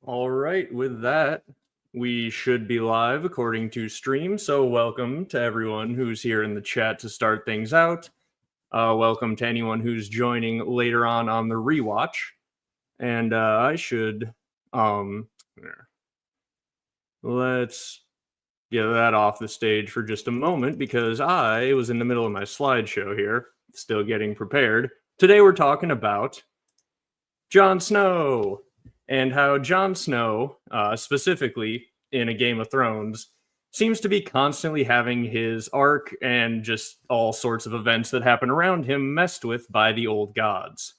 All right, with that, we should be live according to stream. So, welcome to everyone who's here in the chat to start things out. Welcome to anyone who's joining later on the rewatch. And I should, let's get that off the stage for just a moment because I was in the middle of my slideshow here, still getting prepared. Today, we're talking about Jon Snow. And how Jon Snow, specifically in a Game of Thrones, seems to be constantly having his arc and just all sorts of events that happen around him messed with by the old gods.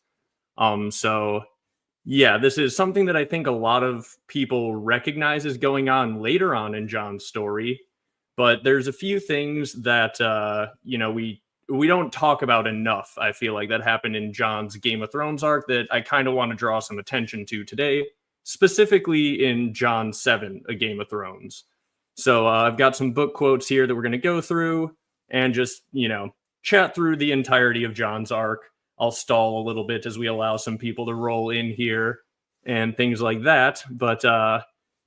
This is something that I think a lot of people recognize is going on later on in Jon's story. But there's a few things that, we don't talk about enough, I feel like, that happened in Jon's Game of Thrones arc that I kind of want to draw some attention to today, specifically in Jon 7, A Game of Thrones. So I've got some book quotes here that we're going to go through and just, chat through the entirety of Jon's arc. I'll stall a little bit as we allow some people to roll in here and things like that. But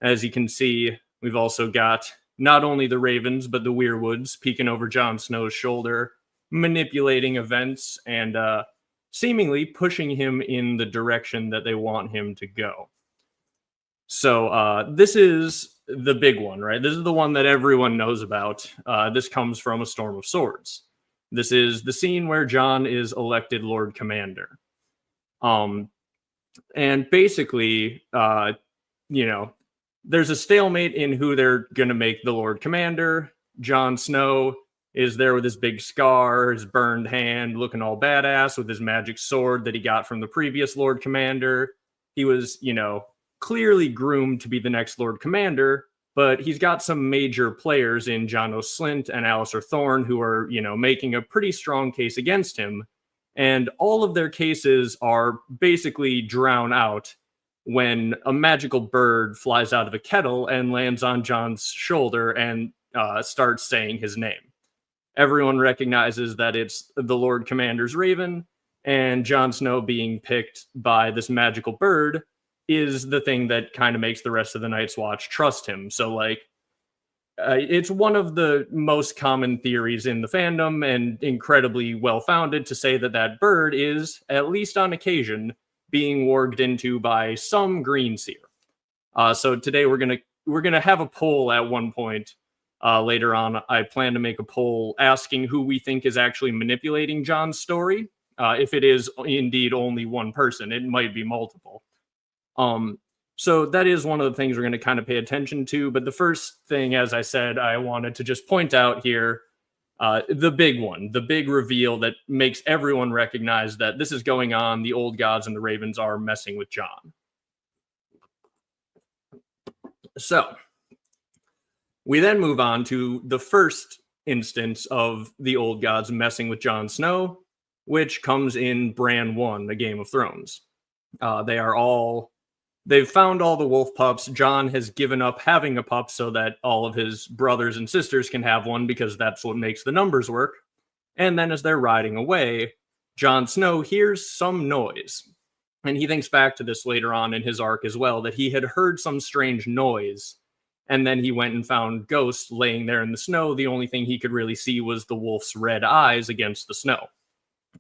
as you can see, we've also got not only the Ravens, but the Weirwoods peeking over Jon Snow's shoulder, manipulating events and seemingly pushing him in the direction that they want him to go. So this is the big one, right? This is the one that everyone knows about. This comes from A Storm of Swords. This is the scene where Jon is elected Lord Commander. And basically, there's a stalemate in who they're going to make the Lord Commander. Jon Snow is there with his big scar, his burned hand, looking all badass with his magic sword that he got from the previous Lord Commander. He was, clearly groomed to be the next Lord Commander, but he's got some major players in Jon O'Slint and Alliser Thorne who are, making a pretty strong case against him. And all of their cases are basically drowned out when a magical bird flies out of a kettle and lands on Jon's shoulder and starts saying his name. Everyone recognizes that it's the Lord Commander's Raven, and Jon Snow being picked by this magical bird is the thing that kind of makes the rest of the Night's Watch trust him. So, it's one of the most common theories in the fandom and incredibly well-founded to say that that bird is, at least on occasion, being warged into by some green seer. So today we're gonna have a poll at one point. Later on, I plan to make a poll asking who we think is actually manipulating Jon's story. If it is indeed only one person, it might be multiple. So that is one of the things we're going to kind of pay attention to. But the first thing, as I said, I wanted to just point out here, the big one, the big reveal that makes everyone recognize that this is going on. The old gods and the Ravens are messing with Jon. So we then move on to the first instance of the old gods messing with Jon Snow, which comes in Bran 1, A Game of Thrones. They've found all the wolf pups. Jon has given up having a pup so that all of his brothers and sisters can have one because that's what makes the numbers work. And then as they're riding away, Jon Snow hears some noise. And he thinks back to this later on in his arc as well, that he had heard some strange noise. And then he went and found Ghost laying there in the snow. The only thing he could really see was the wolf's red eyes against the snow.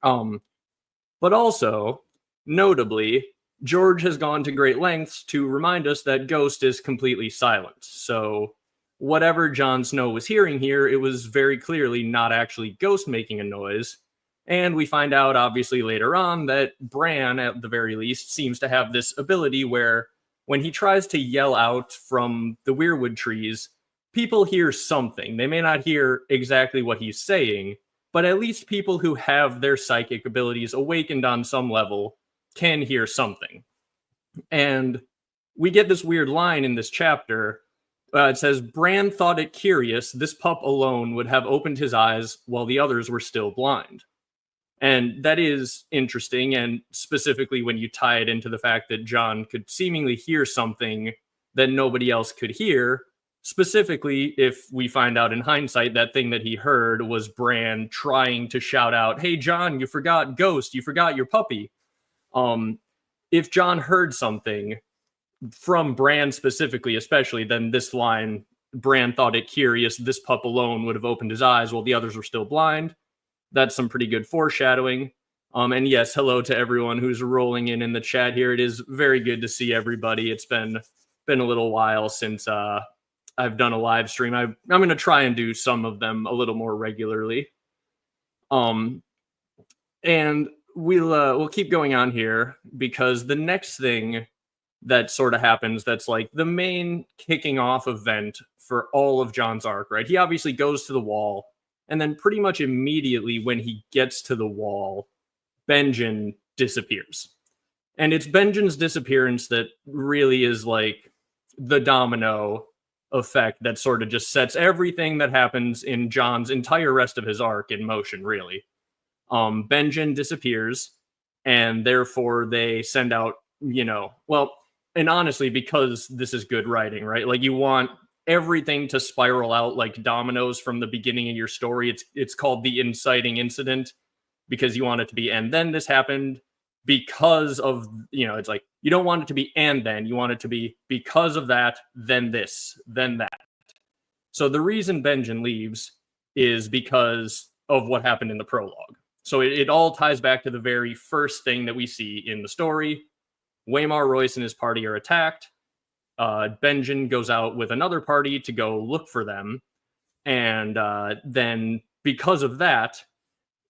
But also, notably, George has gone to great lengths to remind us that Ghost is completely silent. So whatever Jon Snow was hearing here, it was very clearly not actually Ghost making a noise. And we find out, obviously, later on that Bran, at the very least, seems to have this ability where when he tries to yell out from the weirwood trees, people hear something. They may not hear exactly what he's saying, but at least people who have their psychic abilities awakened on some level can hear something. And we get this weird line in this chapter. It says, Bran thought it curious this pup alone would have opened his eyes while the others were still blind. And that is interesting, and specifically when you tie it into the fact that Jon could seemingly hear something that nobody else could hear. Specifically, if we find out in hindsight that thing that he heard was Bran trying to shout out, hey, Jon, you forgot Ghost, you forgot your puppy. If Jon heard something, from Bran specifically, especially, then this line, Bran thought it curious, this pup alone would have opened his eyes while the others were still blind. That's some pretty good foreshadowing. And yes, hello to everyone who's rolling in the chat here. It is very good to see everybody. It's been a little while since I've done a live stream. I'm going to try and do some of them a little more regularly. And we'll keep going on here, because the next thing that sort of happens, that's like the main kicking off event for all of Jon's arc, right? He obviously goes to the wall, and then pretty much immediately when he gets to the wall, Benjen disappears. And it's Benjen's disappearance that really is like the domino effect that sort of just sets everything that happens in Jon's entire rest of his arc in motion, really. Benjen disappears, and therefore they send out, and honestly, because this is good writing, right? Like, you want everything to spiral out like dominoes from the beginning of your story. It's called the inciting incident, because you want it to be, and then this happened because of, it's like, you don't want it to be and then, you want it to be because of that, then this, then that. So the reason Benjen leaves is because of what happened in the prologue. So it all ties back to the very first thing that we see in the story. Waymar Royce and his party are attacked. Benjen goes out with another party to go look for them. And then because of that,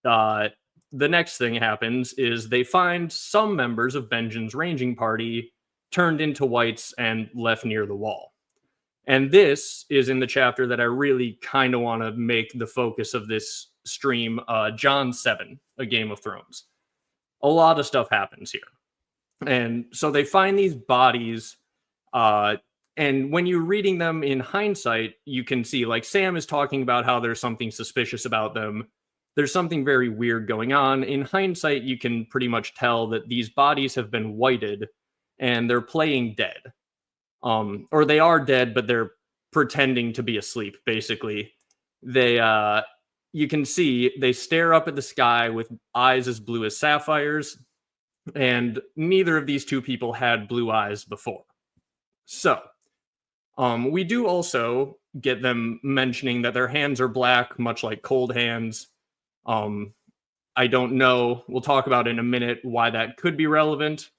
the next thing happens is they find some members of Benjen's ranging party turned into Wights and left near the wall. And this is in the chapter that I really kind of want to make the focus of this stream, Jon 7, A Game of Thrones. A lot of stuff happens here. And so they find these bodies, and when you're reading them in hindsight, you can see, like, Sam is talking about how there's something suspicious about them. There's something very weird going on. In hindsight, you can pretty much tell that these bodies have been whited, and they're playing dead. Or they are dead, but they're pretending to be asleep, basically. You can see they stare up at the sky with eyes as blue as sapphires, and neither of these two people had blue eyes before. So, we do also get them mentioning that their hands are black, much like cold hands. I don't know. We'll talk about in a minute why that could be relevant.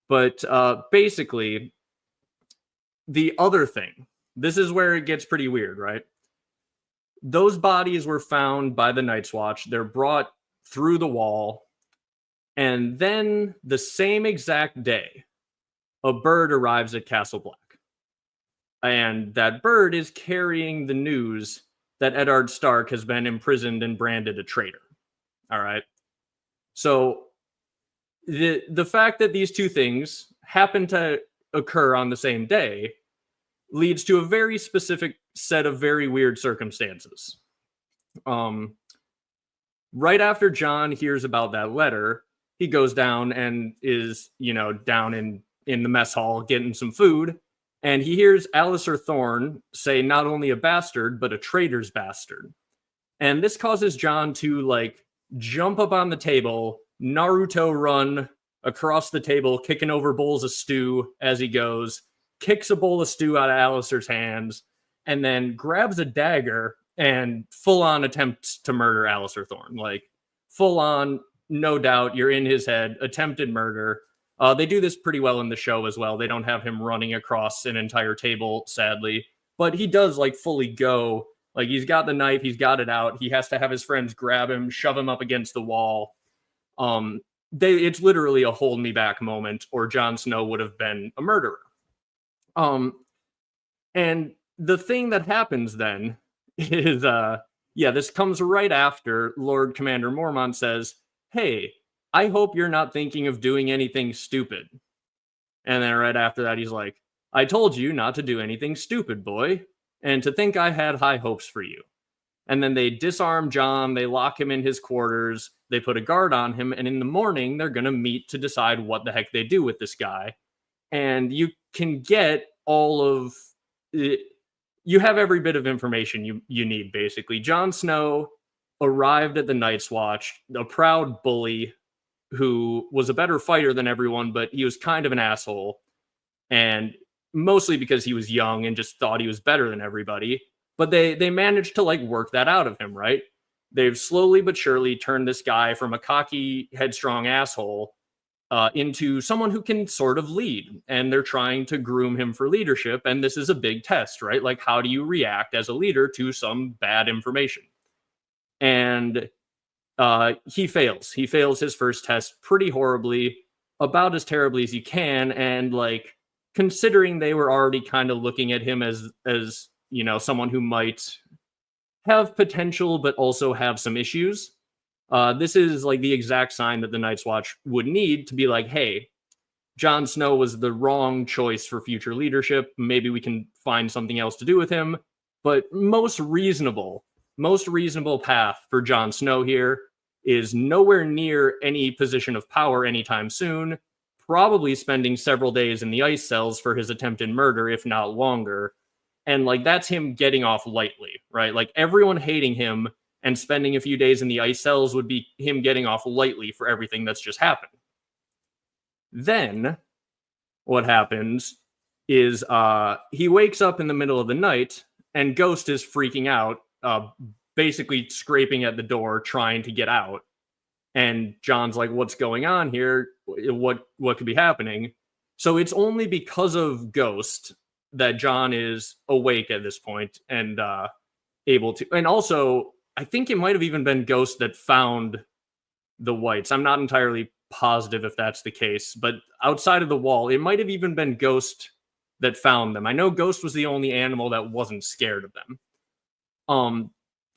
But basically, the other thing, this is where it gets pretty weird, right? Those bodies were found by the Night's Watch. They're brought through the wall. And then the same exact day, a bird arrives at Castle Black. And that bird is carrying the news that Eddard Stark has been imprisoned and branded a traitor. All right. So the fact that these two things happen to occur on the same day leads to a very specific set of very weird circumstances. Right after Jon hears about that letter, he goes down and is, down in the mess hall getting some food. And he hears Alliser Thorne say not only a bastard, but a traitor's bastard. And this causes Jon to, jump up on the table, Naruto run across the table, kicking over bowls of stew as he goes, kicks a bowl of stew out of Alliser's hands, and then grabs a dagger and full-on attempts to murder Alliser Thorne. Full-on, no doubt, you're in his head, attempted murder. They do this pretty well in the show as well. They don't have him running across an entire table, sadly. But he does, fully go. He's got the knife, he's got it out. He has to have his friends grab him, shove him up against the wall. It's literally a hold me back moment, or Jon Snow would have been a murderer. And the thing that happens then is, this comes right after Lord Commander Mormont says, "Hey, I hope you're not thinking of doing anything stupid." And then right after that, he's like, "I told you not to do anything stupid, boy, and to think I had high hopes for you." And then they disarm Jon, they lock him in his quarters, they put a guard on him, and in the morning, they're going to meet to decide what the heck they do with this guy. And you can get all of it. You have every bit of information you need, basically. Jon Snow arrived at the Night's Watch, a proud bully who was a better fighter than everyone, but he was kind of an asshole. and mostly because he was young and just thought he was better than everybody. But they managed to like work that out of him, right? They've slowly but surely turned this guy from a cocky, headstrong asshole into someone who can sort of lead, and they're trying to groom him for leadership. And this is a big test, right? Like, how do you react as a leader to some bad information? And he fails. He fails his first test pretty horribly, about as terribly as you can. And like, considering they were already kind of looking at him as you know, someone who might have potential but also have some issues, this is like the exact sign that the Night's Watch would need to be like, hey, Jon Snow was the wrong choice for future leadership. Maybe we can find something else to do with him. But most reasonable path for Jon Snow here is nowhere near any position of power anytime soon, probably spending several days in the ice cells for his attempted murder, if not longer. And like, that's him getting off lightly, right? Like, everyone hating him and spending a few days in the ice cells would be him getting off lightly for everything that's just happened. Then what happens is he wakes up in the middle of the night and Ghost is freaking out, basically scraping at the door, trying to get out. And Jon's like, what's going on here? What could be happening? So it's only because of Ghost that Jon is awake at this point and able to. And also, I think it might have even been Ghost that found the Wights. I'm not entirely positive if that's the case, but outside of the wall, it might have even been Ghost that found them. I know Ghost was the only animal that wasn't scared of them.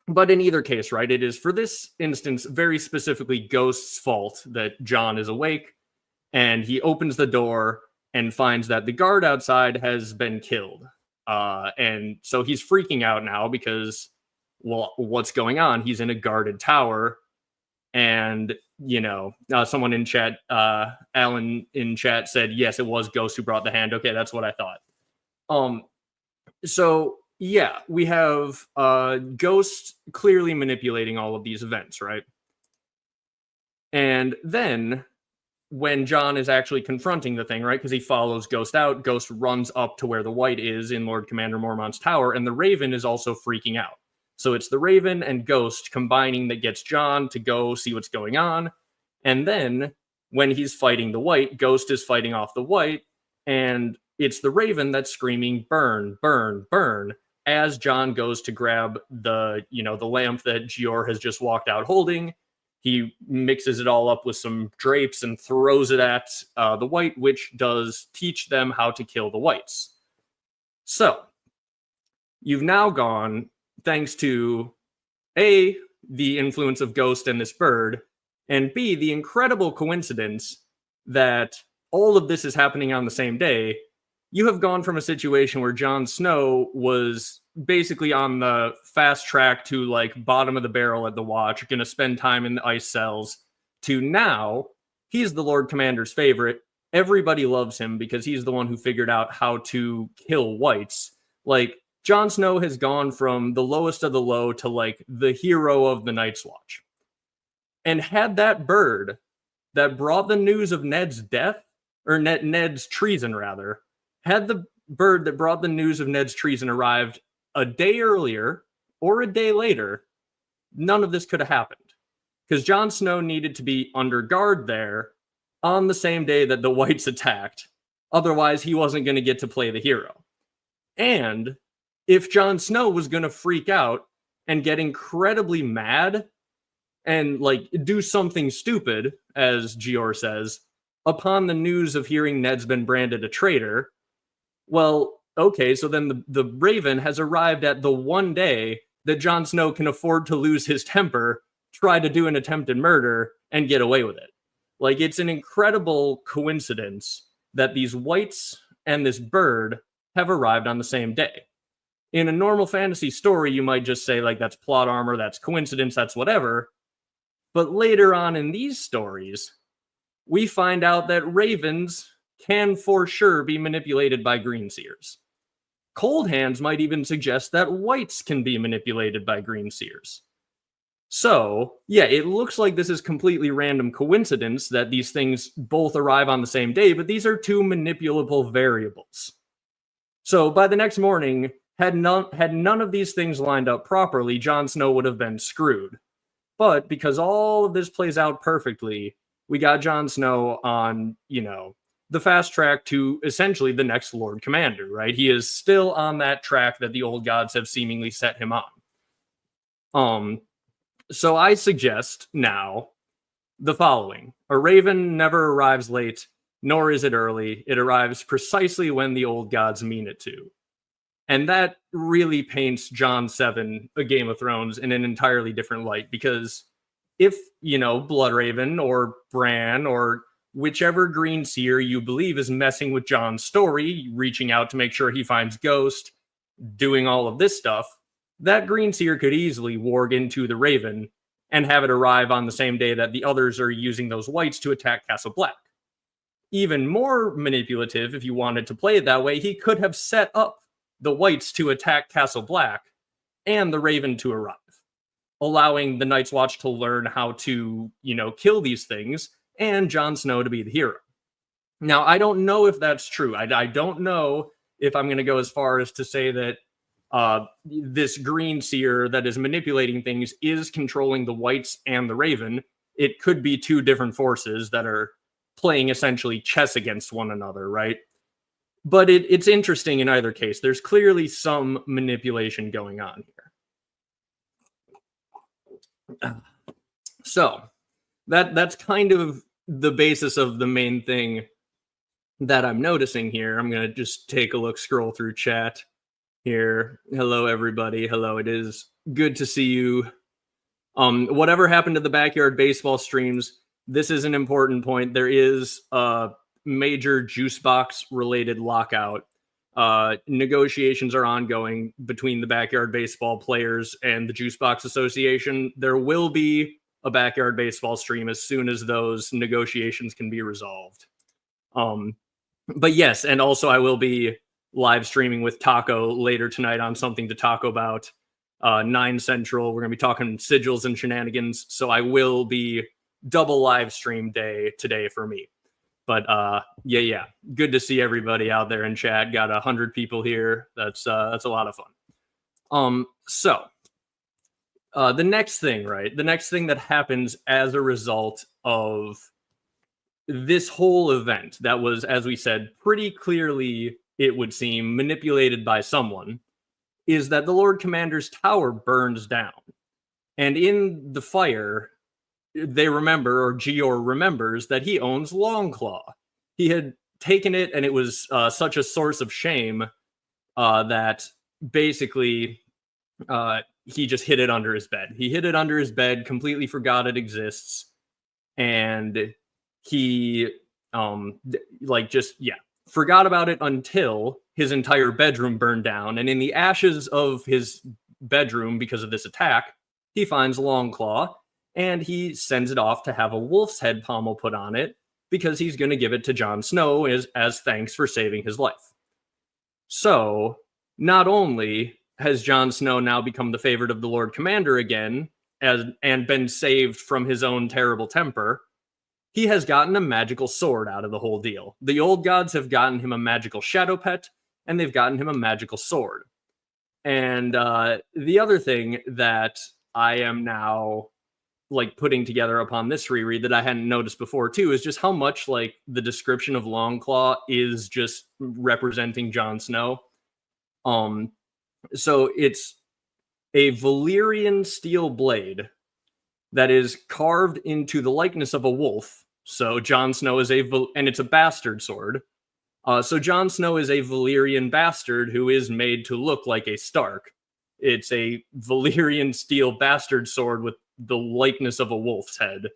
But in either case, right, it is, for this instance, very specifically Ghost's fault that Jon is awake, and he opens the door and finds that the guard outside has been killed. And so he's freaking out now because, well, what's going on? He's in a guarded tower. And, you know, someone in chat, Alan in chat said, yes, it was Ghost who brought the hand. Okay, that's what I thought. So, yeah, we have Ghost clearly manipulating all of these events, right? And then when Jon is actually confronting the thing, right, because he follows Ghost out, Ghost runs up to where the Wight is in Lord Commander Mormont's tower, and the Raven is also freaking out. So it's the Raven and Ghost combining that gets Jon to go see what's going on. And then when he's fighting the Wight, Ghost is fighting off the Wight, and it's the Raven that's screaming, burn, burn, burn, as Jon goes to grab the, you know, the lamp that Gior has just walked out holding. He mixes it all up with some drapes and throws it at the Wight, which does teach them how to kill the Wights. So you've now gone, thanks to A, the influence of Ghost and this bird, and B, the incredible coincidence that all of this is happening on the same day. You have gone from a situation where Jon Snow was basically on the fast track to like bottom of the barrel at the Watch, going to spend time in the ice cells, to now he's the Lord Commander's favorite. Everybody loves him because he's the one who figured out how to kill Wights. Like, Jon Snow has gone from the lowest of the low to like the hero of the Night's Watch. And had that bird that brought the news of Ned's death, or Ned's treason rather, had the bird that brought the news of Ned's treason arrived a day earlier or a day later, none of this could have happened. Because Jon Snow needed to be under guard there on the same day that the Wights attacked. Otherwise, he wasn't going to get to play the hero. And if Jon Snow was going to freak out and get incredibly mad and like do something stupid, as Gior says, upon the news of hearing Ned's been branded a traitor, well, okay, so then the Raven has arrived at the one day that Jon Snow can afford to lose his temper, try to do an attempted murder, and get away with it. Like, it's an incredible coincidence that these Wights and this bird have arrived on the same day. In a normal fantasy story, you might just say, like, that's plot armor, that's coincidence, that's whatever. But later on in these stories, we find out that ravens can for sure be manipulated by green seers. Cold Hands might even suggest that Wights can be manipulated by green seers. So, yeah, it looks like this is completely random coincidence that these things both arrive on the same day, but these are two manipulable variables. So, by the next morning, had none of these things lined up properly, Jon Snow would have been screwed. But because all of this plays out perfectly, we got Jon Snow on, the fast track to essentially the next Lord Commander, right? He is still on that track that the old gods have seemingly set him on. So I suggest now the following. A raven never arrives late, nor is it early. It arrives precisely when the old gods mean it to. And that really paints Jon 7, A Game of Thrones, in an entirely different light. Because if, Bloodraven or Bran or whichever green seer you believe is messing with Jon's story, reaching out to make sure he finds Ghost, doing all of this stuff, that green seer could easily warg into the Raven and have it arrive on the same day that the others are using those Wights to attack Castle Black. Even more manipulative, if you wanted to play it that way, he could have set up the Wights to attack Castle Black and the Raven to arrive, allowing the Night's Watch to learn how to, kill these things and Jon Snow to be the hero. Now, I don't know if that's true. I don't know if I'm going to go as far as to say that this green seer that is manipulating things is controlling the Wights and the Raven. It could be two different forces that are playing essentially chess against one another, right? But it's interesting in either case. There's clearly some manipulation going on here. So that's kind of the basis of the main thing that I'm noticing here. I'm going to just take a look, scroll through chat here. Hello, everybody. Hello, it is good to see you. Whatever happened to the backyard baseball streams, this is an important point. There is a major juice box related lockout. Negotiations are ongoing between the backyard baseball players and the Juice Box Association. There will be a backyard baseball stream as soon as those negotiations can be resolved. But yes, and also I will be live streaming with Taco later tonight on Something to Talk About, 9 Central. We're going to be talking sigils and shenanigans, so I will be double live stream day today for me. But yeah, good to see everybody out there in chat. Got 100 people here. That's a lot of fun. So the next thing, right? The next thing that happens as a result of this whole event that was, as we said, pretty clearly, it would seem, manipulated by someone, is that the Lord Commander's tower burns down. And in the fire, they remember, or Gior remembers, that he owns Longclaw. He had taken it, and it was such a source of shame that basically he just hid it under his bed. He hid it under his bed, completely forgot it exists, and he forgot about it until his entire bedroom burned down. And in the ashes of his bedroom, because of this attack, he finds Longclaw, and he sends it off to have a wolf's head pommel put on it because he's going to give it to Jon Snow as thanks for saving his life. So, not only has Jon Snow now become the favorite of the Lord Commander again and been saved from his own terrible temper, he has gotten a magical sword out of the whole deal. The old gods have gotten him a magical shadow pet, and they've gotten him a magical sword. And the other thing that I am now putting together upon this reread that I hadn't noticed before too is just how much the description of Longclaw is just representing Jon Snow. So it's a Valyrian steel blade that is carved into the likeness of a wolf. So Jon Snow is and it's a bastard sword. So Jon Snow is a Valyrian bastard who is made to look like a Stark. It's a Valyrian steel bastard sword with the likeness of a wolf's head.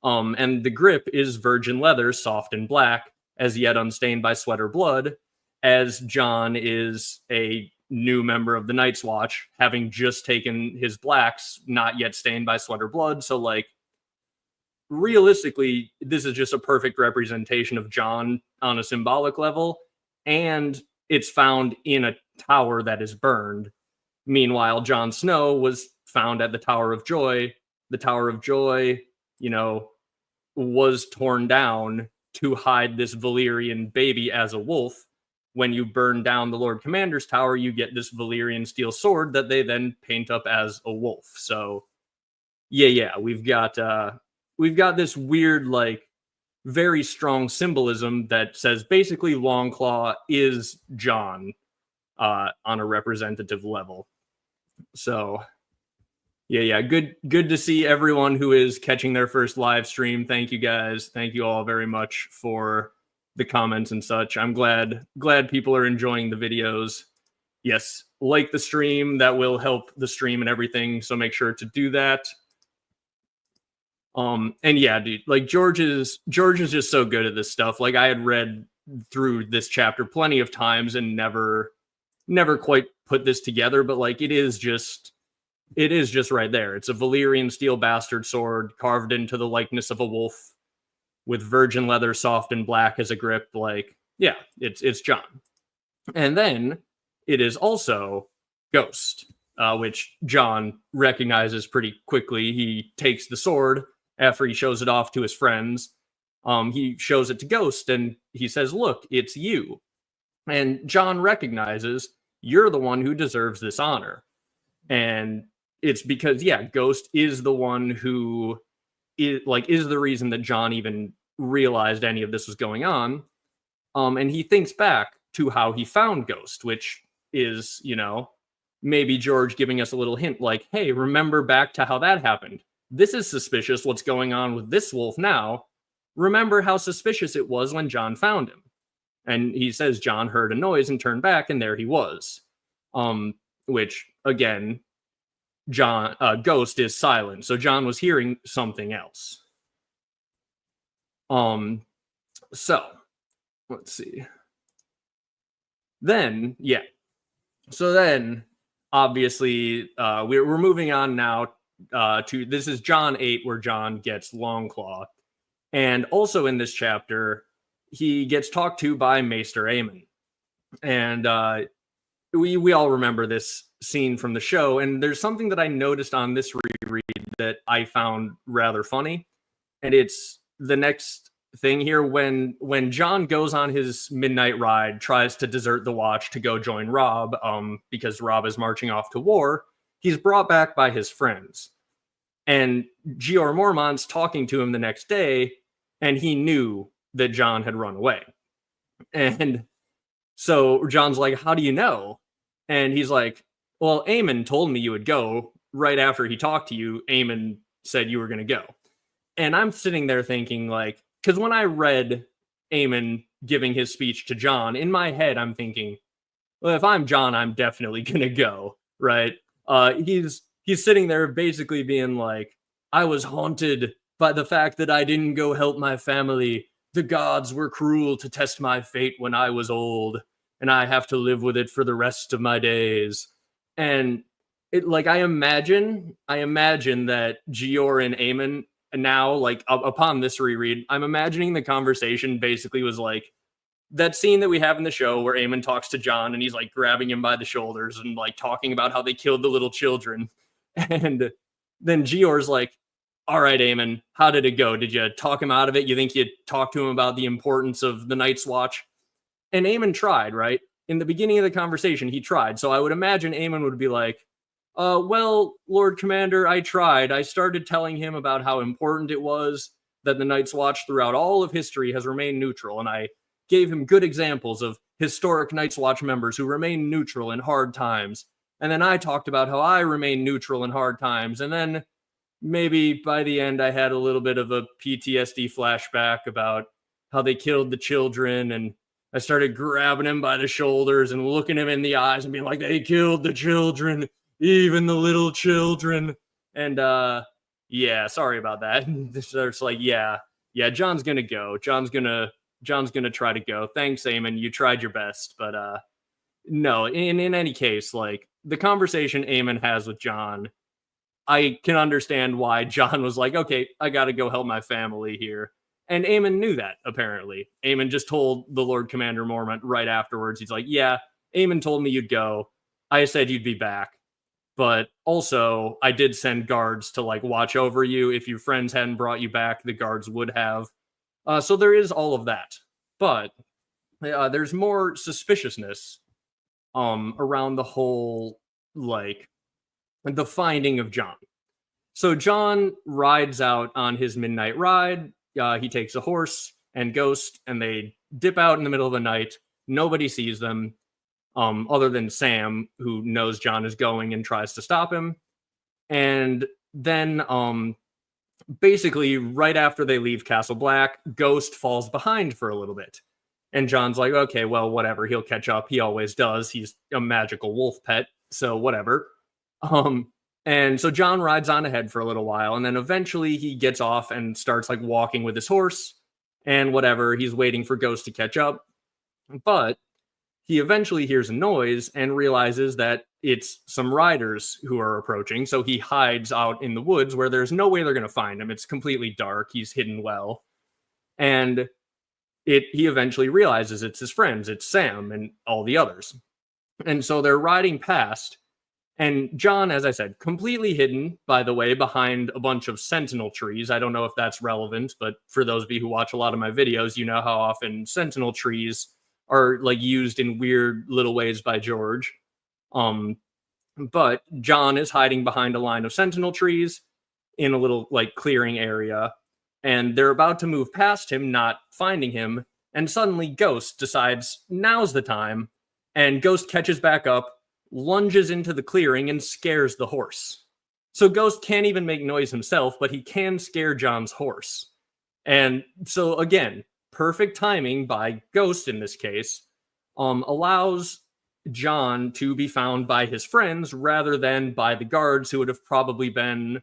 And the grip is virgin leather, soft and black, as yet unstained by sweat or blood, as Jon is a new member of the Night's Watch, having just taken his blacks, not yet stained by sweat or blood. So, realistically, this is just a perfect representation of Jon on a symbolic level, and it's found in a tower that is burned. Meanwhile, Jon Snow was found at the Tower of Joy, the Tower of Joy, you know, was torn down to hide this Valyrian baby as a wolf. When you burn down the Lord Commander's tower, you get this Valyrian steel sword that they then paint up as a wolf. So yeah, we've got this weird, like, very strong symbolism that says basically Longclaw is Jon on a representative level. So yeah, good to see everyone who is catching their first live stream. Thank you guys. Thank you all very much for the comments and such. I'm glad people are enjoying the videos. Yes, like the stream, that will help the stream and everything, so make sure to do that. And yeah, dude, like George is just so good at this stuff. Like, I had read through this chapter plenty of times and never quite put this together, but like it is just right there. It's a Valyrian steel bastard sword carved into the likeness of a wolf with virgin leather, soft and black as a grip. Like, yeah, it's Jon. And then it is also Ghost, which Jon recognizes pretty quickly. He takes the sword after he shows it off to his friends. He shows it to Ghost and he says, "Look, it's you." And Jon recognizes, "You're the one who deserves this honor." And it's because, yeah, Ghost is the one who is the reason that Jon even realized any of this was going on. And he thinks back to how he found Ghost, which is, you know, maybe George giving us a little hint like, hey, remember back to how that happened. This is suspicious what's going on with this wolf now. Remember how suspicious it was when Jon found him. And he says Jon heard a noise and turned back, and there he was. Which, again, Ghost is silent, so Jon was hearing something else. So let's see. Then, yeah. So then, obviously, we're moving on now to, this is Jon 8, where Jon gets Longclaw. And also in this chapter, he gets talked to by Maester Aemon. And we all remember this scene from the show, and there's something that I noticed on this reread that I found rather funny, and it's the next thing here. When Jon goes on his midnight ride, tries to desert the watch to go join Robb, because Robb is marching off to war, he's brought back by his friends. And Jeor Mormont's talking to him the next day, and he knew that Jon had run away. And so Jon's like, "How do you know?" And he's like, "Well, Aemon told me you would go. Right after he talked to you, Aemon said you were going to go." And I'm sitting there thinking, like, because when I read Aemon giving his speech to Jon, in my head, I'm thinking, well, if I'm Jon, I'm definitely going to go, right? He's sitting there basically being like, "I was haunted by the fact that I didn't go help my family. The gods were cruel to test my fate when I was old, and I have to live with it for the rest of my days." And it, like, I imagine that Jeor and Aemon now, like, upon this reread, I'm imagining the conversation basically was like that scene that we have in the show where Aemon talks to Jon and he's like grabbing him by the shoulders and like talking about how they killed the little children. And then Jeor's like, "All right, Aemon, how did it go? Did you talk him out of it? You think you talked to him about the importance of the Night's Watch?" And Aemon tried, right? In the beginning of the conversation, he tried. So I would imagine Aemon would be like, "Well, Lord Commander, I tried. I started telling him about how important it was that the Night's Watch throughout all of history has remained neutral. And I gave him good examples of historic Night's Watch members who remain neutral in hard times. And then I talked about how I remain neutral in hard times. And then maybe by the end, I had a little bit of a PTSD flashback about how they killed the children. And I started grabbing him by the shoulders and looking him in the eyes and being like, they killed the children, even the little children." And yeah, sorry about that. So it's like, yeah, Jon's gonna go. Jon's gonna try to go. Thanks, Aemon. You tried your best, but no. In any case, like, the conversation Aemon has with Jon, I can understand why Jon was like, "Okay, I got to go help my family here." And Aemon knew that, apparently. Aemon just told the Lord Commander Mormont right afterwards. He's like, "Yeah, Aemon told me you'd go. I said you'd be back." but also I did send guards to like watch over you. If your friends hadn't brought you back, the guards would have. So there is all of that, but there's more suspiciousness around the whole, like, the finding of Jon. So Jon rides out on his midnight ride. He takes a horse and Ghost, and they dip out in the middle of the night. Nobody sees them, other than Sam, who knows Jon is going and tries to stop him. And then, basically, right after they leave Castle Black, Ghost falls behind for a little bit. And Jon's like, okay, well, whatever. He'll catch up. He always does. He's a magical wolf pet, so whatever. And so Jon rides on ahead for a little while, and then eventually he gets off and starts like walking with his horse and whatever. He's waiting for Ghost to catch up. But he eventually hears a noise and realizes that it's some riders who are approaching. So he hides out in the woods where there's no way they're going to find him. It's completely dark. He's hidden well. And he eventually realizes it's his friends. It's Sam and all the others. And so they're riding past. And Jon, as I said, completely hidden, by the way, behind a bunch of sentinel trees. I don't know if that's relevant, but for those of you who watch a lot of my videos, you know how often sentinel trees are like used in weird little ways by George. But Jon is hiding behind a line of sentinel trees in a little like clearing area, and they're about to move past him, not finding him, and suddenly Ghost decides now's the time, and Ghost catches back up, lunges into the clearing, and scares the horse. So Ghost can't even make noise himself, but he can scare Jon's horse. And so again, perfect timing by Ghost in this case, allows Jon to be found by his friends rather than by the guards, who would have probably been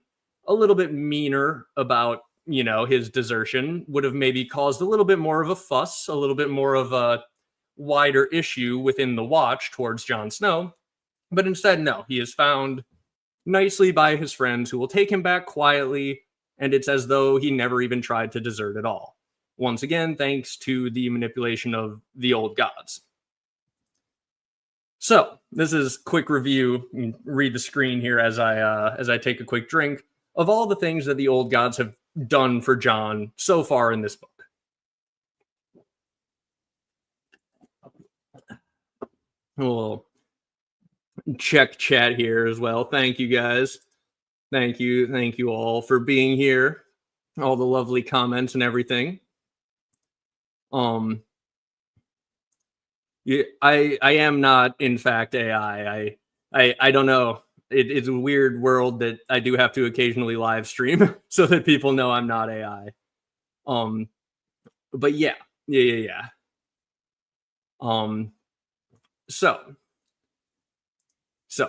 a little bit meaner about, you know, his desertion, would have maybe caused a little bit more of a fuss, a little bit more of a wider issue within the watch towards Jon Snow. But instead, no, he is found nicely by his friends, who will take him back quietly, and it's as though he never even tried to desert at all. Once again, thanks to the manipulation of the old gods. So, this is quick review. Read the screen here as I take a quick drink of all the things that the old gods have done for Jon so far in this book. We'll check chat here as well. Thank you guys. Thank you all for being here. All the lovely comments and everything. Yeah, I am not, in fact, AI. I don't know. It's a weird world that I do have to occasionally live stream so that people know I'm not AI. But yeah. So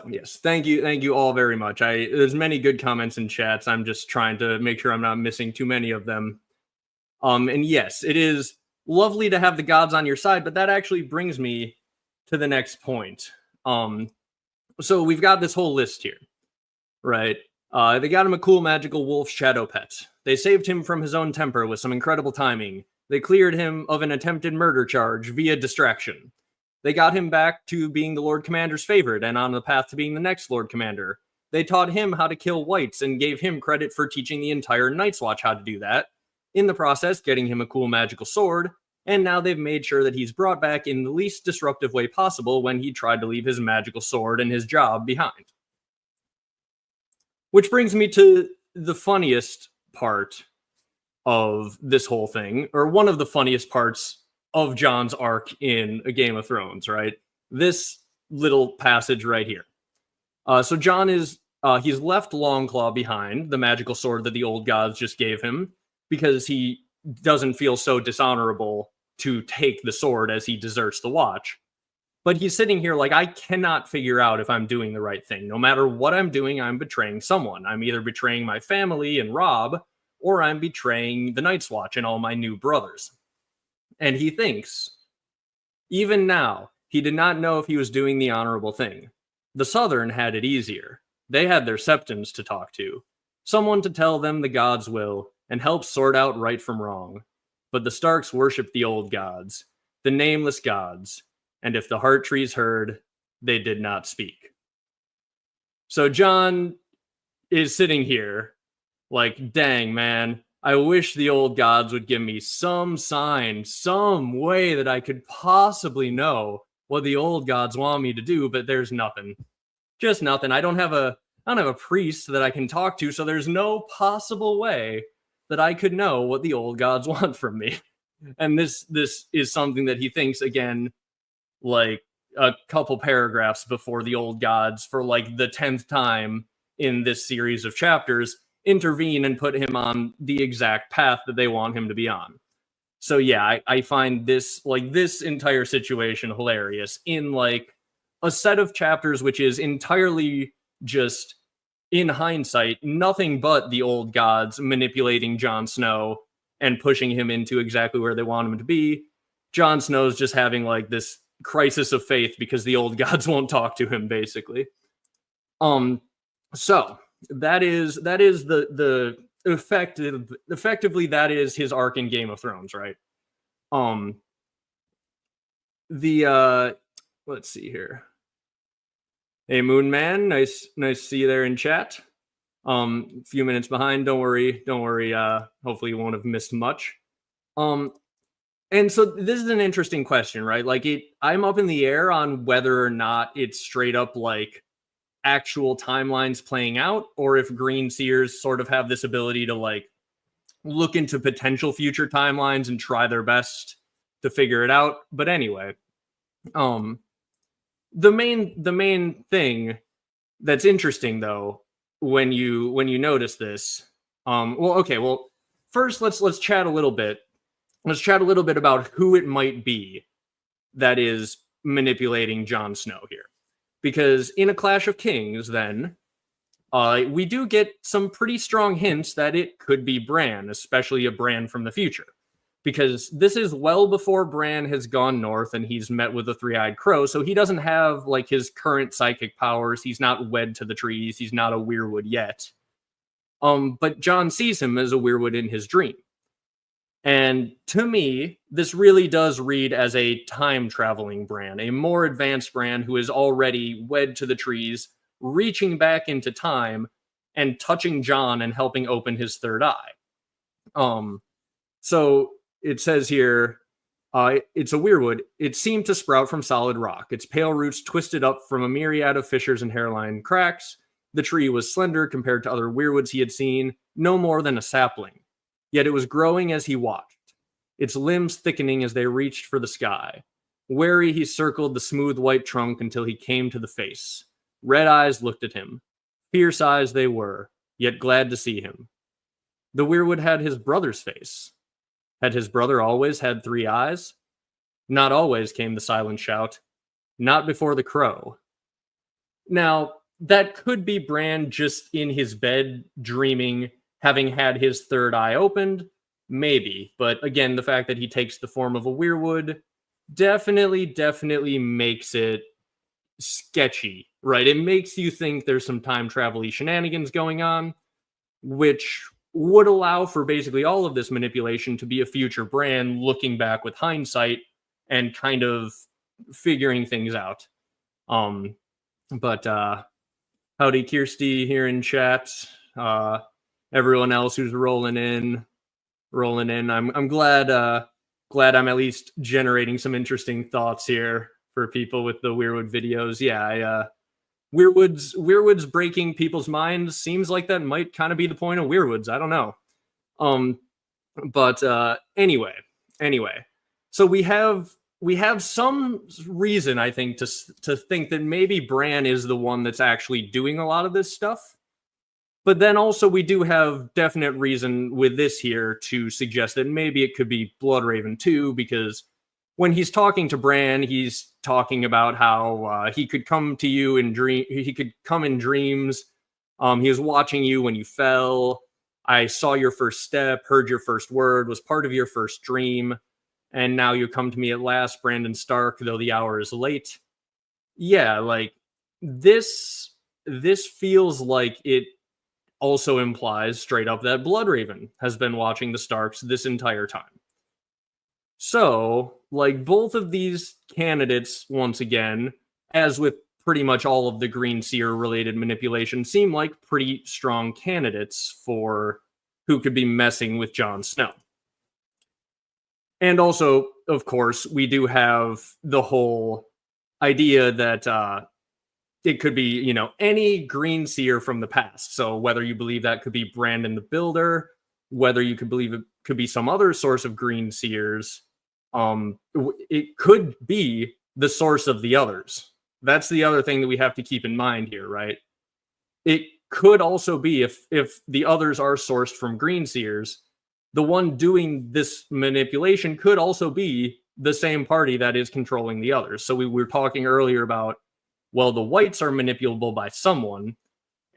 yes, thank you all very much. There's many good comments in chats. I'm just trying to make sure I'm not missing too many of them. And yes, it is lovely to have the gods on your side, but that actually brings me to the next point. So we've got this whole list here, right? They got him a cool magical wolf shadow pet. They saved him from his own temper with some incredible timing. They cleared him of an attempted murder charge via distraction. They got him back to being the Lord Commander's favorite and on the path to being the next Lord Commander. They taught him how to kill Wights and gave him credit for teaching the entire Night's Watch how to do that. In the process, getting him a cool magical sword, and now they've made sure that he's brought back in the least disruptive way possible when he tried to leave his magical sword and his job behind. Which brings me to the funniest part of this whole thing, or one of the funniest parts of Jon's arc in A Game of Thrones, right? This little passage right here. So Jon is, he's left Longclaw behind, the magical sword that the old gods just gave him, because he doesn't feel so dishonorable to take the sword as he deserts the watch. But he's sitting here like, I cannot figure out if I'm doing the right thing. No matter what I'm doing, I'm betraying someone. I'm either betraying my family and Robb, or I'm betraying the Night's Watch and all my new brothers. And he thinks, even now, he did not know if he was doing the honorable thing. The Southern had it easier. They had their septons to talk to, someone to tell them the gods' will and help sort out right from wrong. But the Starks worshipped the old gods, the nameless gods, and if the heart trees heard, they did not speak. So Jon is sitting here like, dang, man, I wish the old gods would give me some sign, some way that I could possibly know what the old gods want me to do, but there's nothing. Just nothing. I don't have a priest that I can talk to, so there's no possible way that I could know what the old gods want from me. And this is something that he thinks again, like a couple paragraphs before the old gods, for like the 10th time in this series of chapters, intervene and put him on the exact path that they want him to be on. So yeah, I find this entire situation hilarious in like a set of chapters which is entirely just, in hindsight, nothing but the old gods manipulating Jon Snow and pushing him into exactly where they want him to be. Jon Snow's just having like this crisis of faith because the old gods won't talk to him, basically. So that is the effectively that is his arc in Game of Thrones, right? Let's see here. Hey, Moon Man, nice to see you there in chat. A few minutes behind. Don't worry. Hopefully you won't have missed much. And so this is an interesting question, right? Like I'm up in the air on whether or not it's straight up like actual timelines playing out, or if green seers sort of have this ability to like look into potential future timelines and try their best to figure it out. But anyway, the main thing that's interesting though, when you notice this, first let's chat a little bit. Let's chat a little bit about who it might be that is manipulating Jon Snow here. Because in A Clash of Kings, then, we do get some pretty strong hints that it could be Bran, especially a Bran from the future. Because this is well before Bran has gone north and he's met with the Three-Eyed Crow, so he doesn't have like his current psychic powers. He's not wed to the trees. He's not a weirwood yet. But Jon sees him as a weirwood in his dream. And to me, this really does read as a time-traveling Bran, a more advanced Bran who is already wed to the trees, reaching back into time and touching Jon and helping open his third eye. So it says here, it's a weirwood. It seemed to sprout from solid rock, its pale roots twisted up from a myriad of fissures and hairline cracks. The tree was slender compared to other weirwoods he had seen, no more than a sapling. Yet it was growing as he watched, its limbs thickening as they reached for the sky. Wary, he circled the smooth white trunk until he came to the face. Red eyes looked at him. Fierce eyes they were, yet glad to see him. The weirwood had his brother's face. Had his brother always had 3 eyes? Not always, came the silent shout. Not before the crow. Now, that could be Bran just in his bed, dreaming, having had his third eye opened, maybe. But again, the fact that he takes the form of a weirwood definitely makes it sketchy, right? It makes you think there's some time travel-y shenanigans going on, which would allow for basically all of this manipulation to be a future Bran looking back with hindsight and kind of figuring things out. But howdy Kirsty here in chat. Everyone else who's rolling in. I'm glad I'm at least generating some interesting thoughts here for people with the Weirwood videos. Yeah, Weirwoods breaking people's minds seems like that might kind of be the point of Weirwoods. I don't know. But anyway. So we have some reason, I think, to think that maybe Bran is the one that's actually doing a lot of this stuff. But then also we do have definite reason with this here to suggest that maybe it could be Bloodraven too, because when he's talking to Bran, he's talking about how he could come to you in dream. He could come in dreams. He was watching you when you fell. I saw your first step, heard your first word, was part of your first dream. And now you come to me at last, Brandon Stark, though the hour is late. Yeah, like this feels like it also implies straight up that Bloodraven has been watching the Starks this entire time. So, like, both of these candidates, once again, as with pretty much all of the Green Seer related manipulation seem like pretty strong candidates for who could be messing with Jon Snow. And also, of course, we do have the whole idea that it could be, any Green Seer from the past. So whether you believe that could be Bran the Builder, whether you could believe it could be some other source of Green Seers, it could be the source of the others. That's the other thing that we have to keep in mind here, right? It could also be, if the others are sourced from Green Seers, the one doing this manipulation could also be the same party that is controlling the others. So we were talking earlier about, well, the Wights are manipulable by someone,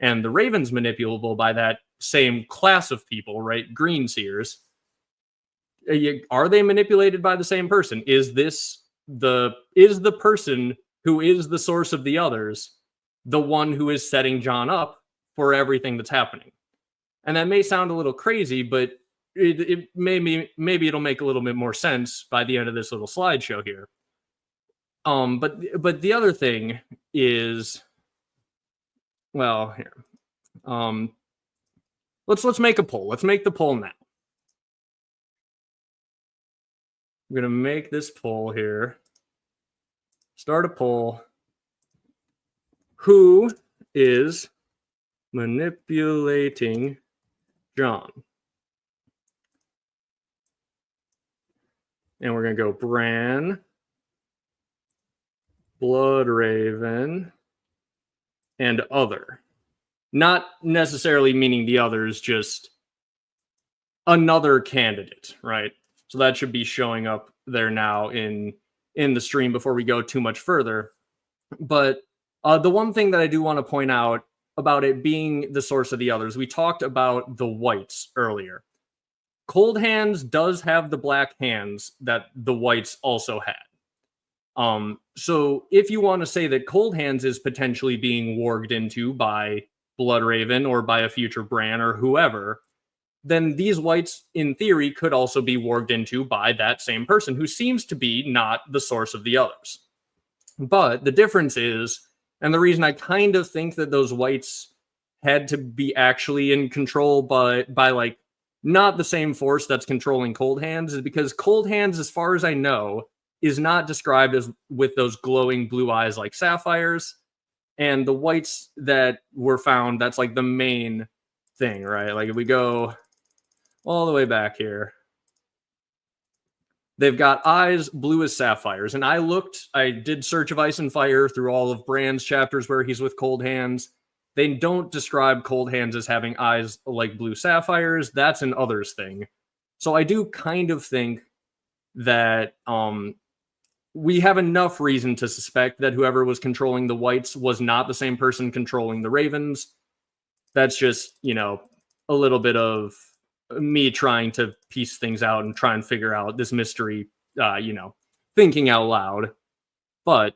and the Ravens manipulable by that same class of people, right? Green Seers. Are they manipulated by the same person? Is the person who is the source of the others the one who is setting Jon up for everything that's happening? And that may sound a little crazy, but maybe it'll make a little bit more sense by the end of this little slideshow here. But the other thing is, well, here. Let's make a poll. Let's make the poll now. I'm gonna make this poll here. Start a poll. Who is manipulating Jon? And we're gonna go Bran, Bloodraven, and other. Not necessarily meaning the others, just another candidate, right? So that should be showing up there now in the stream before we go too much further. But the one thing that I do want to point out about it being the source of the others, we talked about the Wights earlier. Cold Hands does have the black hands that the Wights also had. So if you want to say that Cold Hands is potentially being warged into by Bloodraven or by a future Bran or whoever, then these Wights, in theory, could also be warged into by that same person who seems to be not the source of the others. But the difference is, and the reason I kind of think that those Wights had to be actually in control by like not the same force that's controlling Cold Hands, is because Cold Hands, as far as I know, is not described as with those glowing blue eyes like sapphires. And the Wights that were found, that's like the main thing, right? Like if we go all the way back here, they've got eyes blue as sapphires. And I did Search of Ice and Fire through all of Bran's chapters where he's with Cold Hands. They don't describe Cold Hands as having eyes like blue sapphires. That's an others thing. So I do kind of think that we have enough reason to suspect that whoever was controlling the Wights was not the same person controlling the Ravens. That's just, a little bit of me trying to piece things out and try and figure out this mystery, thinking out loud. But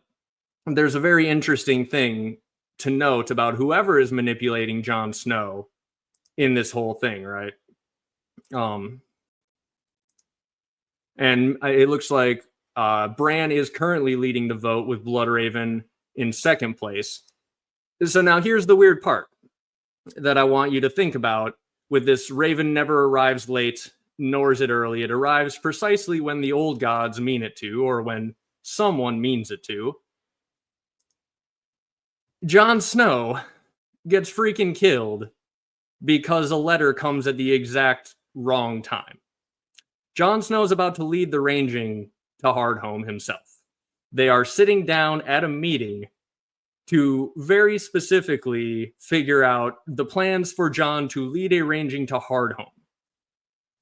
there's a very interesting thing to note about whoever is manipulating Jon Snow in this whole thing, right? And it looks like Bran is currently leading the vote with Bloodraven in second place. So now here's the weird part that I want you to think about with this: Raven never arrives late, nor is it early. It arrives precisely when the old gods mean it to, or when someone means it to. Jon Snow gets freaking killed because a letter comes at the exact wrong time. Jon Snow is about to lead the ranging to Hardhome himself. They are sitting down at a meeting to very specifically figure out the plans for Jon to lead a ranging to Hardhome.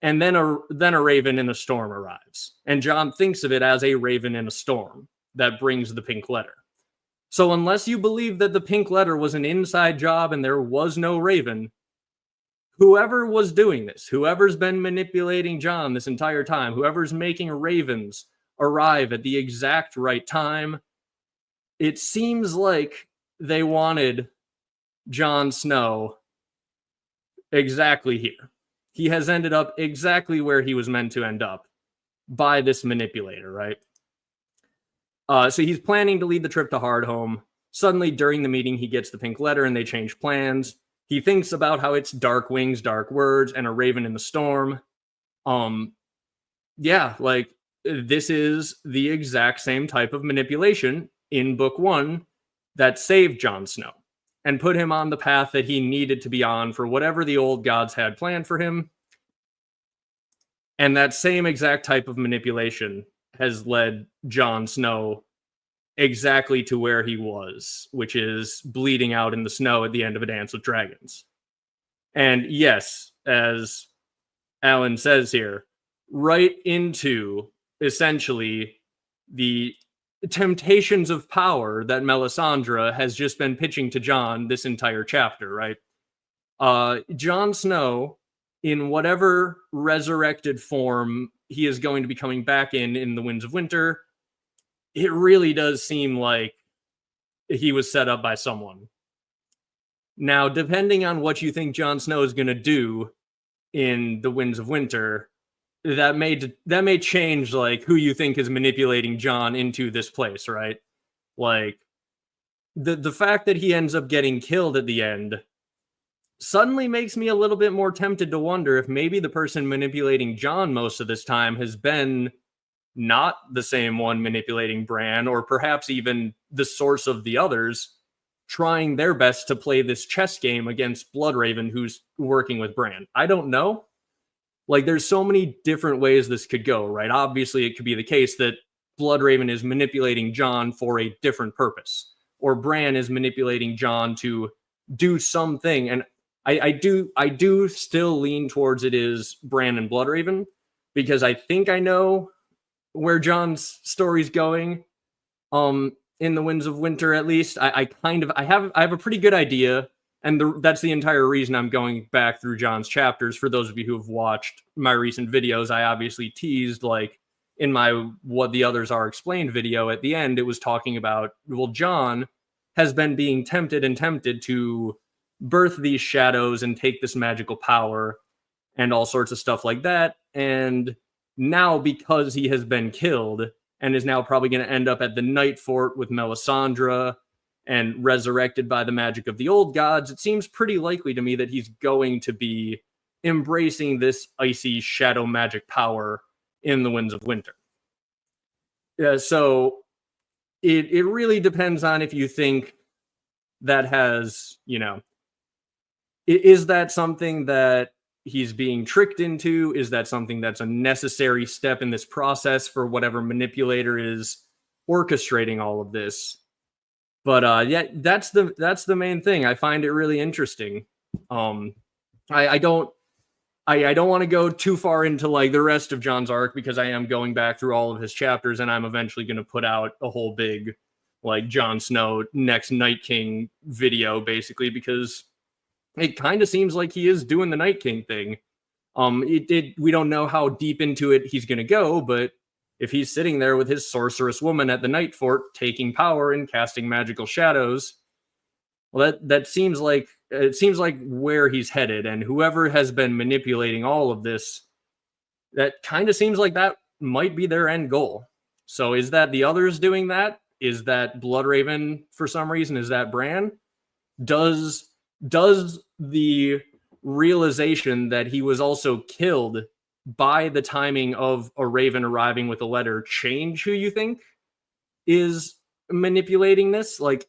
And then a raven in a storm arrives. And Jon thinks of it as a raven in a storm that brings the pink letter. So unless you believe that the pink letter was an inside job and there was no raven, whoever was doing this, whoever's been manipulating Jon this entire time, whoever's making ravens arrive at the exact right time, it seems like they wanted Jon Snow exactly here. He has ended up exactly where he was meant to end up by this manipulator, right? So he's planning to lead the trip to Hardhome. Suddenly, during the meeting, he gets the pink letter and they change plans. He thinks about how it's dark wings, dark words, and a raven in the storm. Yeah, like, this is the exact same type of manipulation in book 1 that saved Jon Snow and put him on the path that he needed to be on for whatever the old gods had planned for him. And that same exact type of manipulation has led Jon Snow exactly to where he was, which is bleeding out in the snow at the end of A Dance with Dragons. And yes, as Alan says here, right into essentially the temptations of power that Melisandre has just been pitching to Jon this entire chapter, right? Jon Snow, in whatever resurrected form he is going to be coming back in the Winds of Winter, it really does seem like he was set up by someone. Now, depending on what you think Jon Snow is going to do in the Winds of Winter, that may change like who you think is manipulating Jon into this place, right? Like the fact that he ends up getting killed at the end suddenly makes me a little bit more tempted to wonder if maybe the person manipulating Jon most of this time has been not the same one manipulating Bran, or perhaps even the source of the others trying their best to play this chess game against Bloodraven, who's working with Bran. I don't know. Like, there's so many different ways this could go, right? Obviously, it could be the case that Bloodraven is manipulating Jon for a different purpose, or Bran is manipulating Jon to do something. And I do still lean towards it is Bran and Bloodraven, because I think I know where Jon's story's going. In the Winds of Winter, at least, I have a pretty good idea. And that's the entire reason I'm going back through Jon's chapters. For those of you who have watched my recent videos, I obviously teased, like, in my What the Others Are Explained video at the end, it was talking about, well, Jon has been being tempted to birth these shadows and take this magical power and all sorts of stuff like that. And now, because he has been killed and is now probably going to end up at the Night Fort with Melisandre and resurrected by the magic of the old gods, it seems pretty likely to me that he's going to be embracing this icy shadow magic power in the Winds of Winter. So it really depends on if you think that has, is that something that he's being tricked into? Is that something that's a necessary step in this process for whatever manipulator is orchestrating all of this? But yeah, that's the main thing. I find it really interesting. I don't want to go too far into like the rest of Jon's arc, because I am going back through all of his chapters, and I'm eventually going to put out a whole big like Jon Snow next Night King video, basically, because it kind of seems like he is doing the Night King thing. We don't know how deep into it he's going to go, but if he's sitting there with his sorceress woman at the Night Fort taking power and casting magical shadows, well, that seems like where he's headed. And whoever has been manipulating all of this, that kind of seems like that might be their end goal. So is that the others doing that? Is that Bloodraven for some reason? Is that Bran? Does the realization that he was also killed by the timing of a raven arriving with a letter change who you think is manipulating this? Like,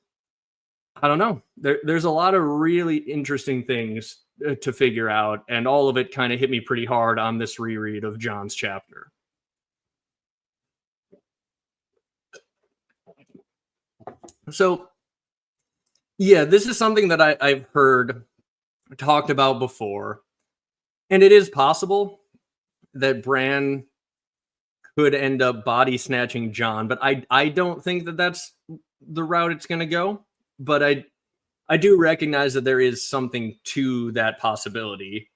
I don't know. There's a lot of really interesting things to figure out, and all of it kind of hit me pretty hard on this reread of Jon's chapter. So, yeah, this is something that I've heard talked about before, and it is possible that Bran could end up body snatching Jon, but I don't think that that's the route it's going to go. But I do recognize that there is something to that possibility.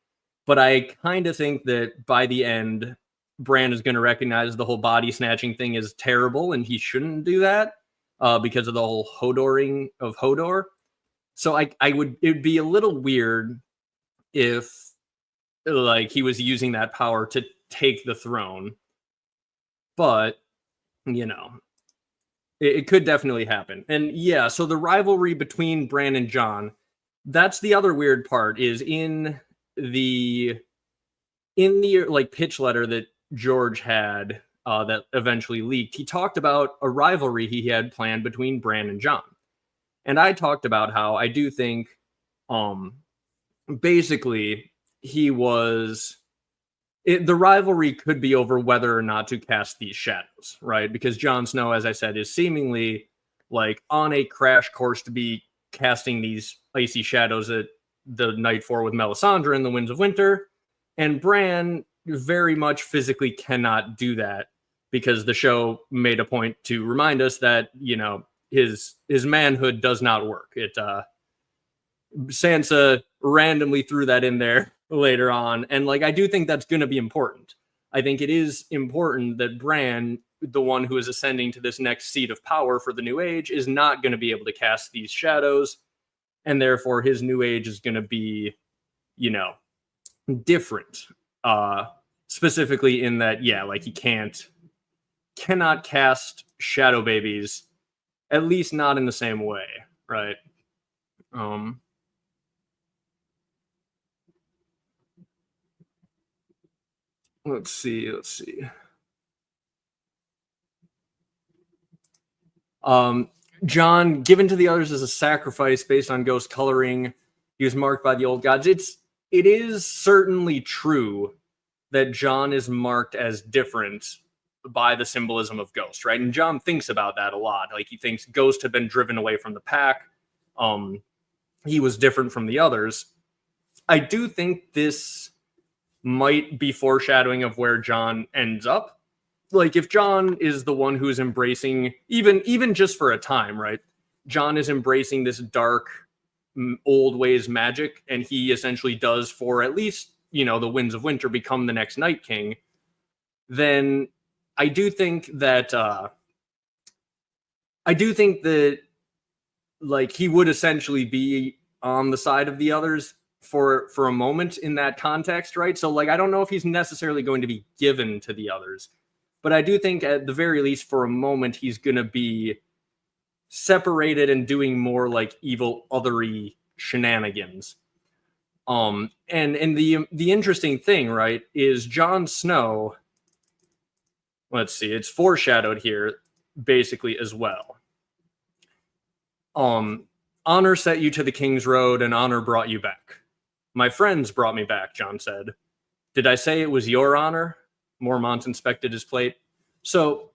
But I kind of think that by the end, Bran is going to recognize the whole body snatching thing is terrible, and he shouldn't do that because of the whole Hodoring of Hodor. So it'd be a little weird if like he was using that power to take the throne. But, it could definitely happen. And yeah, so the rivalry between Bran and Jon, that's the other weird part, is the like pitch letter that George had that eventually leaked, he talked about a rivalry he had planned between Bran and Jon. And I talked about how I do think basically he was the rivalry could be over whether or not to cast these shadows, right? Because Jon Snow, as I said, is seemingly like on a crash course to be casting these icy shadows at the Night Four with Melisandre in the Winds of Winter. And Bran very much physically cannot do that because the show made a point to remind us that, you know, his manhood does not work. Sansa randomly threw that in there later on. And like, I do think that's going to be important. I think it is important that Bran, the one who is ascending to this next seat of power for the New Age, is not going to be able to cast these shadows. And therefore his New Age is going to be, you know, different. Specifically in that, yeah, like he cannot cast shadow babies, at least not in the same way, right? Let's see. Jon, given to the others as a sacrifice based on ghost coloring, he was marked by the old gods. It is certainly true that Jon is marked as different by the symbolism of ghost, right? And Jon thinks about that a lot. Like, he thinks ghost had been driven away from the pack. He was different from the others. I do think this might be foreshadowing of where Jon ends up. Like, if Jon is the one who's embracing, even just for a time, right? Jon is embracing this dark, old ways magic, and he essentially does, for at least, you know, the Winds of Winter, become the next Night King. Then I do think that like he would essentially be on the side of the others for a moment in that context, right? So like, I don't know if he's necessarily going to be given to the others, but I do think at the very least for a moment he's going to be separated and doing more like evil othery shenanigans. And the interesting thing, right, is Jon Snow, let's see, it's foreshadowed here basically as well. Honor set you to the King's Road, and honor brought you back. My friends brought me back, Jon said. Did I say it was your honor? Mormont inspected his plate. So,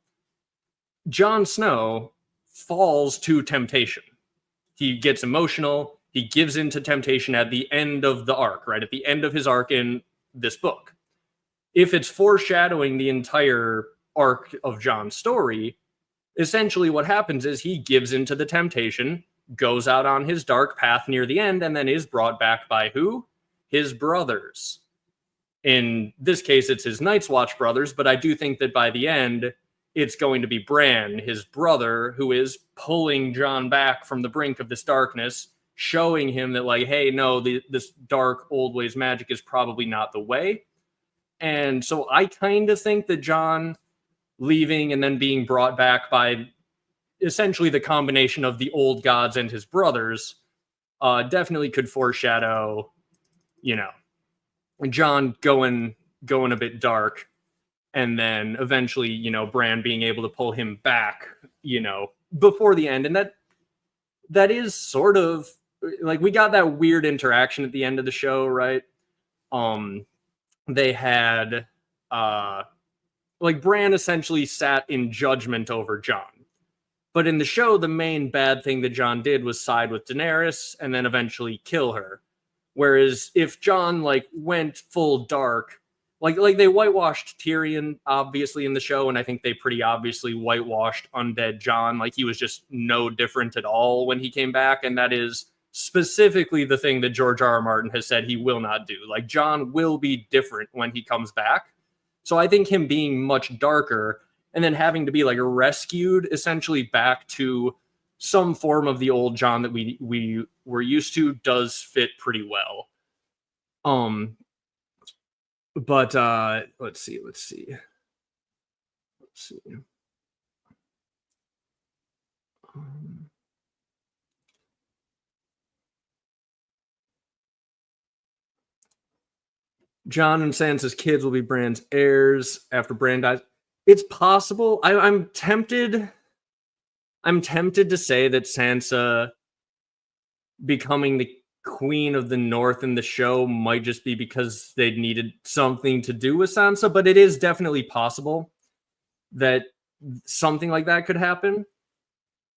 Jon Snow falls to temptation. He gets emotional. He gives in to temptation at the end of the arc, right? At the end of his arc in this book. If it's foreshadowing the entire arc of Jon's story, essentially what happens is he gives into the temptation, goes out on his dark path near the end, and then is brought back by who? His brothers. In this case, it's his Night's Watch brothers, but I do think that by the end, it's going to be Bran, his brother, who is pulling Jon back from the brink of this darkness, showing him that, like, hey, no, this dark old ways magic is probably not the way. And so I kind of think that Jon leaving and then being brought back by essentially the combination of the old gods and his brothers definitely could foreshadow, you know, Jon going a bit dark, and then eventually, you know, Bran being able to pull him back, you know, before the end. And that is sort of like, we got that weird interaction at the end of the show, right? They had like Bran essentially sat in judgment over Jon. But in the show, the main bad thing that Jon did was side with Daenerys and then eventually kill her. Whereas if Jon like went full dark, like they whitewashed Tyrion obviously in the show, and I think they pretty obviously whitewashed Undead Jon. Like, he was just no different at all when he came back, and that is specifically the thing that George R.R. Martin has said he will not do. Like, Jon will be different when he comes back. So I think him being much darker and then having to be like rescued essentially back to some form of the old Jon that we were used to does fit pretty well. But let's see. Jon and Sansa's kids will be Bran's heirs after Bran dies. It's possible. I'm tempted. I'm tempted to say that Sansa becoming the Queen of the North in the show might just be because they needed something to do with Sansa, but it is definitely possible that something like that could happen.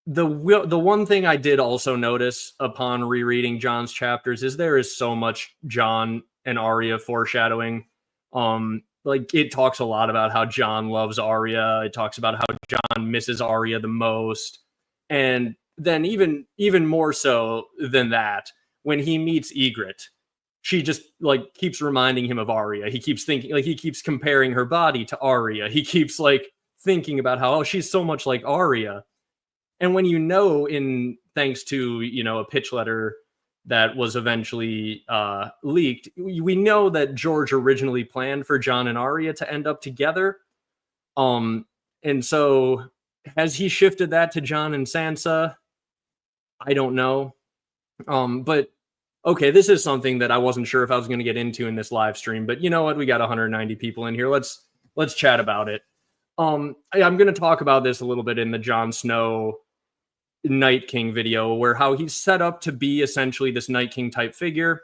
The one thing I did also notice upon rereading Jon's chapters is there is so much Jon and Arya foreshadowing. Like it talks a lot about how Jon loves Arya. It talks about how Jon misses Arya the most, and then even more so than that, when he meets Ygritte, she just like keeps reminding him of Arya. He keeps thinking, like he keeps comparing her body to Arya. He keeps like thinking about how, oh, she's so much like Arya. And when you know, in thanks to a pitch letter that was eventually leaked, we know that George originally planned for Jon and Arya to end up together. And so has he shifted that to Jon and Sansa? I don't know. But okay, this is something that I wasn't sure if I was going to get into in this live stream, but you know what? We got 190 people in here. Let's chat about it. I'm going to talk about this a little bit in the Jon Snow Night King video, where how he's set up to be essentially this Night King type figure.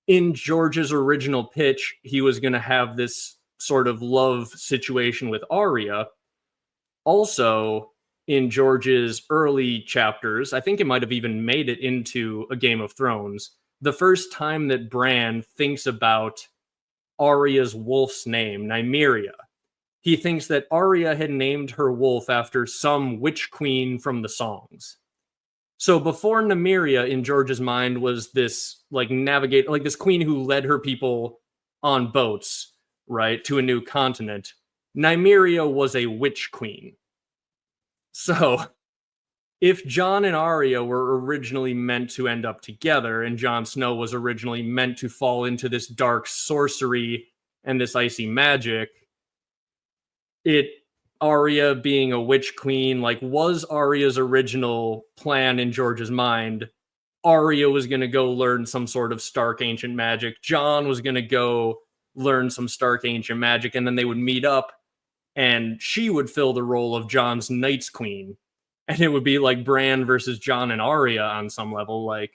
In George's original pitch, he was going to have this sort of love situation with Arya. Also, in George's early chapters, I think it might have even made it into a Game of Thrones, the first time that Bran thinks about Arya's wolf's name, Nymeria, he thinks that Arya had named her wolf after some witch queen from the songs. So before Nymeria, in George's mind, was this like navigate, like this queen who led her people on boats, right, to a new continent. Nymeria was a witch queen. So if Jon and Arya were originally meant to end up together, and Jon Snow was originally meant to fall into this dark sorcery and this icy magic, Arya being a witch queen, like, was Arya's original plan in George's mind. Arya was going to go learn some sort of Stark ancient magic. Jon was going to go learn some Stark ancient magic, and then they would meet up, and she would fill the role of Jon's Night's Queen. And it would be like Bran versus Jon and Arya on some level. Like,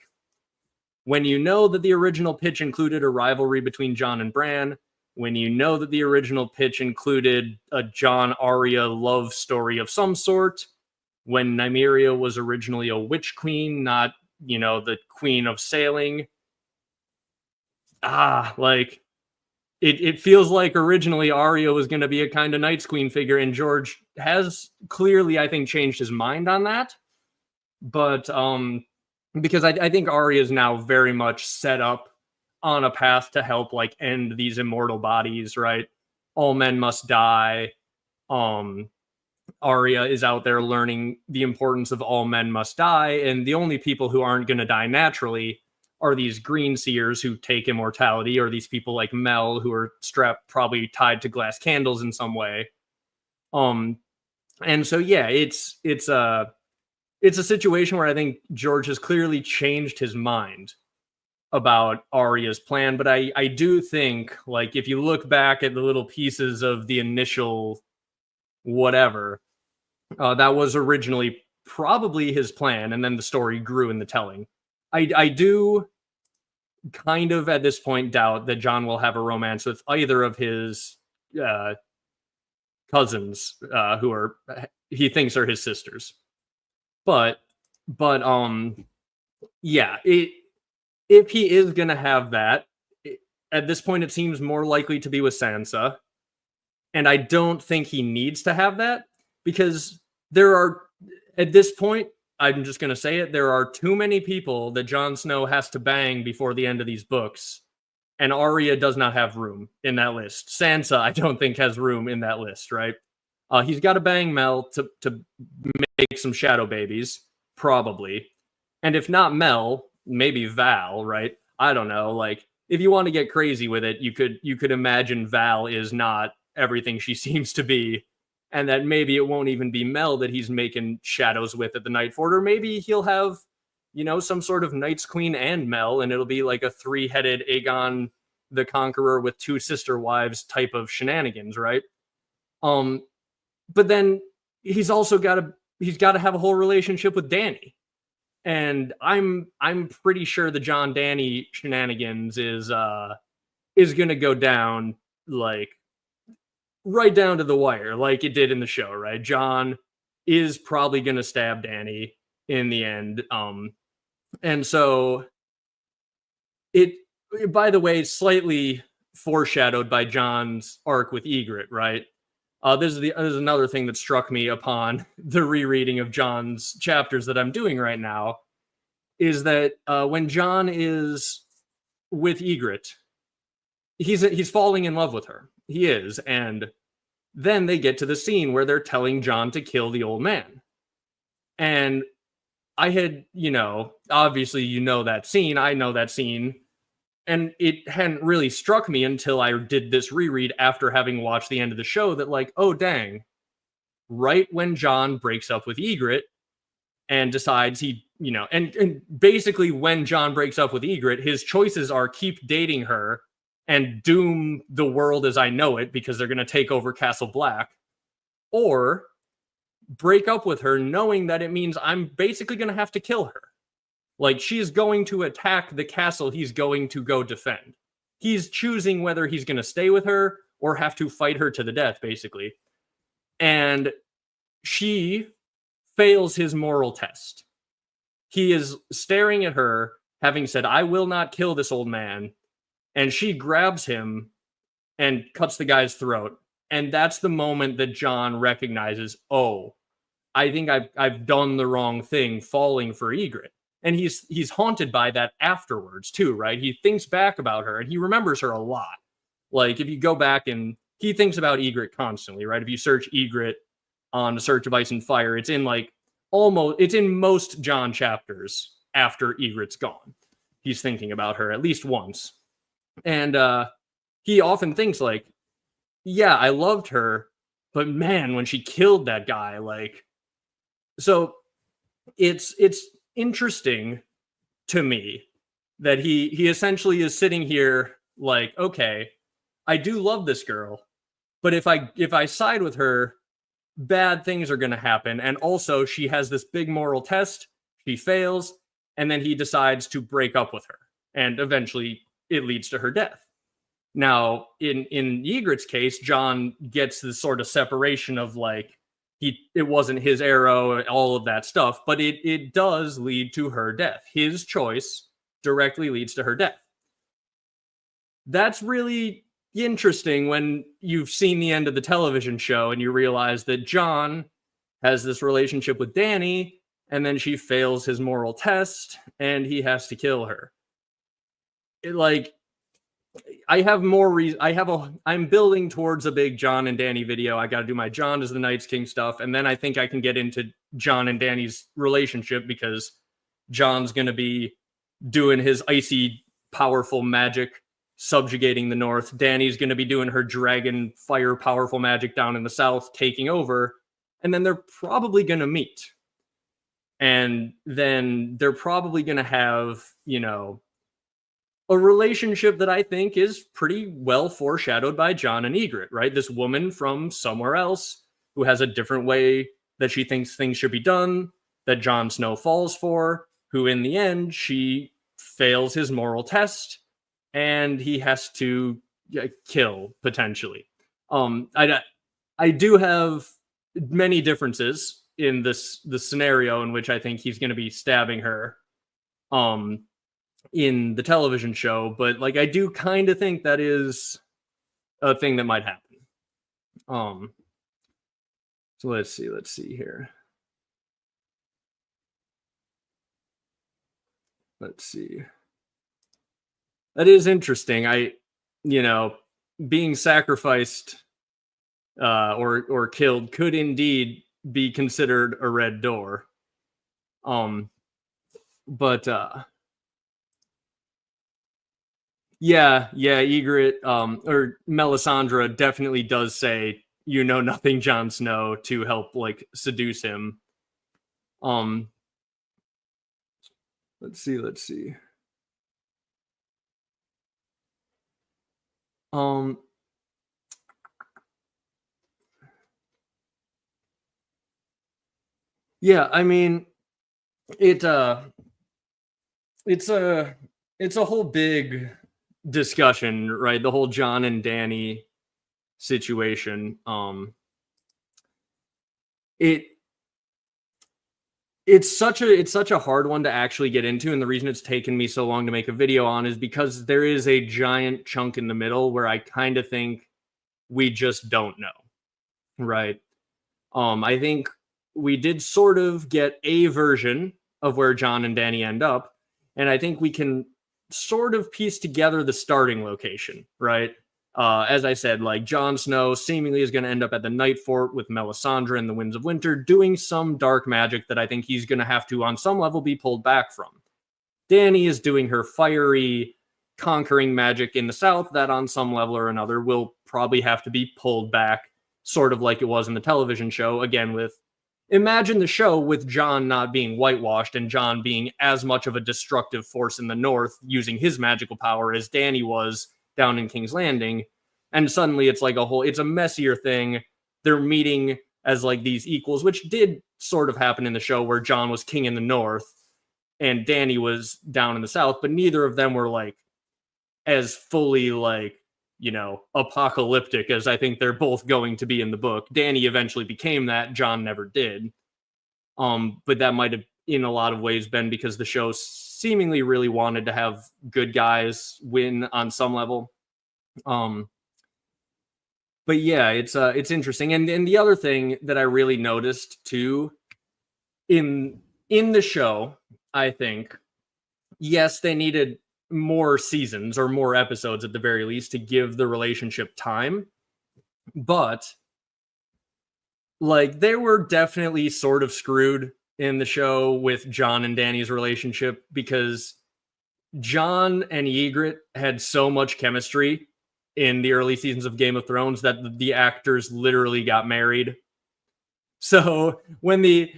when you know that the original pitch included a rivalry between Jon and Bran, when you know that the original pitch included a Jon Arya love story of some sort, when Nymeria was originally a witch queen, not, the queen of sailing. Like, it feels like originally Arya was going to be a kind of Night's Queen figure, and George has clearly, I think, changed his mind on that. But because I think Arya is now very much set up on a path to help like end these immortal bodies, right? All men must die. Arya is out there learning the importance of all men must die, and the only people who aren't going to die naturally are these green seers who take immortality, or these people like Mel who are strapped, probably tied to glass candles in some way. And so yeah, it's a situation where I think George has clearly changed his mind about Arya's plan, but I do think, like, if you look back at the little pieces of the initial whatever, that was originally probably his plan, and then the story grew in the telling. I do kind of at this point doubt that Jon will have a romance with either of his cousins, who are he thinks are his sisters. But yeah, if he is going to have that, at this point, it seems more likely to be with Sansa. And I don't think he needs to have that, because there are, at this point, I'm just going to say it, there are too many people that Jon Snow has to bang before the end of these books. And Arya does not have room in that list. Sansa, I don't think, has room in that list, right? He's got to bang Mel to make some shadow babies, probably. And if not Mel, maybe Val, right? I don't know. Like, if you want to get crazy with it, you could imagine Val is not everything she seems to be, and that maybe it won't even be Mel that he's making shadows with at the Night Fort, or maybe he'll have, some sort of Night's Queen and Mel, and it'll be like a 3-headed Aegon the conqueror with 2 sister wives type of shenanigans, right? But then he's also got to have a whole relationship with Dany. And I'm pretty sure the Jon Dany shenanigans is gonna go down like right down to the wire, like it did in the show, right? Jon is probably gonna stab Dany in the end. And so it, by the way, slightly foreshadowed by Jon's arc with Ygritte, right? This is another thing that struck me upon the rereading of Jon's chapters that I'm doing right now, is that when Jon is with Ygritte, he's falling in love with her. He is, and then they get to the scene where they're telling Jon to kill the old man. And I had, obviously that scene. I know that scene. And it hadn't really struck me until I did this reread after having watched the end of the show that, like, oh, dang. Right when Jon breaks up with Ygritte and decides and basically when Jon breaks up with Ygritte, his choices are keep dating her and doom the world as I know it because they're going to take over Castle Black, or break up with her knowing that it means I'm basically going to have to kill her. Like, she's going to attack the castle he's going to go defend. He's choosing whether he's going to stay with her or have to fight her to the death, basically. And she fails his moral test. He is staring at her, having said, I will not kill this old man. And she grabs him and cuts the guy's throat. And that's the moment that Jon recognizes, oh, I think I've done the wrong thing falling for Ygritte. And he's haunted by that afterwards too, right? He thinks back about her and he remembers her a lot. Like, if you go back, and he thinks about Ygritte constantly, right? If you search Ygritte on the Search of Ice and Fire, it's in most Jon chapters after Ygritte's gone. He's thinking about her at least once. And he often thinks like, yeah, I loved her, but man, when she killed that guy, like, so it's interesting to me that he essentially is sitting here like, okay, I do love this girl, but if I side with her, bad things are going to happen. And also she has this big moral test, she fails, and then he decides to break up with her, and eventually it leads to her death. Now, in Ygritte's case, Jon gets this sort of separation of like, it wasn't his arrow, all of that stuff, but it does lead to her death. His choice directly leads to her death. That's really interesting when you've seen the end of the television show and you realize that Jon has this relationship with Dany, and then she fails his moral test and he has to kill her. I have more reason. I'm building towards a big Jon and Dany video. I got to do my Jon as the Night's King stuff, and then I think I can get into Jon and Dany's relationship, because Jon's going to be doing his icy, powerful magic, subjugating the North. Dany's going to be doing her dragon, fire, powerful magic down in the South, taking over, and then they're probably going to meet, and then they're probably going to have, a relationship that I think is pretty well foreshadowed by Jon and Ygritte, right? This woman from somewhere else who has a different way that she thinks things should be done, that Jon Snow falls for, who in the end, she fails his moral test and he has to kill, potentially. I do have many differences in the scenario in which I think he's going to be stabbing her. In the television show, but like, I do kind of think that is a thing that might happen. So let's see here. Let's see. That is interesting. Being sacrificed or killed could indeed be considered a red door. But Yeah, Ygritte, or Melisandre definitely does say, nothing, Jon Snow, to help, like, seduce him. Let's see. Um, yeah, I mean, it it's a it's a whole big discussion, right? The whole Jon and Dany situation. It it's such a hard one to actually get into, and the reason it's taken me so long to make a video on is because there is a giant chunk in the middle where I kind of think we just don't know, right? I think we did sort of get a version of where Jon and Dany end up, and I think we can sort of piece together the starting location, right? As I said, like Jon Snow seemingly is going to end up at the Night Fort with Melisandre and the Winds of Winter, doing some dark magic that I think he's going to have to, on some level, be pulled back from. Dany is doing her fiery, conquering magic in the South that, on some level or another, will probably have to be pulled back, sort of like it was in the television show. Again, with imagine the show with Jon not being whitewashed and Jon being as much of a destructive force in the North using his magical power as Dany was down in King's Landing. And suddenly it's like it's a messier thing. They're meeting as like these equals, which did sort of happen in the show where Jon was king in the North and Dany was down in the South, but neither of them were like as fully like, apocalyptic as I think they're both going to be in the book. Dany eventually became that, Jon never did. But that might have in a lot of ways been because the show seemingly really wanted to have good guys win on some level. But yeah, it's interesting. And the other thing that I really noticed too in the show, I think, yes, they needed more seasons or more episodes at the very least to give the relationship time. But like they were definitely sort of screwed in the show with Jon and Dany's relationship because Jon and Ygritte had so much chemistry in the early seasons of Game of Thrones that the actors literally got married. So when the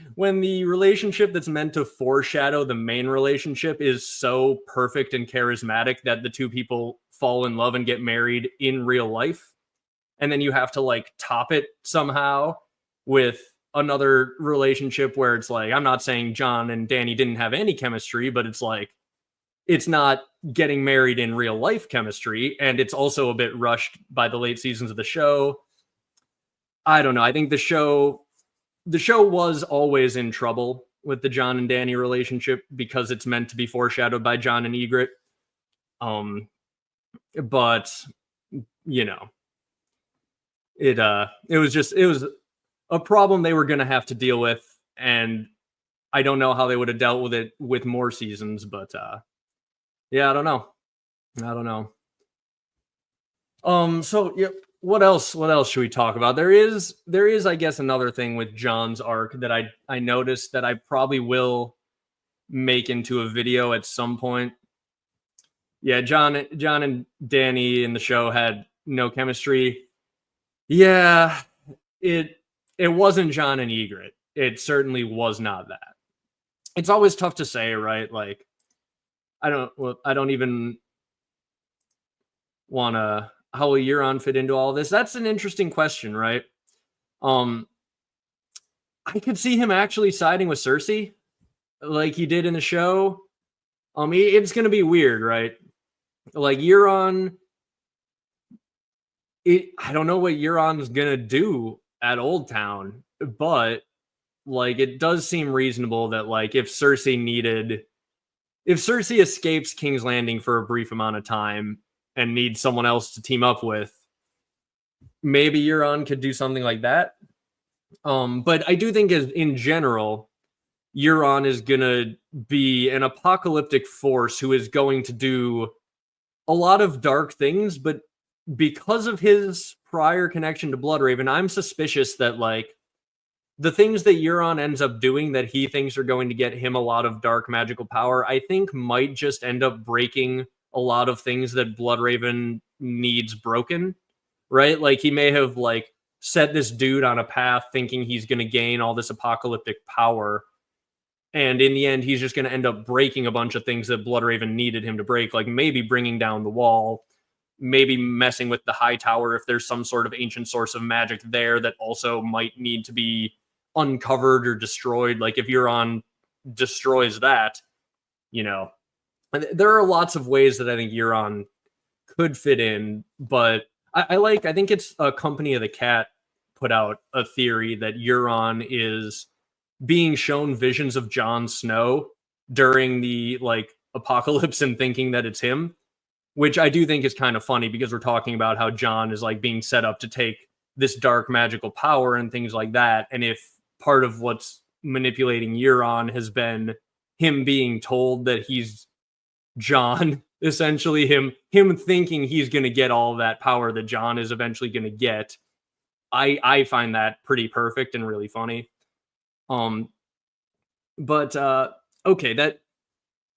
relationship that's meant to foreshadow the main relationship is so perfect and charismatic that the two people fall in love and get married in real life, and then you have to like top it somehow with another relationship where it's like, I'm not saying Jon and Dany didn't have any chemistry, but it's like it's not getting married in real life chemistry, and it's also a bit rushed by the late seasons of the show. I don't know. I think the show was always in trouble with the Jon and Dany relationship because it's meant to be foreshadowed by Jon and Ygritte. But it was a problem they were going to have to deal with, and I don't know how they would have dealt with it with more seasons, but yeah, I don't know. So yeah, what else should we talk about? There is I guess another thing with Jon's arc that I noticed that I probably will make into a video at some point. Yeah, Jon and Dany in the show had no chemistry. Yeah, it wasn't Jon and Ygritte. It certainly was not that. It's always tough to say, right? Like I don't even want to. How will Euron fit into all this? That's an interesting question, right? I could see him actually siding with Cersei, like he did in the show. It's gonna be weird, right? Like Euron, I don't know what Euron's gonna do at Old Town, but like it does seem reasonable that like if Cersei escapes King's Landing for a brief amount of time and needs someone else to team up with, maybe Euron could do something like that. But I do think in general, Euron is going to be an apocalyptic force who is going to do a lot of dark things, but because of his prior connection to Bloodraven, I'm suspicious that like the things that Euron ends up doing that he thinks are going to get him a lot of dark magical power, I think might just end up breaking a lot of things that Bloodraven needs broken, right? Like he may have like set this dude on a path thinking he's going to gain all this apocalyptic power, and in the end he's just going to end up breaking a bunch of things that Bloodraven needed him to break, like maybe bringing down the wall, maybe messing with the high tower if there's some sort of ancient source of magic there that also might need to be uncovered or destroyed. Like if Euron destroys that, there are lots of ways that I think Euron could fit in, but I think it's a Company of the Cat put out a theory that Euron is being shown visions of Jon Snow during the apocalypse and thinking that it's him, which I do think is kind of funny because we're talking about how Jon is being set up to take this dark magical power and things like that. And if part of what's manipulating Euron has been him being told that he's Jon, essentially him thinking he's going to get all that power that Jon is eventually going to get, I find that pretty perfect and really funny. But okay, that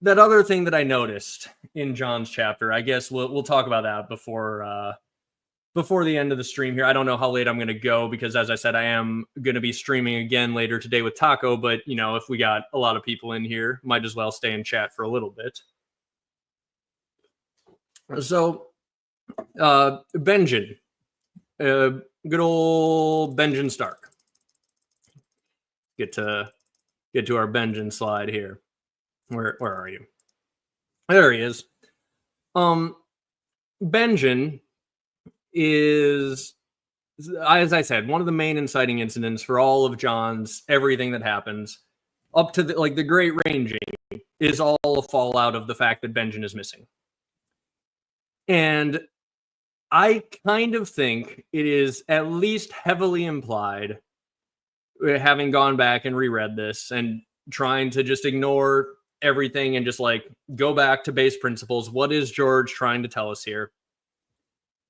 other thing that I noticed in Jon's chapter, I guess we'll talk about that before the end of the stream here. I don't know how late I'm going to go because, as I said, I am going to be streaming again later today with Taco. But if we got a lot of people in here, might as well stay and chat for a little bit. So, Benjen, good old Benjen Stark. Get to our Benjen slide here. Where are you? There he is. Benjen is, as I said, one of the main inciting incidents for all of Jon's everything that happens up to the Great Ranging is all a fallout of the fact that Benjen is missing. And I kind of think it is at least heavily implied, having gone back and reread this and trying to just ignore everything and just go back to base principles. What is George trying to tell us here?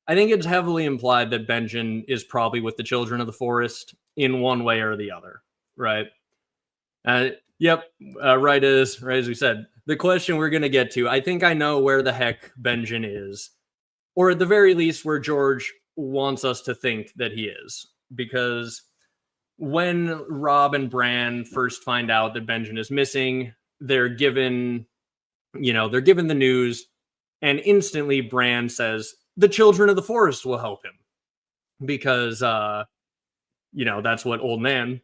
I think it's heavily implied that Benjen is probably with the Children of the Forest in one way or the other, right? Yep, right as we said. The question we're going to get to, I think I know where the heck Benjen is, or at the very least where George wants us to think that he is. Because when Robb and Bran first find out that Benjen is missing, they're given the news, and instantly Bran says, the Children of the Forest will help him. Because, that's what Old Man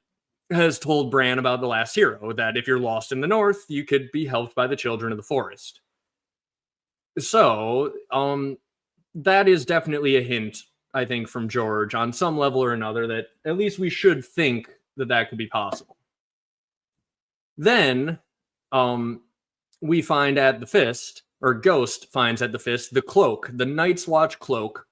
has told Bran about the last hero, that if you're lost in the north, you could be helped by the Children of the Forest. So, that is definitely a hint, I think, from George on some level or another that at least we should think that could be possible. Then, we find at the Fist, or Ghost finds at the Fist, the cloak, the Night's Watch cloak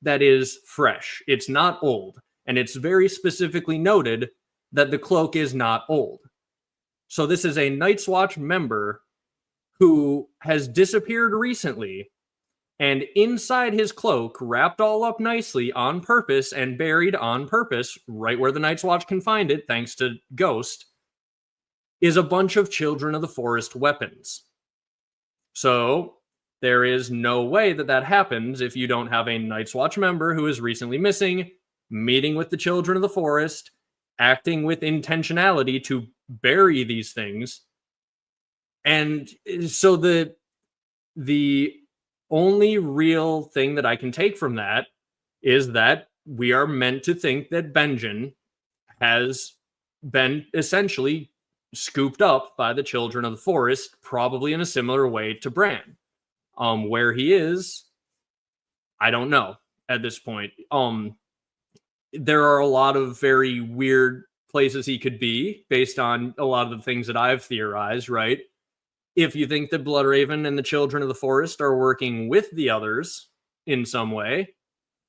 that is fresh. It's not old. And it's very specifically noted that the cloak is not old. So this is a Night's Watch member who has disappeared recently, and inside his cloak, wrapped all up nicely on purpose and buried on purpose, right where the Night's Watch can find it, thanks to Ghost, is a bunch of Children of the Forest weapons. So there is no way that happens if you don't have a Night's Watch member who is recently missing, meeting with the Children of the Forest, acting with intentionality to bury these things. And so the only real thing that I can take from that is that we are meant to think that Benjen has been essentially scooped up by the Children of the Forest, probably in a similar way to Bran. Where he is, I don't know at this point. There are a lot of very weird places he could be based on a lot of the things that I've theorized, right? If you think that Bloodraven and the Children of the Forest are working with the others in some way,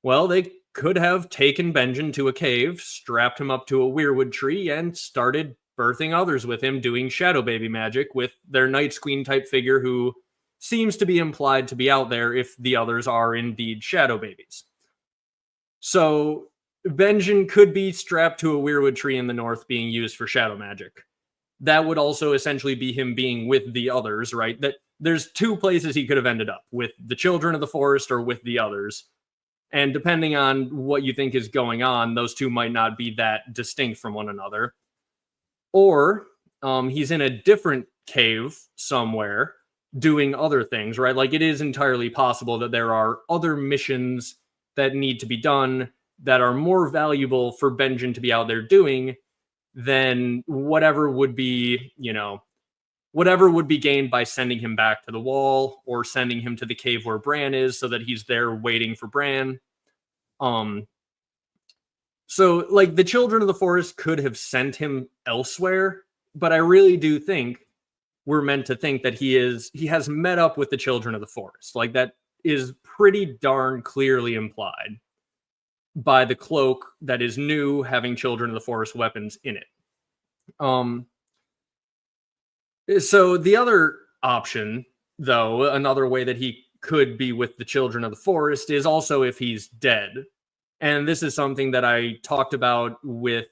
well, they could have taken Benjen to a cave, strapped him up to a weirwood tree, and started birthing others with him, doing shadow baby magic with their Night's Queen type figure who seems to be implied to be out there if the others are indeed shadow babies. So Benjen could be strapped to a weirwood tree in the north being used for shadow magic. That would also essentially be him being with the others, right? That there's two places he could have ended up, with the Children of the Forest or with the others. And depending on what you think is going on, those two might not be that distinct from one another. Or he's in a different cave somewhere doing other things, right? Like, it is entirely possible that there are other missions that need to be done that are more valuable for Benjen to be out there doing than whatever would be, whatever would be gained by sending him back to the wall or sending him to the cave where Bran is so that he's there waiting for Bran. So, like, the Children of the Forest could have sent him elsewhere, but I really do think we're meant to think that he has met up with the Children of the Forest. Like, that is pretty darn clearly implied by the cloak that is new having Children of the Forest weapons in it. So the other option, though, another way that he could be with the Children of the Forest is also if he's dead. And this is something that I talked about with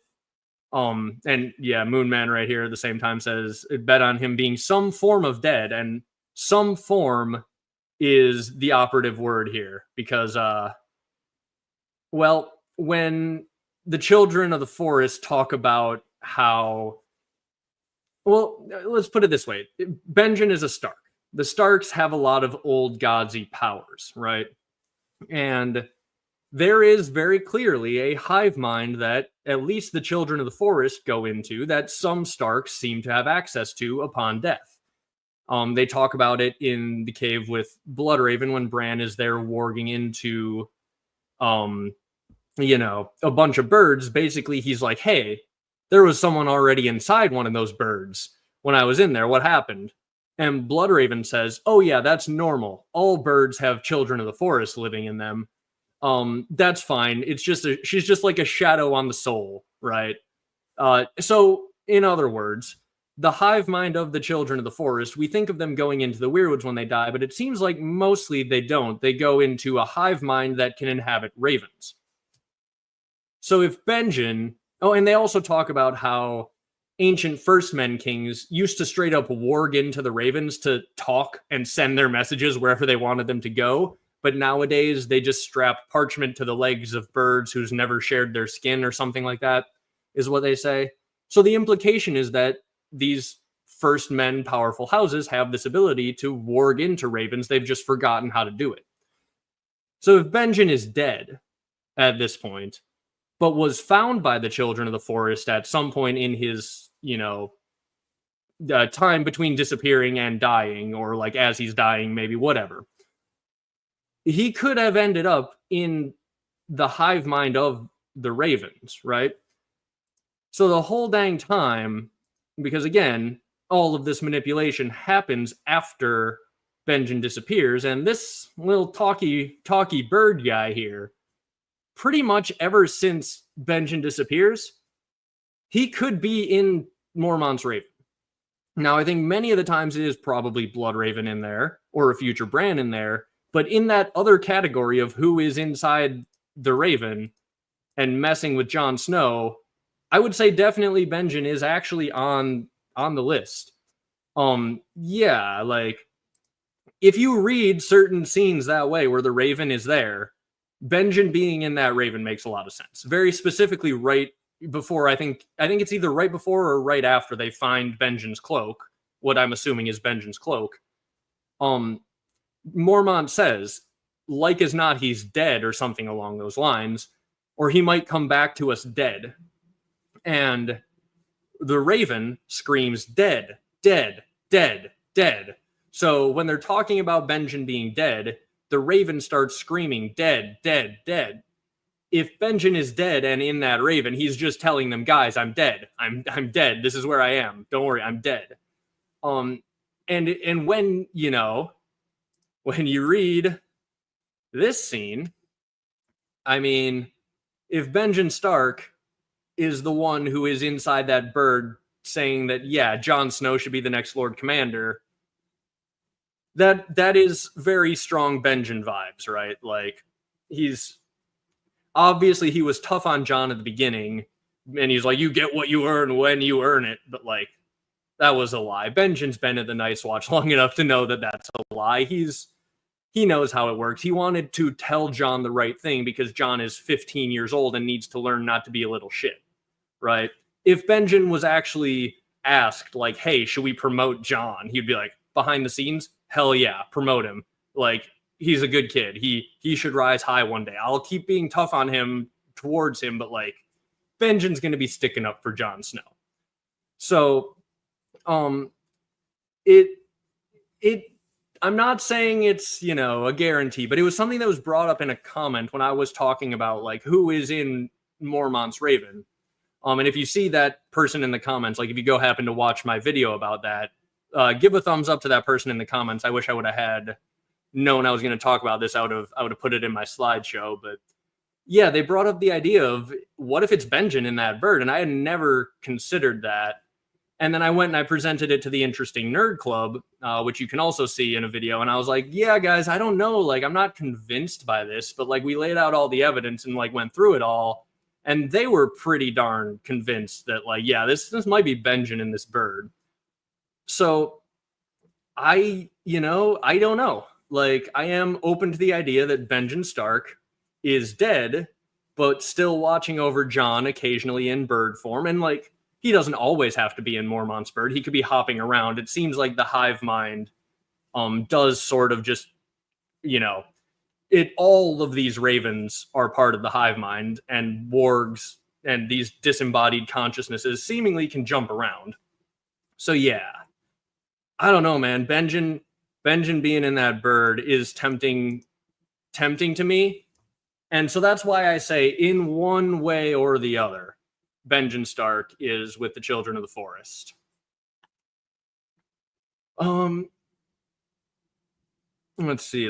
and yeah, Moonman right here at the same time says it bet on him being some form of dead, and some form is the operative word here because well, when the Children of the Forest talk about how, well, let's put it this way. Benjen is a Stark. The Starks have a lot of old godsy powers, right? And there is very clearly a hive mind that at least the Children of the Forest go into that some Starks seem to have access to upon death. They talk about it in the cave with Bloodraven when Bran is there warging into, a bunch of birds. Basically, he's like, hey, there was someone already inside one of those birds when I was in there. What happened? And Bloodraven says, oh yeah, that's normal. All birds have Children of the Forest living in them. That's fine. It's just she's just like a shadow on the soul, right? So in other words, the hive mind of the Children of the Forest, we think of them going into the Weirwoods when they die, but it seems like mostly they don't. They go into a hive mind that can inhabit ravens. So if Benjen, and they also talk about how ancient First Men kings used to straight up warg into the ravens to talk and send their messages wherever they wanted them to go. But nowadays, they just strap parchment to the legs of birds who's never shared their skin or something like that, is what they say. So the implication is that these First Men powerful houses have this ability to warg into ravens. They've just forgotten how to do it. So if Benjen is dead at this point, but was found by the Children of the Forest at some point in his, time between disappearing and dying, or like as he's dying, maybe whatever, he could have ended up in the hive mind of the ravens, right? So the whole dang time, because again, all of this manipulation happens after Benjen disappears, and this little talky bird guy here, pretty much ever since Benjen disappears, he could be in Mormont's Raven. Now, I think many of the times it is probably Bloodraven in there, or a future Bran in there, but in that other category of who is inside the Raven and messing with Jon Snow, I would say definitely Benjen is actually on the list. Yeah, like, if you read certain scenes that way where the Raven is there, Benjen being in that Raven makes a lot of sense. Very specifically right before, I think it's either right before or right after they find Benjen's cloak, what I'm assuming is Benjen's cloak. Mormont says, like as not, he's dead or something along those lines, or he might come back to us dead. And the Raven screams, dead, dead, dead, dead. So when they're talking about Benjen being dead, the Raven starts screaming, dead, dead, dead. If Benjen is dead and in that Raven, he's just telling them, guys, I'm dead. I'm dead. This is where I am. Don't worry, I'm dead. And when, when you read this scene, I mean, if Benjen Stark is the one who is inside that bird saying that, yeah, Jon Snow should be the next Lord Commander, that is very strong Benjen vibes, right? Like, he's obviously he was tough on Jon at the beginning, and he's like, you get what you earn when you earn it, but like, that was a lie. Benjen's been at the Night's Watch long enough to know that that's a lie. He knows how it works. He wanted to tell Jon the right thing because Jon is 15 years old and needs to learn not to be a little shit, right? If Benjen was actually asked, like, hey, should we promote Jon? He'd be like, behind the scenes, hell yeah, promote him. Like, he's a good kid. He should rise high one day. I'll keep being tough on him towards him, but like, Benjen's going to be sticking up for Jon Snow. So, I'm not saying it's, a guarantee, but it was something that was brought up in a comment when I was talking about like who is in Mormont's Raven. And if you see that person in the comments, like if you go happen to watch my video about that, give a thumbs up to that person in the comments. I wish I would have had known I was going to talk about this. I would have put it in my slideshow. But yeah, they brought up the idea of what if it's Benjen in that bird, and I had never considered that. And then I went and I presented it to the Interesting Nerd Club, which you can also see in a video. And I was like, yeah, guys, I don't know. Like, I'm not convinced by this, but like we laid out all the evidence and like went through it all. And they were pretty darn convinced that like, yeah, this might be Benjen in this bird. So I don't know. Like, I am open to the idea that Benjen Stark is dead, but still watching over Jon occasionally in bird form. And like, he doesn't always have to be in Mormont's bird. He could be hopping around. It seems like the hive mind does sort of just, all of these ravens are part of the hive mind, and wargs and these disembodied consciousnesses seemingly can jump around. So yeah, I don't know, man. Benjen being in that bird is tempting to me. And so that's why I say in one way or the other, Benjen Stark is with the Children of the Forest. Let's see.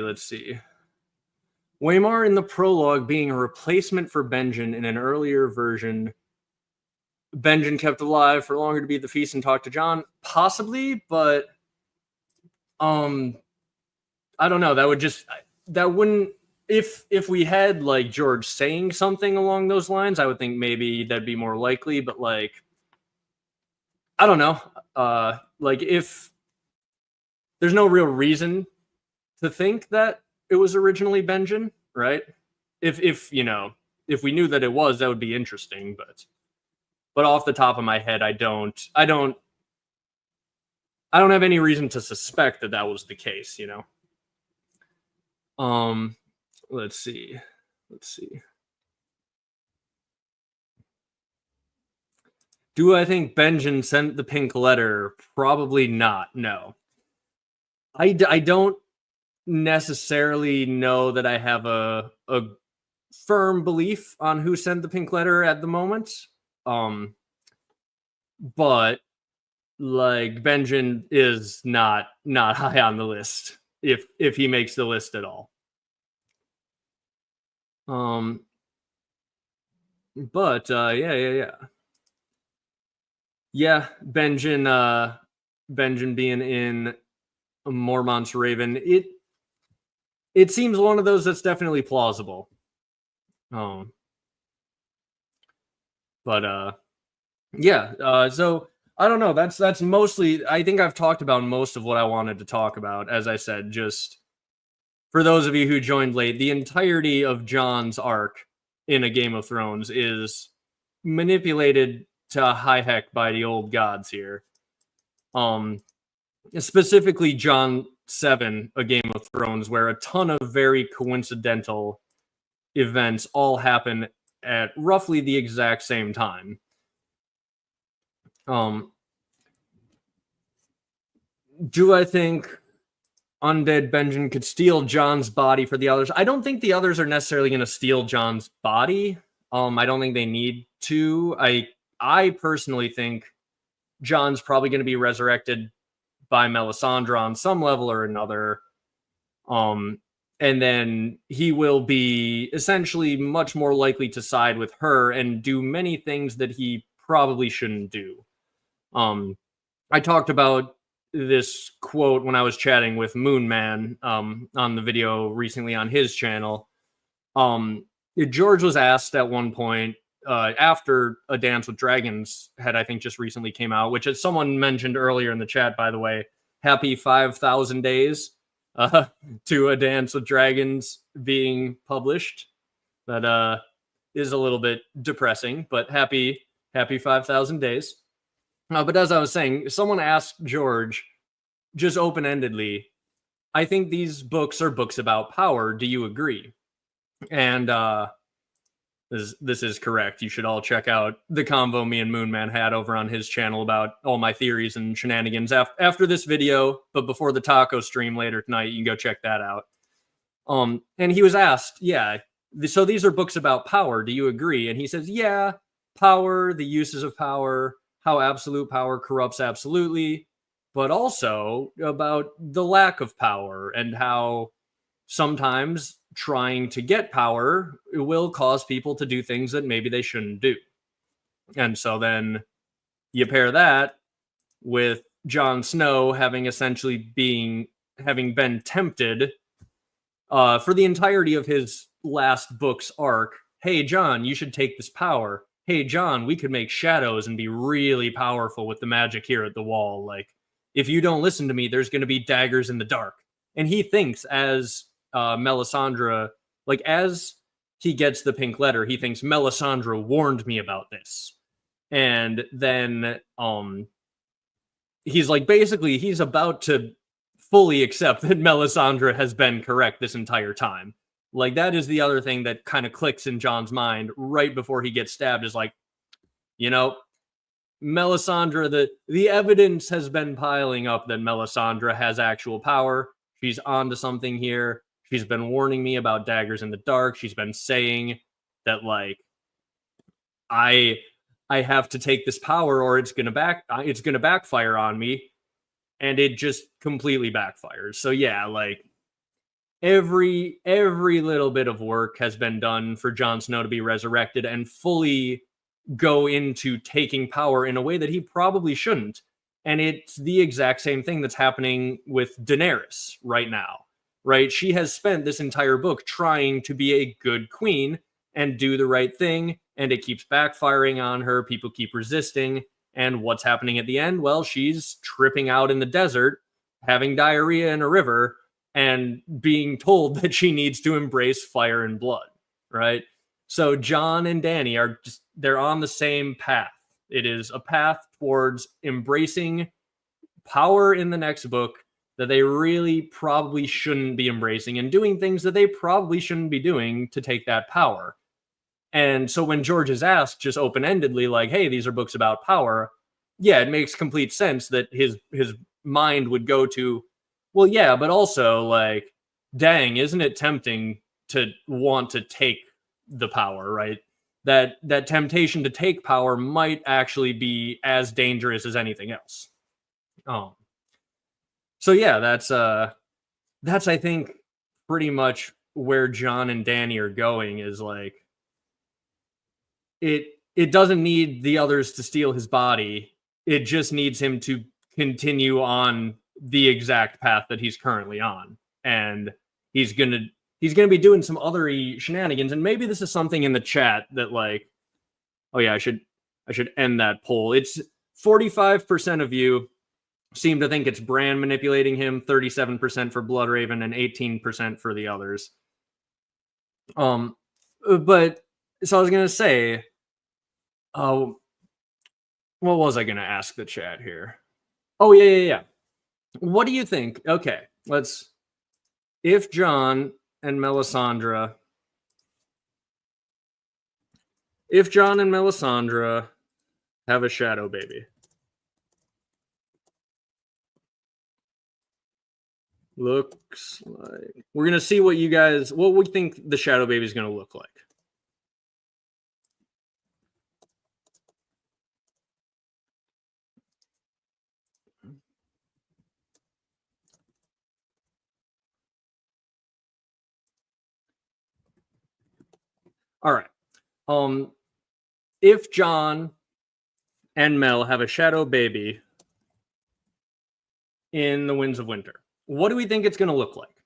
Waymar in the prologue being a replacement for Benjen in an earlier version. Benjen kept alive for longer to be at the feast and talk to Jon. Possibly, but I don't know. That wouldn't. If we had like George saying something along those lines, I would think maybe that'd be more likely. But like, I don't know. Like, if there's no real reason to think that it was originally Benjen, right? If we knew that it was, that would be interesting. But off the top of my head, I don't have any reason to suspect that was the case. Let's see. Do I think Benjen sent the pink letter? Probably not. No. I don't necessarily know that I have a firm belief on who sent the pink letter at the moment. But like, Benjen is not high on the list if he makes the list at all. But yeah, Benjen being in Mormont's Raven, it seems one of those that's definitely plausible. So I don't know. That's mostly, I think I've talked about most of what I wanted to talk about. As I said, just for those of you who joined late, the entirety of Jon's arc in A Game of Thrones is manipulated to high heck by the old gods here. Specifically Jon 7, A Game of Thrones, where a ton of very coincidental events all happen at roughly the exact same time. Do I think undead Benjen could steal Jon's body for the others? I don't think the others are necessarily going to steal Jon's body. I don't think they need to. I personally think Jon's probably going to be resurrected by Melisandre on some level or another. And then he will be essentially much more likely to side with her and do many things that he probably shouldn't do. I talked about this quote when I was chatting with Moonman on the video recently on his channel. George was asked at one point, after A Dance with Dragons had, I think, just recently came out, which, as someone mentioned earlier in the chat, by the way, happy 5,000 days to A Dance with Dragons being published. That is a little bit depressing, but happy 5,000 days. But as I was saying, someone asked George just open-endedly, I think these books are books about power. Do you agree? And this is correct. You should all check out the convo me and Moonman had over on his channel about all my theories and shenanigans after this video, but before the taco stream later tonight. You can go check that out. And he was asked, yeah, so these are books about power. Do you agree? And he says, yeah, power, the uses of power, how absolute power corrupts absolutely, but also about the lack of power and how sometimes trying to get power will cause people to do things that maybe they shouldn't do. And so then you pair that with Jon Snow having been tempted for the entirety of his last book's arc. Hey, Jon, you should take this power. Hey, Jon, we could make shadows and be really powerful with the magic here at the wall. Like, if you don't listen to me, there's going to be daggers in the dark. And he thinks as Melisandre, like as he gets the pink letter, he thinks Melisandre warned me about this. And then he's like, basically, he's about to fully accept that Melisandre has been correct this entire time. Like, that is the other thing that kind of clicks in Jon's mind right before he gets stabbed, is like, you know, Melisandre, the evidence has been piling up that Melisandre has actual power. She's onto something here. She's been warning me about daggers in the dark. She's been saying that, like, I have to take this power or it's gonna backfire on me. And it just completely backfires. So yeah, like every little bit of work has been done for Jon Snow to be resurrected and fully go into taking power in a way that he probably shouldn't. And it's the exact same thing that's happening with Daenerys right now, right? She has spent this entire book trying to be a good queen and do the right thing, and it keeps backfiring on her. People keep resisting. And what's happening at the end? Well, she's tripping out in the desert, having diarrhea in a river, and being told that she needs to embrace fire and blood, right? So Jon and Dany they're on the same path. It is a path towards embracing power in the next book that they really probably shouldn't be embracing, and doing things that they probably shouldn't be doing to take that power. And so when George is asked just open-endedly, like, hey, these are books about power, yeah, it makes complete sense that his mind would go to, well, yeah, but also, like, dang, isn't it tempting to want to take the power, right? That temptation to take power might actually be as dangerous as anything else. So yeah, that's I think pretty much where Jon and Dany are going, is like, it doesn't need the others to steal his body. It just needs him to continue on the exact path that he's currently on. And he's gonna be doing some other shenanigans. And maybe this is something in the chat that, like, oh yeah, I should end that poll. It's 45% of you seem to think it's Bran manipulating him, 37% for Bloodraven, and 18% for the others. But so I was gonna say, what was I gonna ask the chat here? Oh yeah. What do you think? Okay, if Jon and Melisandre have a shadow baby, looks like, we're gonna see what we think the shadow baby is gonna look like. All right. If Jon and Mel have a shadow baby in the Winds of Winter, what do we think it's going to look like?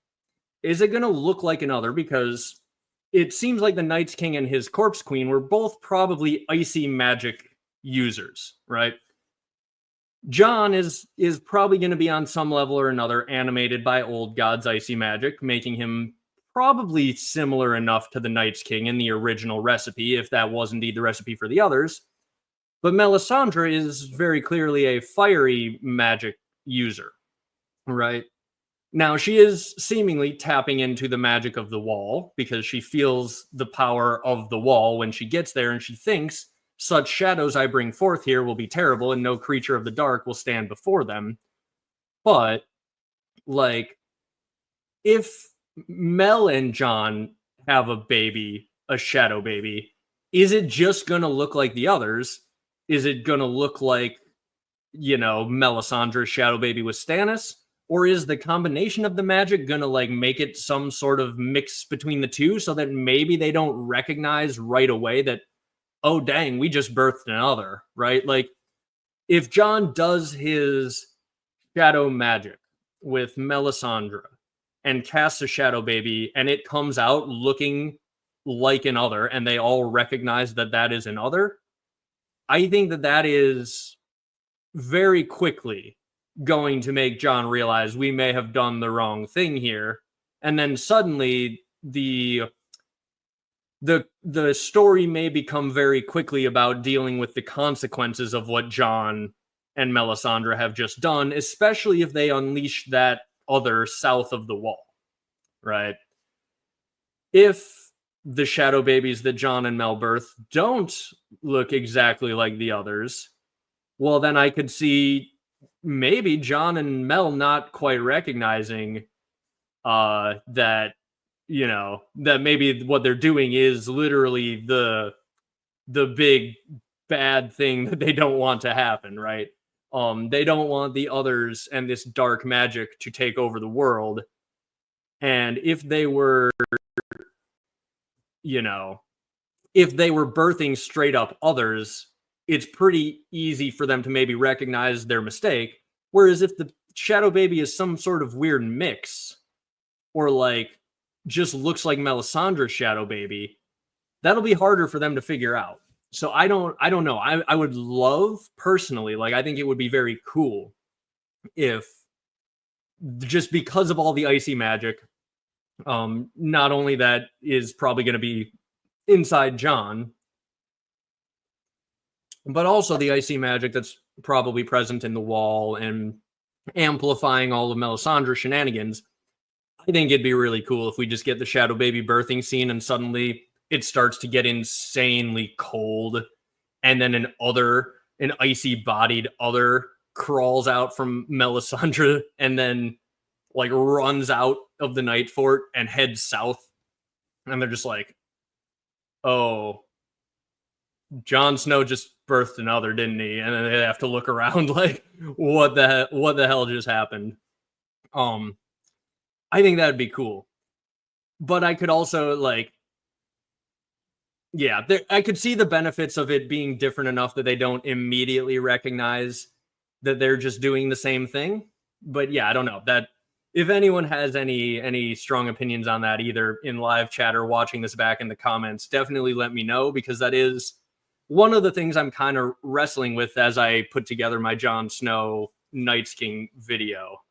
Is it going to look like another? Because it seems like the Night's King and his Corpse Queen were both probably icy magic users, right? Jon is probably going to be on some level or another animated by old god's icy magic, making him probably similar enough to the Night's King in the original recipe, if that was indeed the recipe for the others. But Melisandre is very clearly a fiery magic user, right? Now, she is seemingly tapping into the magic of the wall because she feels the power of the wall when she gets there, and she thinks, such shadows I bring forth here will be terrible, and no creature of the dark will stand before them. But, like, if Mel and Jon have a baby, a shadow baby, is it just going to look like the others? Is it going to look like, Melisandre's shadow baby with Stannis? Or is the combination of the magic going to like make it some sort of mix between the two so that maybe they don't recognize right away that, oh, dang, we just birthed another, right? Like, if Jon does his shadow magic with Melisandre and casts a shadow baby and it comes out looking like an other and they all recognize that that is an other, I think that that is very quickly going to make Jon realize we may have done the wrong thing here. And then suddenly the story may become very quickly about dealing with the consequences of what Jon and Melisandre have just done, especially if they unleash that other south of the wall, right? If the shadow babies that Jon and Mel birth don't look exactly like the others, well, then I could see maybe Jon and Mel not quite recognizing that, that maybe what they're doing is literally the big bad thing that they don't want to happen, right? They don't want the others and this dark magic to take over the world. And if they were, if they were birthing straight up others, it's pretty easy for them to maybe recognize their mistake. Whereas if the shadow baby is some sort of weird mix, or like just looks like Melisandre's shadow baby, that'll be harder for them to figure out. So I don't know. I would love personally, like, I think it would be very cool if, just because of all the icy magic, not only that is probably going to be inside Jon, but also the icy magic that's probably present in the wall and amplifying all of Melisandre's shenanigans. I think it'd be really cool if we just get the shadow baby birthing scene and suddenly it starts to get insanely cold, and then an icy bodied other crawls out from Melisandre and then like runs out of the night fort and heads south, and they're just like, oh, Jon Snow just birthed another, didn't he? And then they have to look around like, what the hell just happened? I think that'd be cool. But I could also like, yeah, I could see the benefits of it being different enough that they don't immediately recognize that they're just doing the same thing. But yeah, I don't know. That if anyone has any strong opinions on that, either in live chat or watching this back in the comments, definitely let me know, because that is one of the things I'm kind of wrestling with as I put together my Jon Snow Night's King video.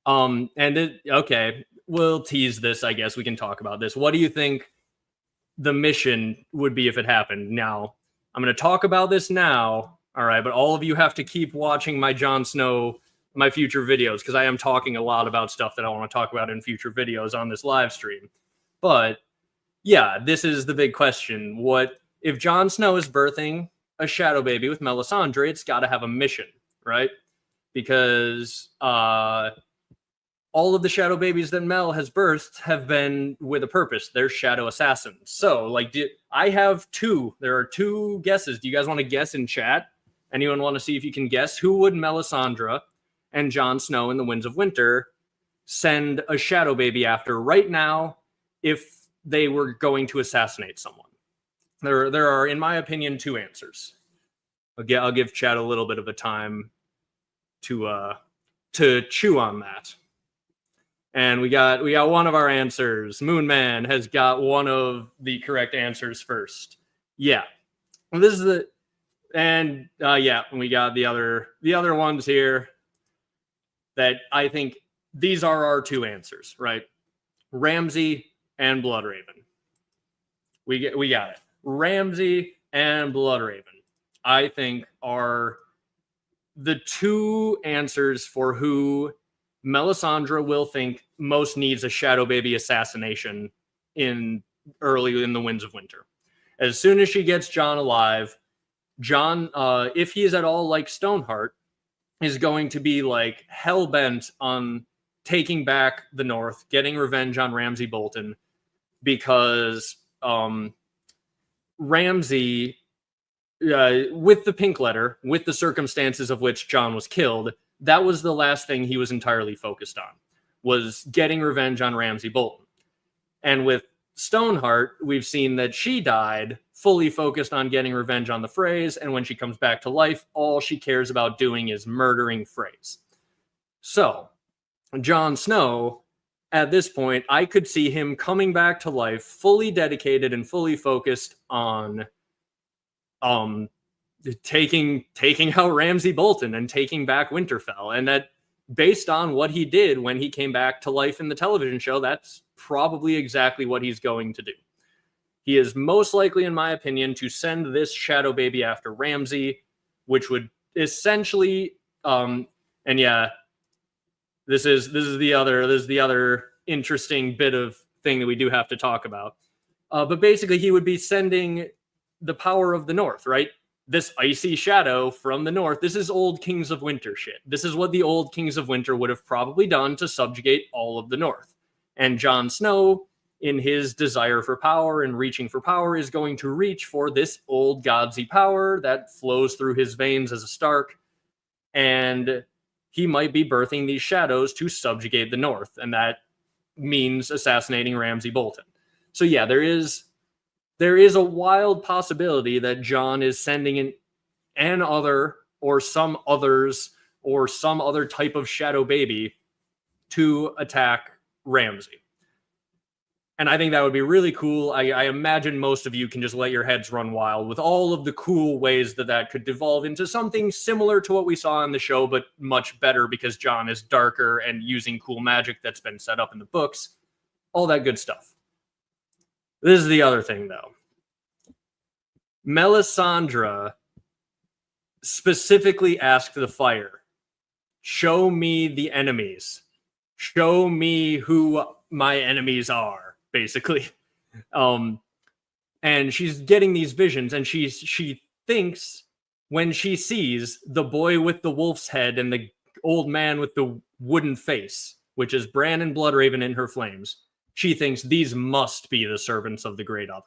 Okay, we'll tease this. I guess we can talk about this. What do you think the mission would be if it happened? Now, I'm going to talk about this now. All right, but all of you have to keep watching my Jon Snow, my future videos, because I am talking a lot about stuff that I want to talk about in future videos on this live stream. But yeah, this is the big question. What if Jon Snow is birthing a shadow baby with Melisandre? It's got to have a mission, right? Because all of the shadow babies that Mel has birthed have been with a purpose. They're shadow assassins. So, like, I have two. There are two guesses. Do you guys want to guess in chat? Anyone want to see if you can guess who would Melisandre and Jon Snow in the Winds of Winter send a shadow baby after right now if they were going to assassinate someone? There are, in my opinion, two answers. I'll give chat a little bit of a time to chew on that. And we got one of our answers. Moonman has got one of the correct answers first. Yeah. And this is the, and yeah, we got the other ones here that I think these are our two answers, right? Ramsay and Bloodraven. We got it. Ramsay and Bloodraven, I think, are the two answers for who Melisandre will think most needs a shadow baby assassination early in the Winds of Winter. As soon as she gets Jon alive, Jon, if he is at all like Stoneheart, is going to be like hell-bent on taking back the North, getting revenge on Ramsay Bolton, because Ramsay, with the pink letter, with the circumstances of which Jon was killed, that was the last thing he was entirely focused on, was getting revenge on Ramsay Bolton. And with Stoneheart, we've seen that she died fully focused on getting revenge on the Freys, and when she comes back to life, all she cares about doing is murdering Freys. So, Jon Snow, at this point, I could see him coming back to life, fully dedicated and fully focused on taking out Ramsay Bolton and taking back Winterfell. And that, based on what he did when he came back to life in the television show, that's probably exactly what he's going to do. He is most likely, in my opinion, to send this shadow baby after Ramsay, which would essentially, and yeah, this is the other interesting bit of thing that we do have to talk about. But basically, he would be sending the power of the North, right? This icy shadow from the North. This is old Kings of Winter shit. This is what the old Kings of Winter would have probably done to subjugate all of the North. And Jon Snow, in his desire for power and reaching for power, is going to reach for this old godsy power that flows through his veins as a Stark. And he might be birthing these shadows to subjugate the North. And that means assassinating Ramsay Bolton. So yeah, there is a wild possibility that Jon is sending an other or some others or some other type of shadow baby to attack Ramsay. And I think that would be really cool. I imagine most of you can just let your heads run wild with all of the cool ways that could devolve into something similar to what we saw in the show, but much better because Jon is darker and using cool magic that's been set up in the books. All that good stuff. This is the other thing, though. Melisandre specifically asked the Fire, show me the enemies. Show me who my enemies are. Basically. And she's getting these visions, and she thinks when she sees the boy with the wolf's head and the old man with the wooden face, which is Bran and Bloodraven in her flames, she thinks these must be the servants of the Great Other.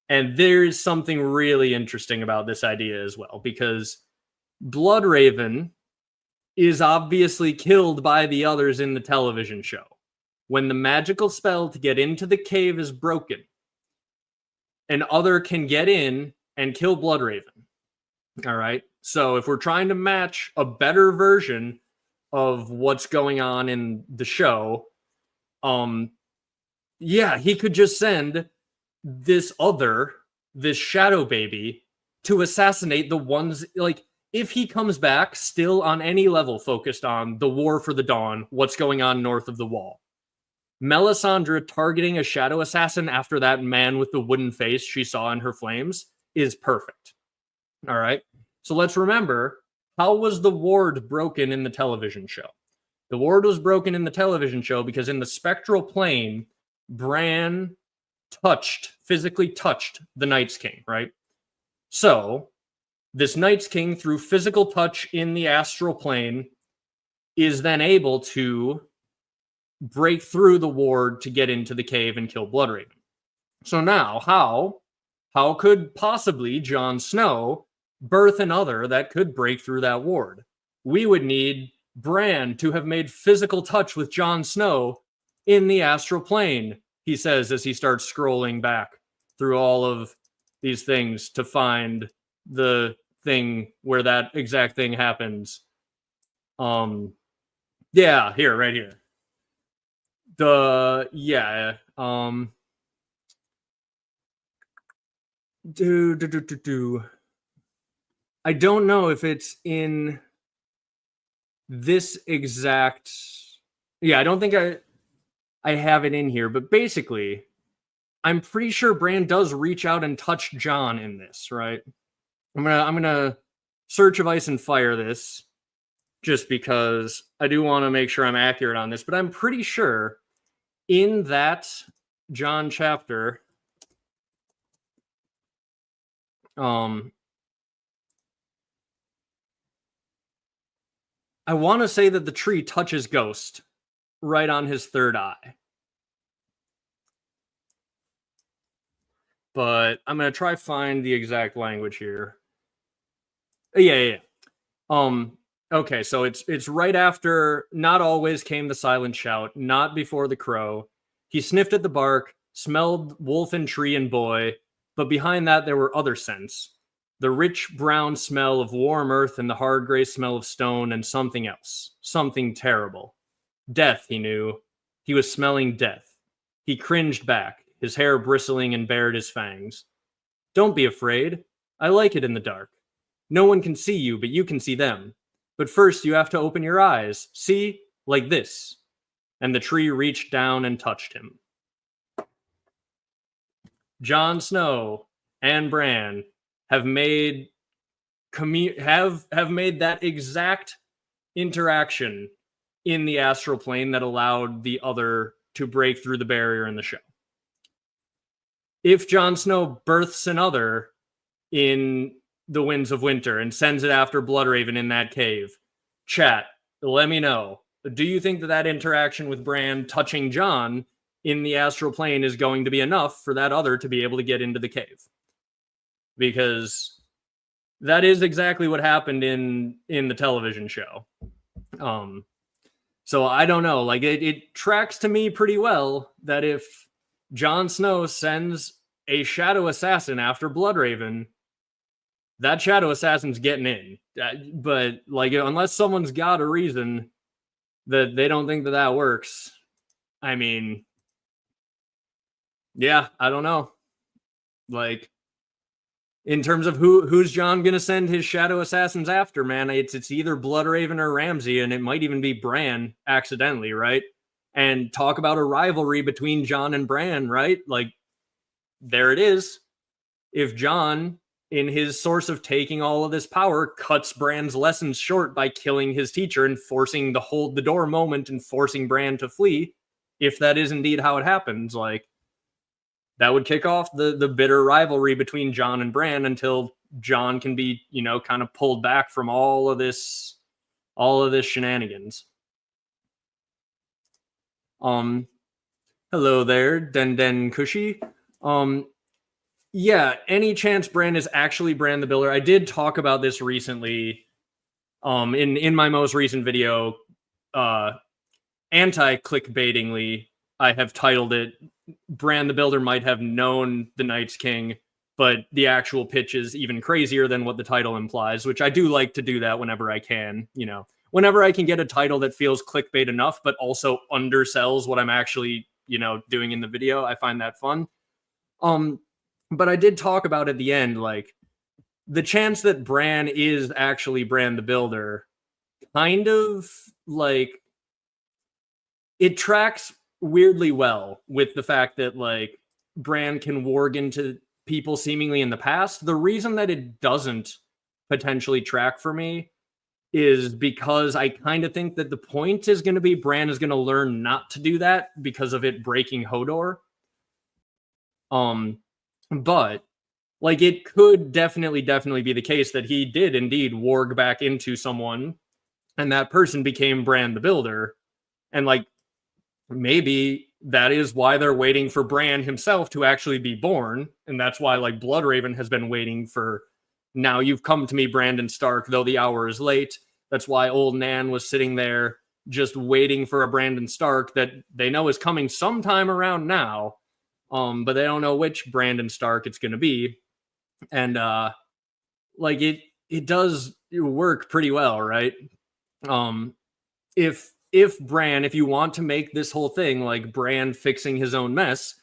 And there is something really interesting about this idea as well, because Bloodraven is obviously killed by the others in the television show. When the magical spell to get into the cave is broken, an other can get in and kill Bloodraven. All right. So if we're trying to match a better version of what's going on in the show, yeah, he could just send this shadow baby to assassinate the ones, like, if he comes back still on any level focused on the war for the dawn, what's going on north of the wall, Melisandre targeting a shadow assassin after that man with the wooden face she saw in her flames is perfect. All right. So let's remember, how was the ward broken in the television show? The ward was broken in the television show because in the spectral plane, Bran physically touched the Night's King, right? So this Night's King, through physical touch in the astral plane, is then able to break through the ward to get into the cave and kill Bloodraven. So now, how could possibly Jon Snow birth another that could break through that ward? We would need Bran to have made physical touch with Jon Snow in the astral plane, he says as he starts scrolling back through all of these things to find the thing where that exact thing happens. Yeah, here, right here. I don't know if it's in this exact. Yeah, I don't think I have it in here, but basically, I'm pretty sure Bran does reach out and touch Jon in this, right? I'm gonna Search of Ice and Fire this. just because I do want to make sure I'm accurate on this, but I'm pretty sure in that Jon chapter, I want to say that the tree touches Ghost right on his third eye. But I'm going to try find the exact language here. Yeah. Okay, so it's right after not always came the silent shout, not before the crow. He sniffed at the bark, smelled wolf and tree and boy, but behind that there were other scents. The rich brown smell of warm earth and the hard gray smell of stone and something else. Something terrible. Death, he knew. He was smelling death. He cringed back, his hair bristling and bared his fangs. Don't be afraid. I like it in the dark. No one can see you, but you can see them. But first you have to open your eyes. See? Like this. And the tree reached down and touched him. Jon Snow and Bran have made have made that exact interaction in the astral plane that allowed the other to break through the barrier in the show. If Jon Snow births another in the Winds of Winter and sends it after Bloodraven in that cave, chat, let me know. Do you think that interaction with Bran touching Jon in the astral plane is going to be enough for that other to be able to get into the cave? Because that is exactly what happened in the television show. So I don't know. Like it tracks to me pretty well that if Jon Snow sends a shadow assassin after Bloodraven, that shadow assassin's getting in. But like, unless someone's got a reason that they don't think that works, I mean, yeah, I don't know. Like, in terms of who's Jon gonna send his shadow assassins after, man, it's either Bloodraven or Ramsay, and it might even be Bran accidentally, right? And talk about a rivalry between Jon and Bran, right? Like, there it is. If Jon, in his source of taking all of this power, cuts Bran's lessons short by killing his teacher and forcing the hold the door moment and forcing Bran to flee, if that is indeed how it happens, like, that would kick off the bitter rivalry between Jon and Bran until Jon can be, kind of pulled back from all of this shenanigans. Hello there, Den Cushy. Yeah, any chance Bran is actually Bran the Builder? I did talk about this recently. In my most recent video, anti-clickbaitingly, I have titled it Bran the Builder might have known the Night's King, but the actual pitch is even crazier than what the title implies, which I do like to do that whenever I can. Whenever I can get a title that feels clickbait enough, but also undersells what I'm actually, doing in the video, I find that fun. But I did talk about at the end, like, the chance that Bran is actually Bran the Builder, kind of, like, it tracks weirdly well with the fact that, like, Bran can warg into people seemingly in the past. The reason that it doesn't potentially track for me is because I kind of think that the point is going to be Bran is going to learn not to do that because of it breaking Hodor. But like, it could definitely be the case that he did indeed warg back into someone and that person became Bran the Builder. And like, maybe that is why they're waiting for Bran himself to actually be born. And that's why, like, Bloodraven has been waiting for, now you've come to me, Brandon Stark, though the hour is late. That's why old Nan was sitting there just waiting for a Brandon Stark that they know is coming sometime around now. But they don't know which Brandon Stark it's going to be. And like, it does work pretty well, right? If Bran, if you want to make this whole thing like Bran fixing his own mess,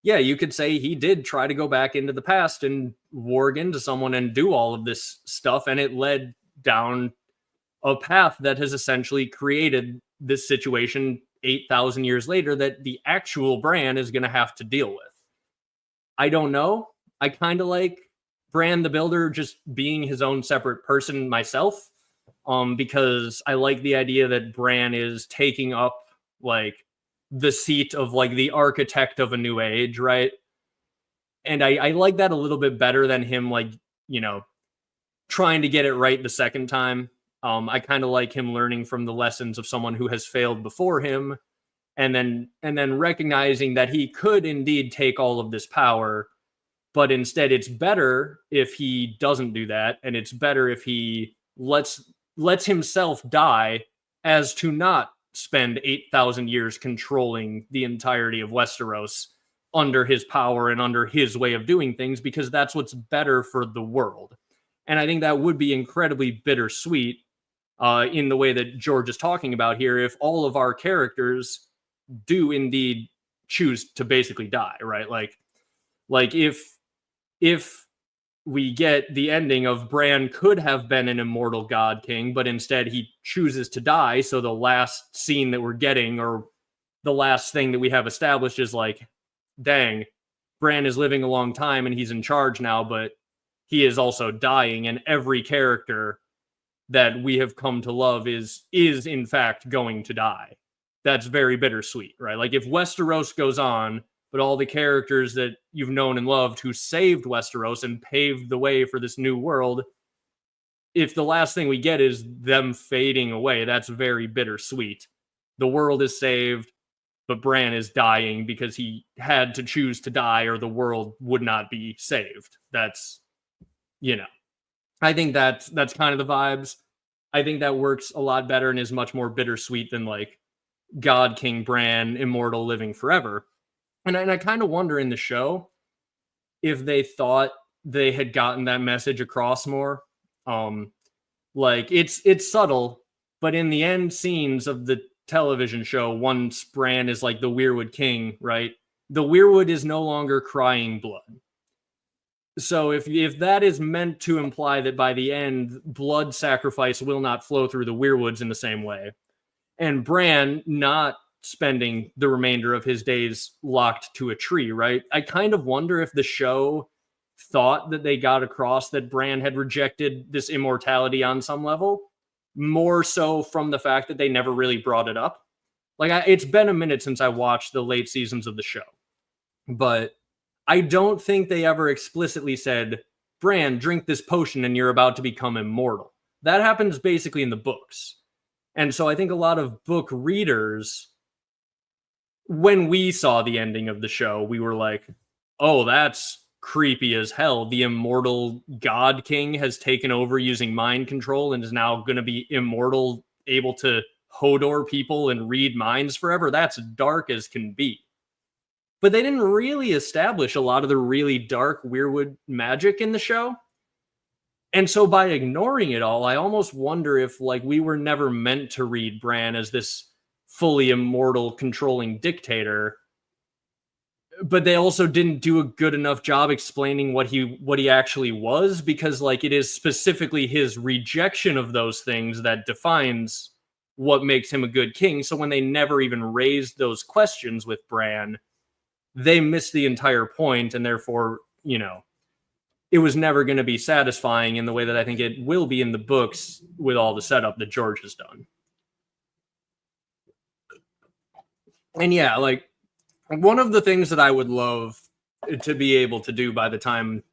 yeah, you could say he did try to go back into the past and warg into someone and do all of this stuff, and it led down a path that has essentially created this situation 8,000 years later that the actual Bran is going to have to deal with. I don't know. I kind of like Bran the Builder just being his own separate person myself. because I like the idea that Bran is taking up like the seat of like the architect of a new age, right? And I like that a little bit better than him like, you know, trying to get it right the second time. I kind of like him learning from the lessons of someone who has failed before him, and then recognizing that he could indeed take all of this power, but instead it's better if he doesn't do that, and it's better if he lets himself die as to not spend 8,000 years controlling the entirety of Westeros under his power and under his way of doing things, because that's what's better for the world. And I think that would be incredibly bittersweet in the way that George is talking about here, if all of our characters do indeed choose to basically die, right? Like if we get the ending of Bran could have been an immortal god king, but instead he chooses to die, so the last scene that we're getting, or the last thing that we have established, is like, dang, Bran is living a long time and he's in charge now, but he is also dying, and every character that we have come to love is in fact going to die. That's very bittersweet, right? Like if Westeros goes on, but all the characters that you've known and loved who saved Westeros and paved the way for this new world, if the last thing we get is them fading away, that's very bittersweet. The world is saved, but Bran is dying because he had to choose to die or the world would not be saved. That's, you know, I think that's kind of the vibes. I think that works a lot better and is much more bittersweet than like God King Bran, immortal, living forever. And I kind of wonder in the show if they thought they had gotten that message across more. Like it's subtle, but in the end scenes of the television show, once Bran is like the Weirwood King, right? The Weirwood is no longer crying blood. So if that is meant to imply that by the end, blood sacrifice will not flow through the Weirwoods in the same way, and Bran not spending the remainder of his days locked to a tree, right? I kind of wonder if the show thought that they got across that Bran had rejected this immortality on some level, more so from the fact that they never really brought it up. Like, it's been a minute since I watched the late seasons of the show, but I don't think they ever explicitly said, Bran, drink this potion and you're about to become immortal. That happens basically in the books. And so I think a lot of book readers, when we saw the ending of the show, we were like, oh, that's creepy as hell. The immortal God King has taken over using mind control and is now going to be immortal, able to Hodor people and read minds forever. That's dark as can be. But they didn't really establish a lot of the really dark Weirwood magic in the show. And so by ignoring it all, I almost wonder if like we were never meant to read Bran as this fully immortal controlling dictator, but they also didn't do a good enough job explaining what he actually was, because like it is specifically his rejection of those things that defines what makes him a good king. So when they never even raised those questions with Bran, they missed the entire point, and therefore, you know, it was never going to be satisfying in the way that I think it will be in the books with all the setup that George has done. And yeah, like one of the things that I would love to be able to do by the time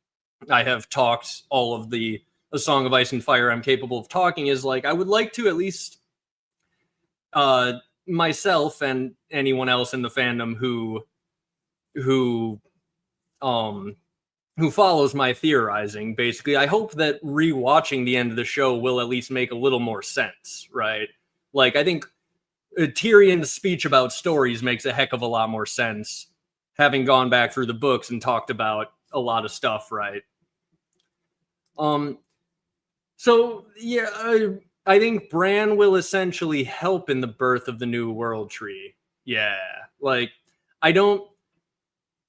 I have talked all of the A Song of Ice and Fire I'm capable of talking is like, I would like to at least myself and anyone else in the fandom who follows my theorizing, basically, I hope that rewatching the end of the show will at least make a little more sense, right? Like, I think Tyrion's speech about stories makes a heck of a lot more sense, having gone back through the books and talked about a lot of stuff, right? So, yeah, I think Bran will essentially help in the birth of the New World Tree. Yeah, like, I don't...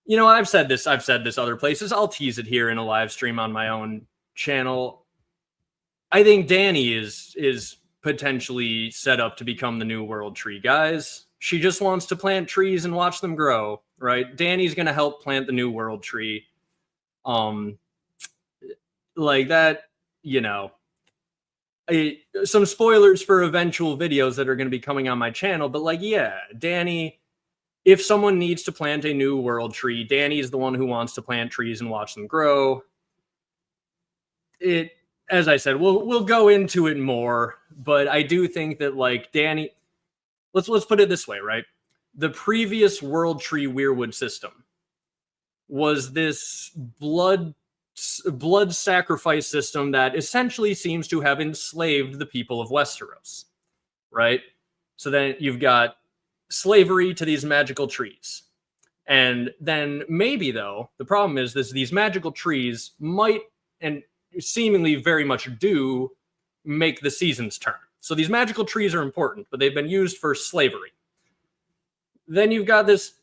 You know, I've said this other places. I'll tease it here in a live stream on my own channel. I think Dany is potentially set up to become the New World Tree, guys. She just wants to plant trees and watch them grow, right? Dany's going to help plant the New World Tree. Like that, you know. some spoilers for eventual videos that are going to be coming on my channel, but like, yeah, Dany, if someone needs to plant a new world tree, Dany is the one who wants to plant trees and watch them grow. It, as I said, we'll go into it more, but I do think that like Dany, let's put it this way, right? The previous world tree weirwood system was this blood sacrifice system that essentially seems to have enslaved the people of Westeros, right? So then you've got slavery to these magical trees. And then maybe, though, the problem is these magical trees might, and seemingly very much do, make the seasons turn. So these magical trees are important, but they've been used for slavery. Then you've got this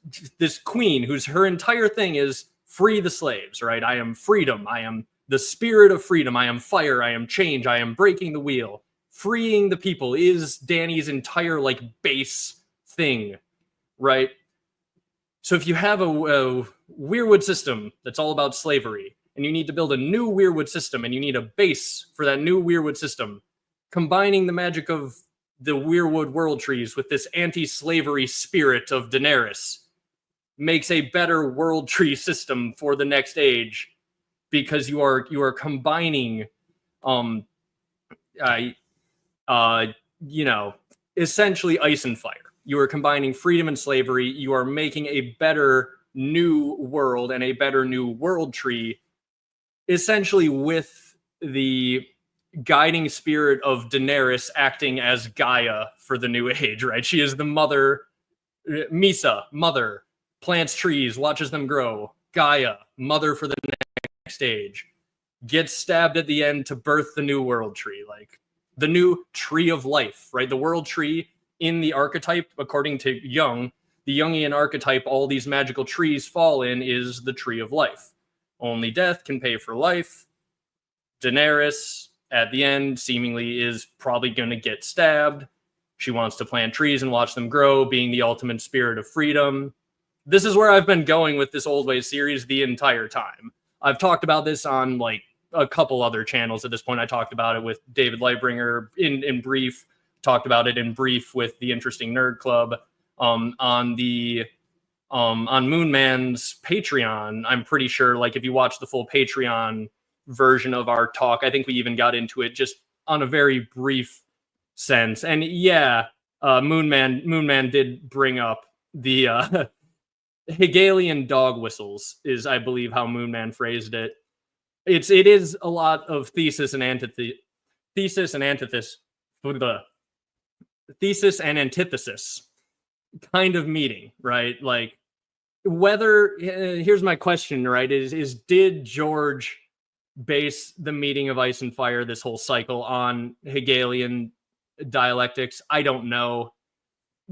queen whose her entire thing is free the slaves, right? I am freedom. I am the spirit of freedom. I am fire. I am change. I am breaking the wheel. Freeing the people is Dany's entire like base thing, right? So if you have a weirwood system that's all about slavery, and you need to build a new weirwood system, and you need a base for that new weirwood system, combining the magic of the weirwood world trees with this anti-slavery spirit of Daenerys makes a better world tree system for the next age, because you are combining essentially ice and fire. You are combining freedom and slavery. You are making a better new world and a better new world tree, essentially with the guiding spirit of Daenerys acting as Gaia for the new age, right? She is the mother, Misa, mother, plants trees, watches them grow. Gaia, mother for the next age, gets stabbed at the end to birth the new world tree, like the new tree of life, right? The world tree in the archetype, according to Jung, the Jungian archetype, all these magical trees fall in, is the tree of life. Only death can pay for life. Daenerys, at the end, seemingly is probably going to get stabbed. She wants to plant trees and watch them grow, being the ultimate spirit of freedom. This is where I've been going with this Old Ways series the entire time. I've talked about this on like a couple other channels at this point. I talked about it with David Lightbringer in brief, talked about it in brief with the Interesting Nerd Club. On Moonman's Patreon, I'm pretty sure, like, if you watch the full Patreon version of our talk, I think we even got into it just on a very brief sense. And yeah, Moonman did bring up the Hegelian dog whistles, is I believe how Moonman phrased it. It is a lot of thesis and antithesis, thesis and antithesis kind of meeting, right? Like, whether here's my question, right? Is did George base the meeting of ice and fire, this whole cycle, on Hegelian dialectics? I don't know,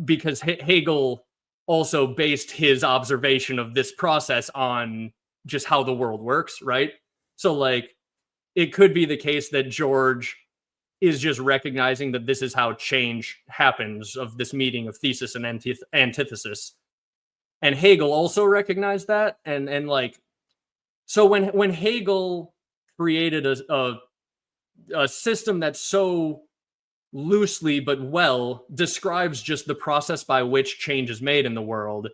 because Hegel also based his observation of this process on just how the world works, right? So like, it could be the case that George is just recognizing that this is how change happens, of this meeting of thesis and antithesis. And Hegel also recognized that. And like, so when Hegel created a system that so loosely but well describes just the process by which change is made in the world,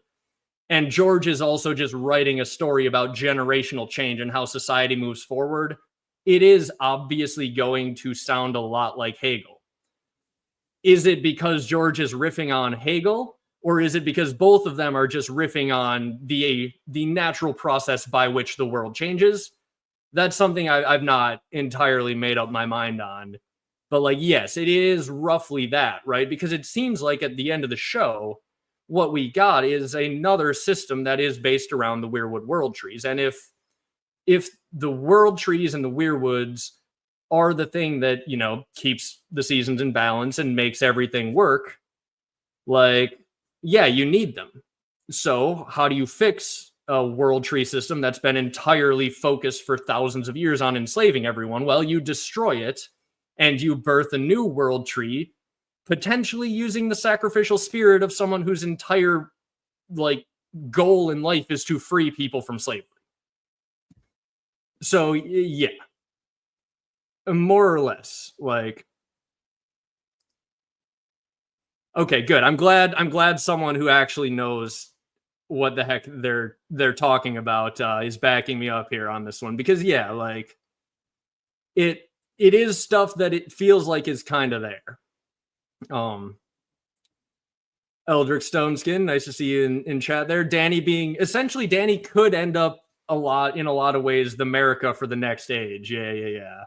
and George is also just writing a story about generational change and how society moves forward, it is obviously going to sound a lot like Hegel. Is it because George is riffing on Hegel, or is it because both of them are just riffing on the natural process by which the world changes? That's something I've not entirely made up my mind on. But like, yes, it is roughly that, right? Because it seems like at the end of the show, what we got is another system that is based around the weirwood world trees. And if the world trees and the weirwoods are the thing that, you know, keeps the seasons in balance and makes everything work, like, yeah, you need them. So how do you fix a world tree system that's been entirely focused for thousands of years on enslaving everyone? Well, you destroy it and you birth a new world tree, potentially using the sacrificial spirit of someone whose entire like goal in life is to free people from slavery. So yeah, more or less, like, Okay, good. I'm glad someone who actually knows what the heck they're talking about is backing me up here on this one, because yeah, like it is stuff that it feels like is kind of there. Eldrick Stoneskin, nice to see you in chat there. Dany could end up in a lot of ways the America for the next age. Yeah.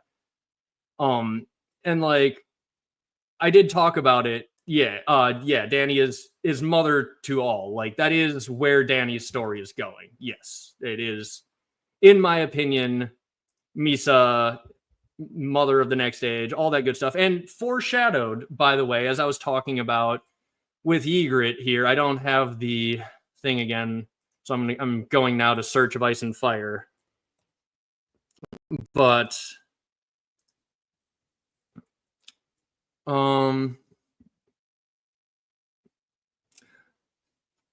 And like I did talk about it. Yeah, Dany is mother to all. Like that is where Dany's story is going. Yes, it is, in my opinion, Misa, mother of the next age, all that good stuff. And foreshadowed, by the way, as I was talking about with Ygritte here. I don't have the thing again, so I'm going now to Search of Ice and Fire. But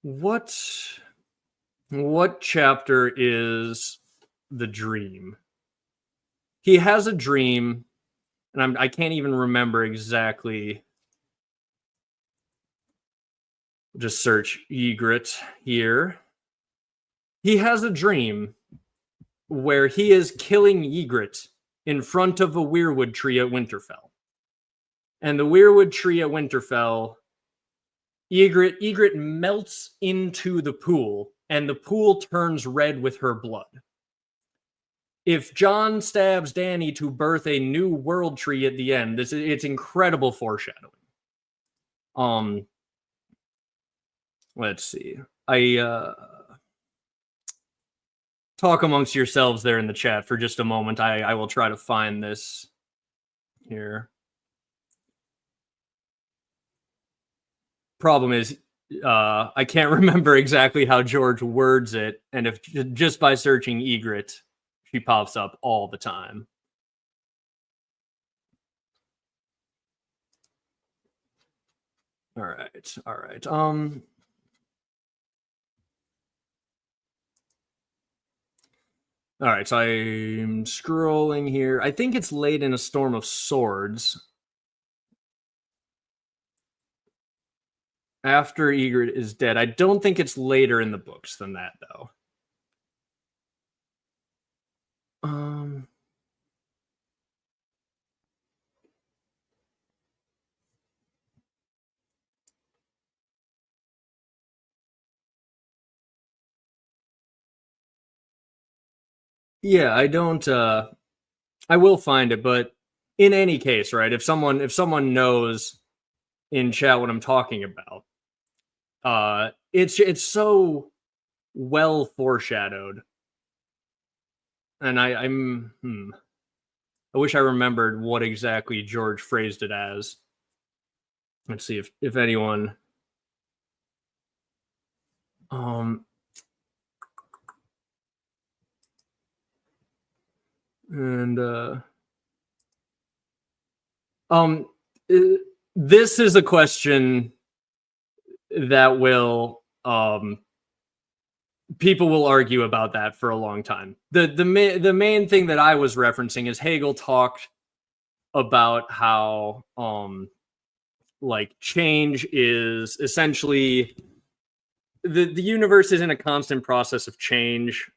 what chapter is the dream? He has a dream, and I can't even remember exactly. Just search Ygritte here. He has a dream where he is killing Ygritte in front of a weirwood tree at Winterfell. And the weirwood tree at Winterfell, Ygritte melts into the pool, and the pool turns red with her blood. If Jon stabs Dany to birth a new world tree at the end, it's incredible foreshadowing. Let's see. Talk amongst yourselves there in the chat for just a moment. I will try to find this here. Problem is, I can't remember exactly how George words it, and if just by searching Ygritte, she pops up all the time. All right. All right, so I'm scrolling here. I think it's laid in a storm of swords. After Ygritte is dead. I don't think it's later in the books than that, though. Yeah, I don't I will find it, but in any case, right? If someone knows in chat what I'm talking about, it's so well foreshadowed. And I wish I remembered what exactly George phrased it as. Let's see if anyone this is a question that will people will argue about that for a long time. The main thing that I was referencing is Hegel talked about how like change is essentially the universe is in a constant process of change,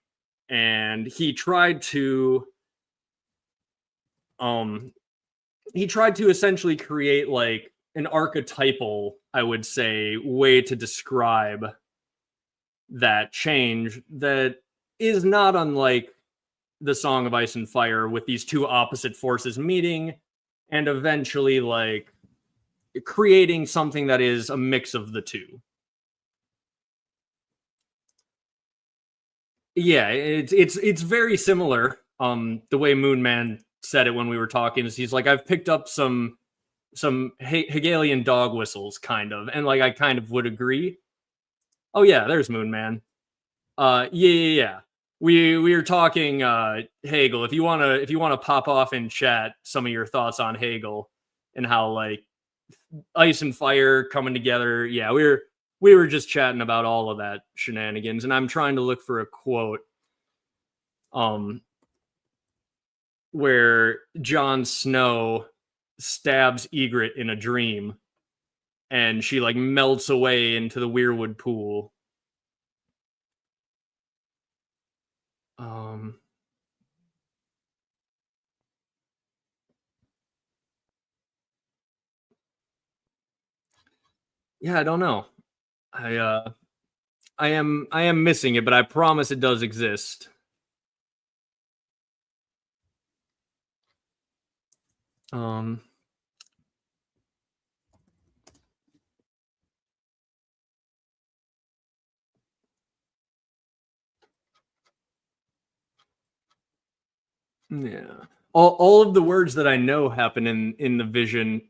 and he tried to essentially create like an archetypal, I would say, way to describe that change that is not unlike the Song of Ice and Fire, with these two opposite forces meeting and eventually like creating something that is a mix of the two. Yeah, it's very similar. The way Moonman said it when we were talking is he's like, I've picked up some Hegelian dog whistles, kind of, and like I kind of would agree. Oh yeah, there's Moonman. Yeah. We were talking Hegel. If you wanna pop off in chat some of your thoughts on Hegel and how like Ice and Fire coming together. Yeah, we were just chatting about all of that shenanigans, and I'm trying to look for a quote where Jon Snow stabs Ygritte in a dream, and she like melts away into the weirwood pool. Yeah, I don't know. I am missing it, but I promise it does exist. Yeah. All of the words that I know happen in the vision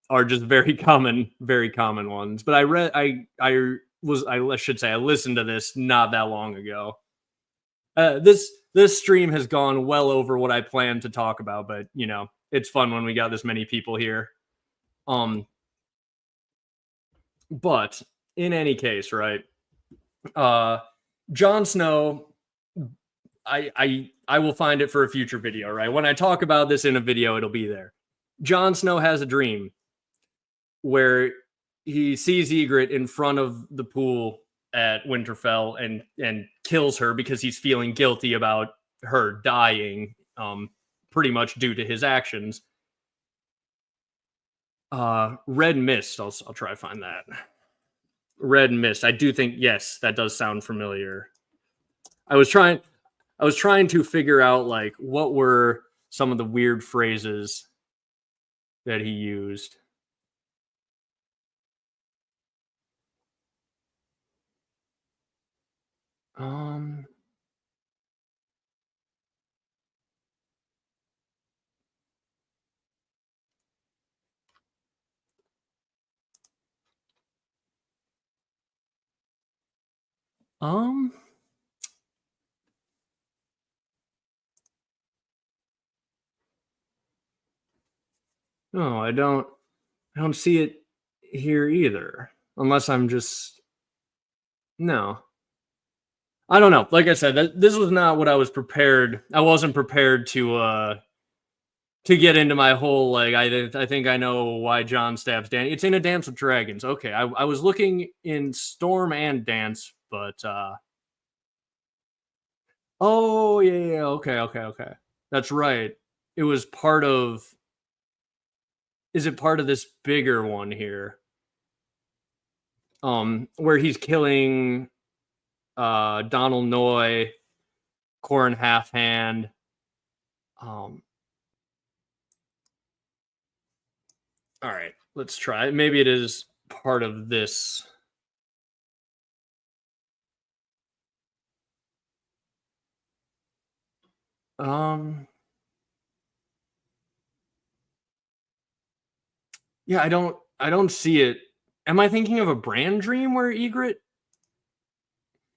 are just very common ones. But I should say I listened to this not that long ago. This stream has gone well over what I planned to talk about, but you know, it's fun when we got this many people here. But in any case, right? Jon Snow, I will find it for a future video, right? When I talk about this in a video, it'll be there. Jon Snow has a dream where he sees Ygritte in front of the pool at Winterfell and kills her because he's feeling guilty about her dying, pretty much due to his actions. Red Mist, I'll try to find that. Red Mist. I do think, yes, that does sound familiar. I was trying to figure out like what were some of the weird phrases that he used. No, I don't see it here either. Unless I'm just no. I don't know. Like I said, this was not what I was prepared. I wasn't prepared to get into my whole like I think I know why Jon stabs Dany. It's in A Dance with Dragons. Okay, I was looking in Storm and Dance, but oh yeah, okay. That's right. It was part of. Is it part of this bigger one here? Where he's killing Donald Noy, Corrin Halfhand. All right, let's try. Maybe it is part of this. Yeah, I don't see it. Am I thinking of a Bran dream where Ygritte?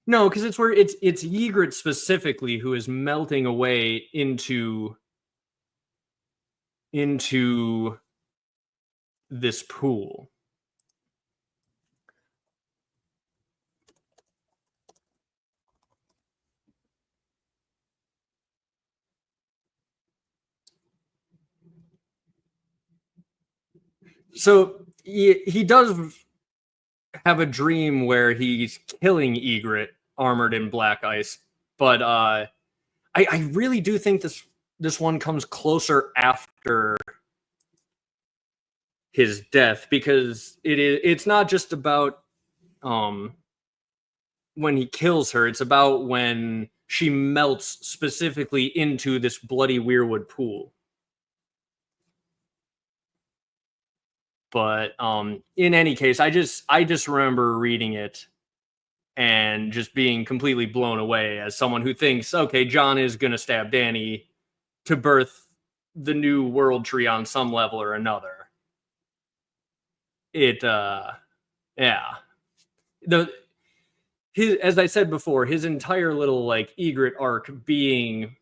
No, because it's where it's Ygritte specifically who is melting away into this pool. So he does have a dream where he's killing Ygritte armored in black ice, but I really do think this one comes closer after his death, because it's not just about when he kills her, it's about when she melts specifically into this bloody weirwood pool. But in any case, I just remember reading it and just being completely blown away as someone who thinks, okay, Jon is going to stab Dany to birth the new world tree on some level or another. Yeah. As I said before, his entire little like Ygritte arc being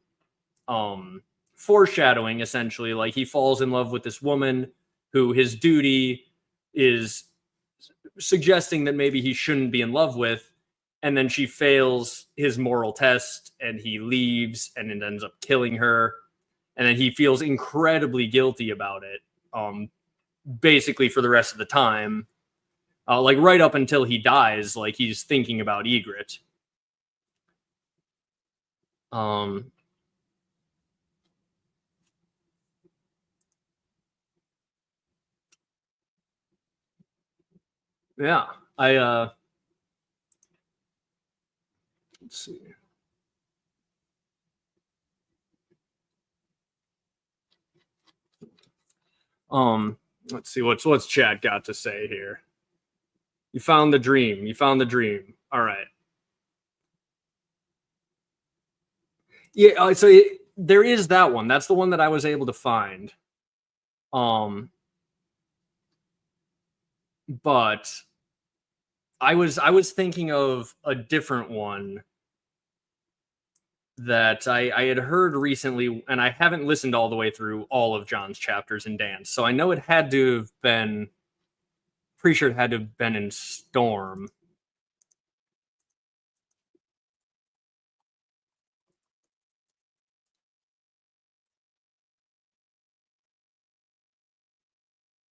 foreshadowing, essentially. Like he falls in love with this woman who his duty is suggesting that maybe he shouldn't be in love with, and then she fails his moral test and he leaves and it ends up killing her, and then he feels incredibly guilty about it, basically for the rest of the time. Like right up until he dies, like he's thinking about Ygritte. Yeah, let's see. Let's see what's chat got to say here. You found the dream. You found the dream. All right. Yeah, there is that one. That's the one that I was able to find. But I was thinking of a different one that I had heard recently, and I haven't listened all the way through all of Jon's chapters in Dance, so I know it had to have been. Pretty sure it had to have been in Storm.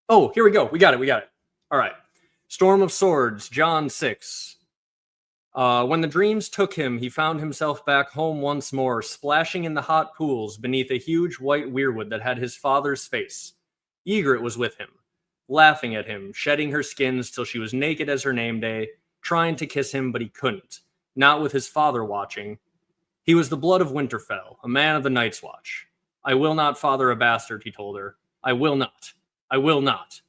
Oh, here we go. We got it. All right. Storm of Swords, Jon 6. When the dreams took him, he found himself back home once more, splashing in the hot pools beneath a huge white weirwood that had his father's face. Ygritte was with him, laughing at him, shedding her skins till she was naked as her name day, trying to kiss him, but he couldn't, not with his father watching. He was the blood of Winterfell, a man of the Night's Watch. I will not father a bastard, he told her. I will not. I will not.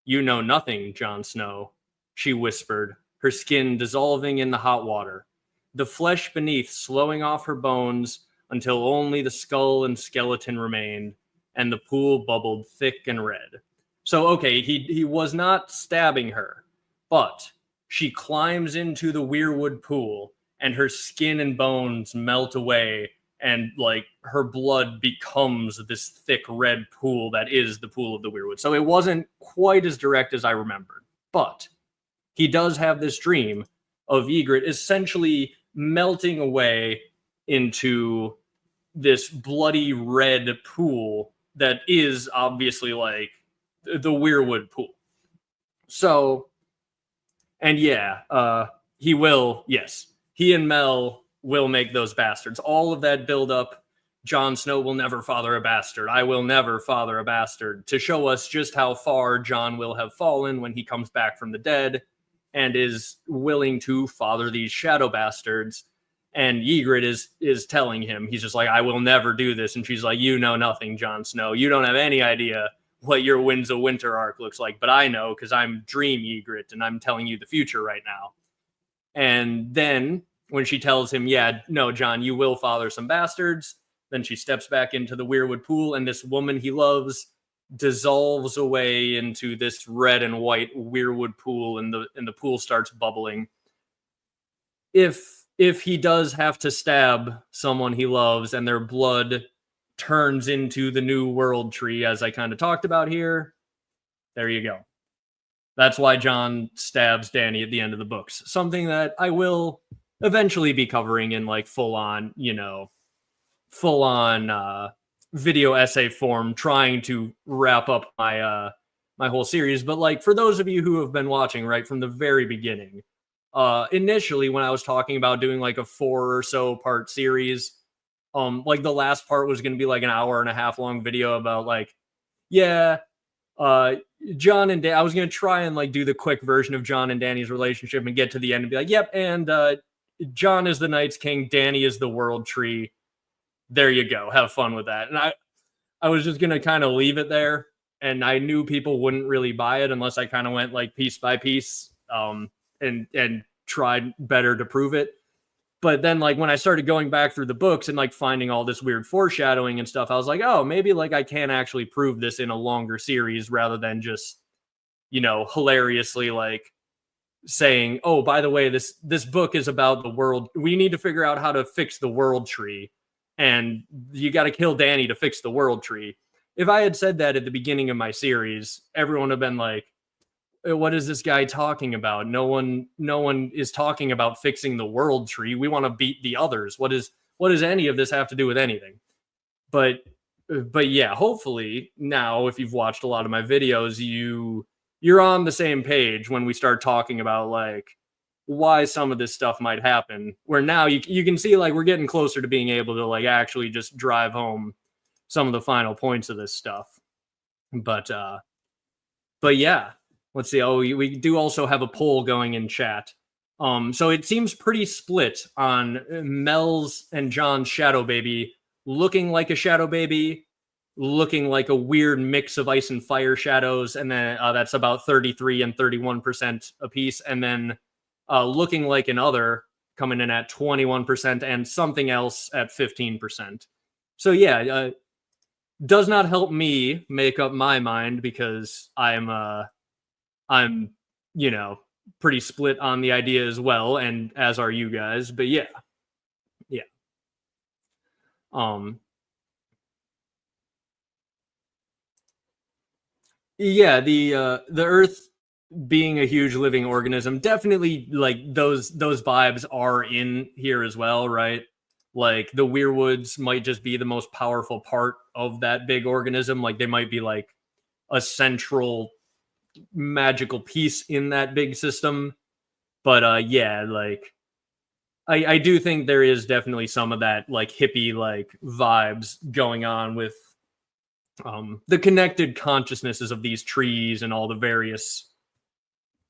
You know nothing, Jon Snow, she whispered, her skin dissolving in the hot water, the flesh beneath slowing off her bones until only the skull and skeleton remained, and the pool bubbled thick and red. So, okay, he was not stabbing her, but she climbs into the weirwood pool, and her skin and bones melt away, and like her blood becomes this thick red pool that is the pool of the weirwood. So it wasn't quite as direct as I remembered, but he does have this dream of Ygritte essentially melting away into this bloody red pool that is obviously like the weirwood pool. So, and yeah, he will, yes, he and Mel will make those bastards. All of that build up. Jon Snow will never father a bastard. I will never father a bastard, to show us just how far Jon will have fallen when he comes back from the dead and is willing to father these shadow bastards. And Ygritte is telling him, he's just like, I will never do this. And she's like, you know nothing, Jon Snow. You don't have any idea what your Winds of Winter arc looks like, but I know because I'm Dream Ygritte and I'm telling you the future right now. And then when she tells him, yeah, no, Jon, you will father some bastards, then she steps back into the weirwood pool, and this woman he loves dissolves away into this red and white weirwood pool, and the pool starts bubbling. If he does have to stab someone he loves and their blood turns into the new world tree, as I kind of talked about here, there you go. That's why Jon stabs Dany at the end of the books. Something that I will eventually be covering in like full on video essay form, trying to wrap up my my whole series. But like for those of you who have been watching right from the very beginning, initially when I was talking about doing like a 4 or so part series, like the last part was going to be like an hour and a half long video about like, yeah, Jon and I was going to try and like do the quick version of Jon and Dany's relationship and get to the end and be like, yep, and Jon is the Night's King, Dany is the World Tree. There you go. Have fun with that. And I was just going to kind of leave it there. And I knew people wouldn't really buy it unless I kind of went like piece by piece and tried better to prove it. But then like when I started going back through the books and like finding all this weird foreshadowing and stuff, I was like, oh, maybe like I can actually prove this in a longer series rather than just, you know, hilariously like saying, oh, by the way, this book is about the world. We need to figure out how to fix the world tree. And you got to kill Dany to fix the world tree. If I had said that at the beginning of my series, everyone would have been like, what is this guy talking about? No one is talking about fixing the world tree. We want to beat the others. What does any of this have to do with anything? But yeah, hopefully now, if you've watched a lot of my videos, you you're on the same page when we start talking about like why some of this stuff might happen, where now you can see like we're getting closer to being able to like actually just drive home some of the final points of this stuff. But yeah, let's see. Oh, we do also have a poll going in chat. So it seems pretty split on Mel's and Jon's shadow baby looking like a shadow baby, looking like a weird mix of ice and fire shadows, and then that's about 33 and 31% apiece, and then looking like another coming in at 21% and something else at 15%. So yeah, does not help me make up my mind because I'm you know, pretty split on the idea as well, and as are you guys. But yeah. Yeah, the Earth being a huge living organism, definitely like those vibes are in here as well, right? Like the weirwoods might just be the most powerful part of that big organism. Like they might be like a central magical piece in that big system. But yeah, like I do think there is definitely some of that like hippie like vibes going on with the connected consciousnesses of these trees and all the various,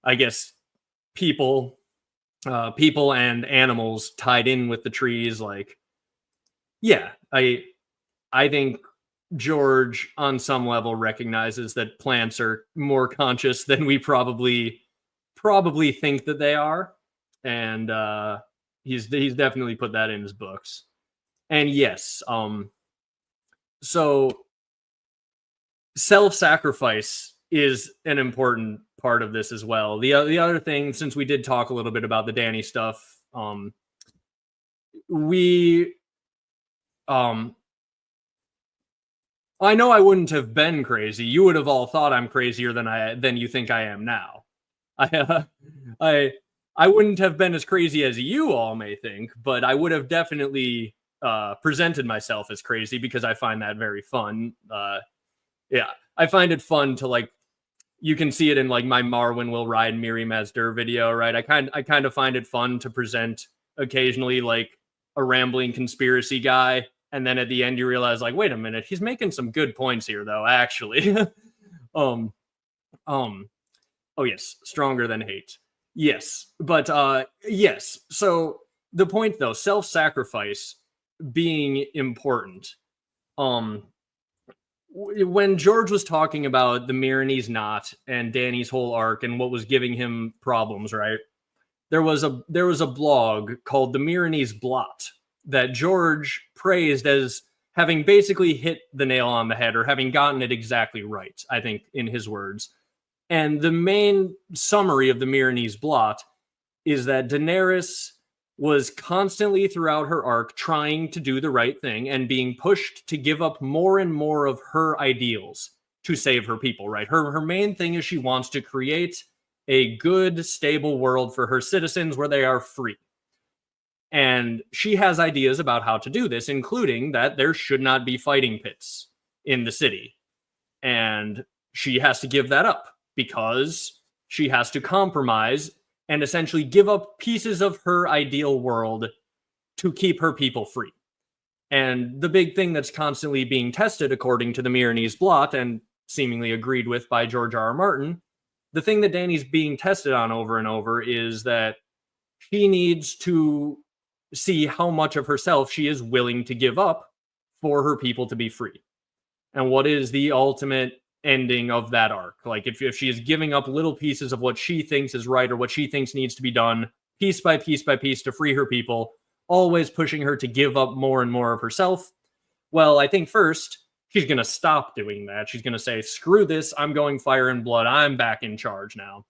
I guess, people and animals tied in with the trees. Like, yeah, I think George on some level recognizes that plants are more conscious than we probably think that they are, and he's definitely put that in his books. And yes, so self-sacrifice is an important part of this as well. The other thing, since we did talk a little bit about the Dany stuff, we I know I wouldn't have been crazy. You would have all thought I'm crazier than you think I am now. I wouldn't have been as crazy as you all may think, but I would have definitely presented myself as crazy because I find that very fun. Yeah, I find it fun to like. You can see it in like my Marwyn will ride Miri Mazdur video, right? I kind of find it fun to present occasionally like a rambling conspiracy guy, and then at the end you realize like, wait a minute, he's making some good points here though, actually. Oh yes, stronger than hate. Yes, but yes. So the point though, self-sacrifice being important. When George was talking about the Myronese knot and Dany's whole arc and what was giving him problems, right? There was a blog called the Myronese Blot that George praised as having basically hit the nail on the head or having gotten it exactly right, I think, in his words. And the main summary of the Myronese Blot is that Daenerys was constantly throughout her arc trying to do the right thing and being pushed to give up more and more of her ideals to save her people, right? Her main thing is she wants to create a good, stable world for her citizens where they are free. And she has ideas about how to do this, including that there should not be fighting pits in the city. And she has to give that up because she has to compromise and essentially give up pieces of her ideal world to keep her people free. And the big thing that's constantly being tested, according to the Myronese Blot, and seemingly agreed with by George R. R. Martin, the thing that Dany's being tested on over and over is that she needs to see how much of herself she is willing to give up for her people to be free. And what is the ultimate ending of that arc? Like if she is giving up little pieces of what she thinks is right or what she thinks needs to be done piece by piece by piece to free her people, always pushing her to give up more and more of herself, well, I think first she's going to stop doing that. She's going to say, screw this, I'm going fire and blood, I'm back in charge now.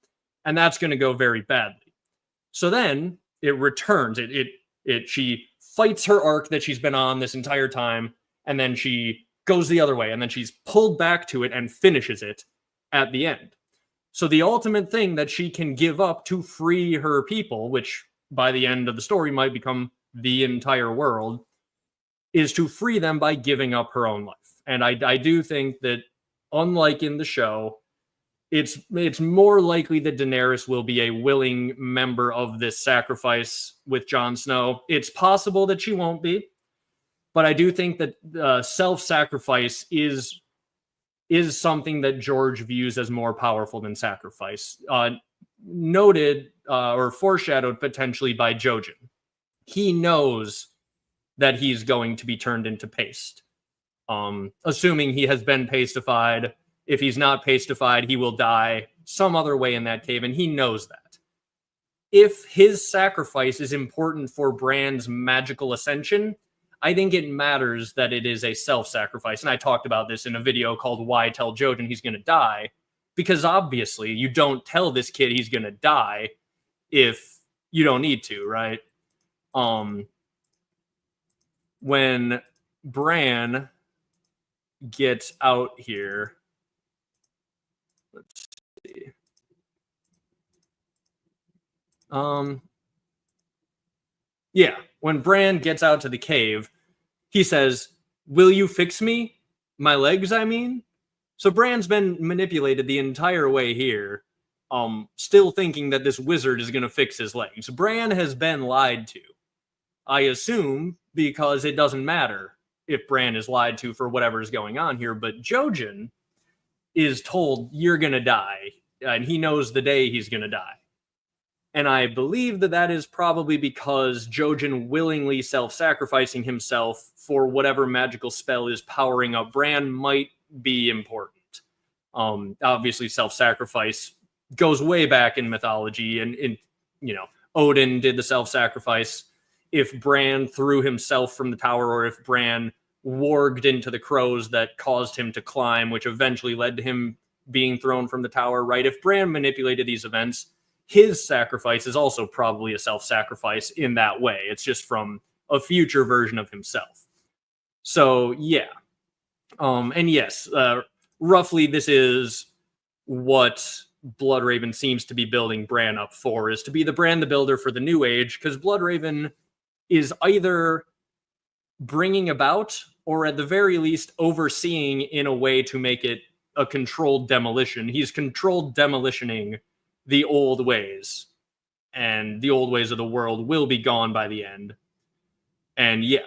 And that's going to go very badly. So then it returns. She fights her arc that she's been on this entire time, and then she goes the other way, and then she's pulled back to it and finishes it at the end. So the ultimate thing that she can give up to free her people, which by the end of the story might become the entire world, is to free them by giving up her own life. And I do think that, unlike in the show, it's more likely that Daenerys will be a willing member of this sacrifice with Jon Snow. It's possible that she won't be, but I do think that self-sacrifice is something that George views as more powerful than sacrifice. Noted or foreshadowed potentially by Jojen. He knows that he's going to be turned into paste. Assuming he has been pastified. If he's not pastified, he will die some other way in that cave, and he knows that. If his sacrifice is important for Bran's magical ascension, I think it matters that it is a self-sacrifice. And I talked about this in a video called Why Tell Jojen He's Going to Die? Because obviously you don't tell this kid he's going to die if you don't need to, right? When Bran gets out here, let's see. Yeah, when Bran gets out to the cave, he says, "Will you fix me? My legs, I mean?" So Bran's been manipulated the entire way here, still thinking that this wizard is going to fix his legs. Bran has been lied to, I assume, because it doesn't matter if Bran is lied to for whatever is going on here. But Jojen is told, "You're going to die," and he knows the day he's going to die. And I believe that that is probably because Jojen willingly self-sacrificing himself for whatever magical spell is powering up Bran might be important. Obviously, self-sacrifice goes way back in mythology, and Odin did the self-sacrifice. If Bran threw himself from the tower, or if Bran warged into the crows that caused him to climb, which eventually led to him being thrown from the tower, right? If Bran manipulated these events, his sacrifice is also probably a self-sacrifice in that way. It's just from a future version of himself. So, yeah. And yes, roughly this is what Bloodraven seems to be building Bran up for, is to be the Bran the Builder for the New Age, because Bloodraven is either bringing about, or at the very least overseeing in a way to make it a controlled demolition. He's controlled demolitioning the old ways, and the old ways of the world will be gone by the end. And yeah.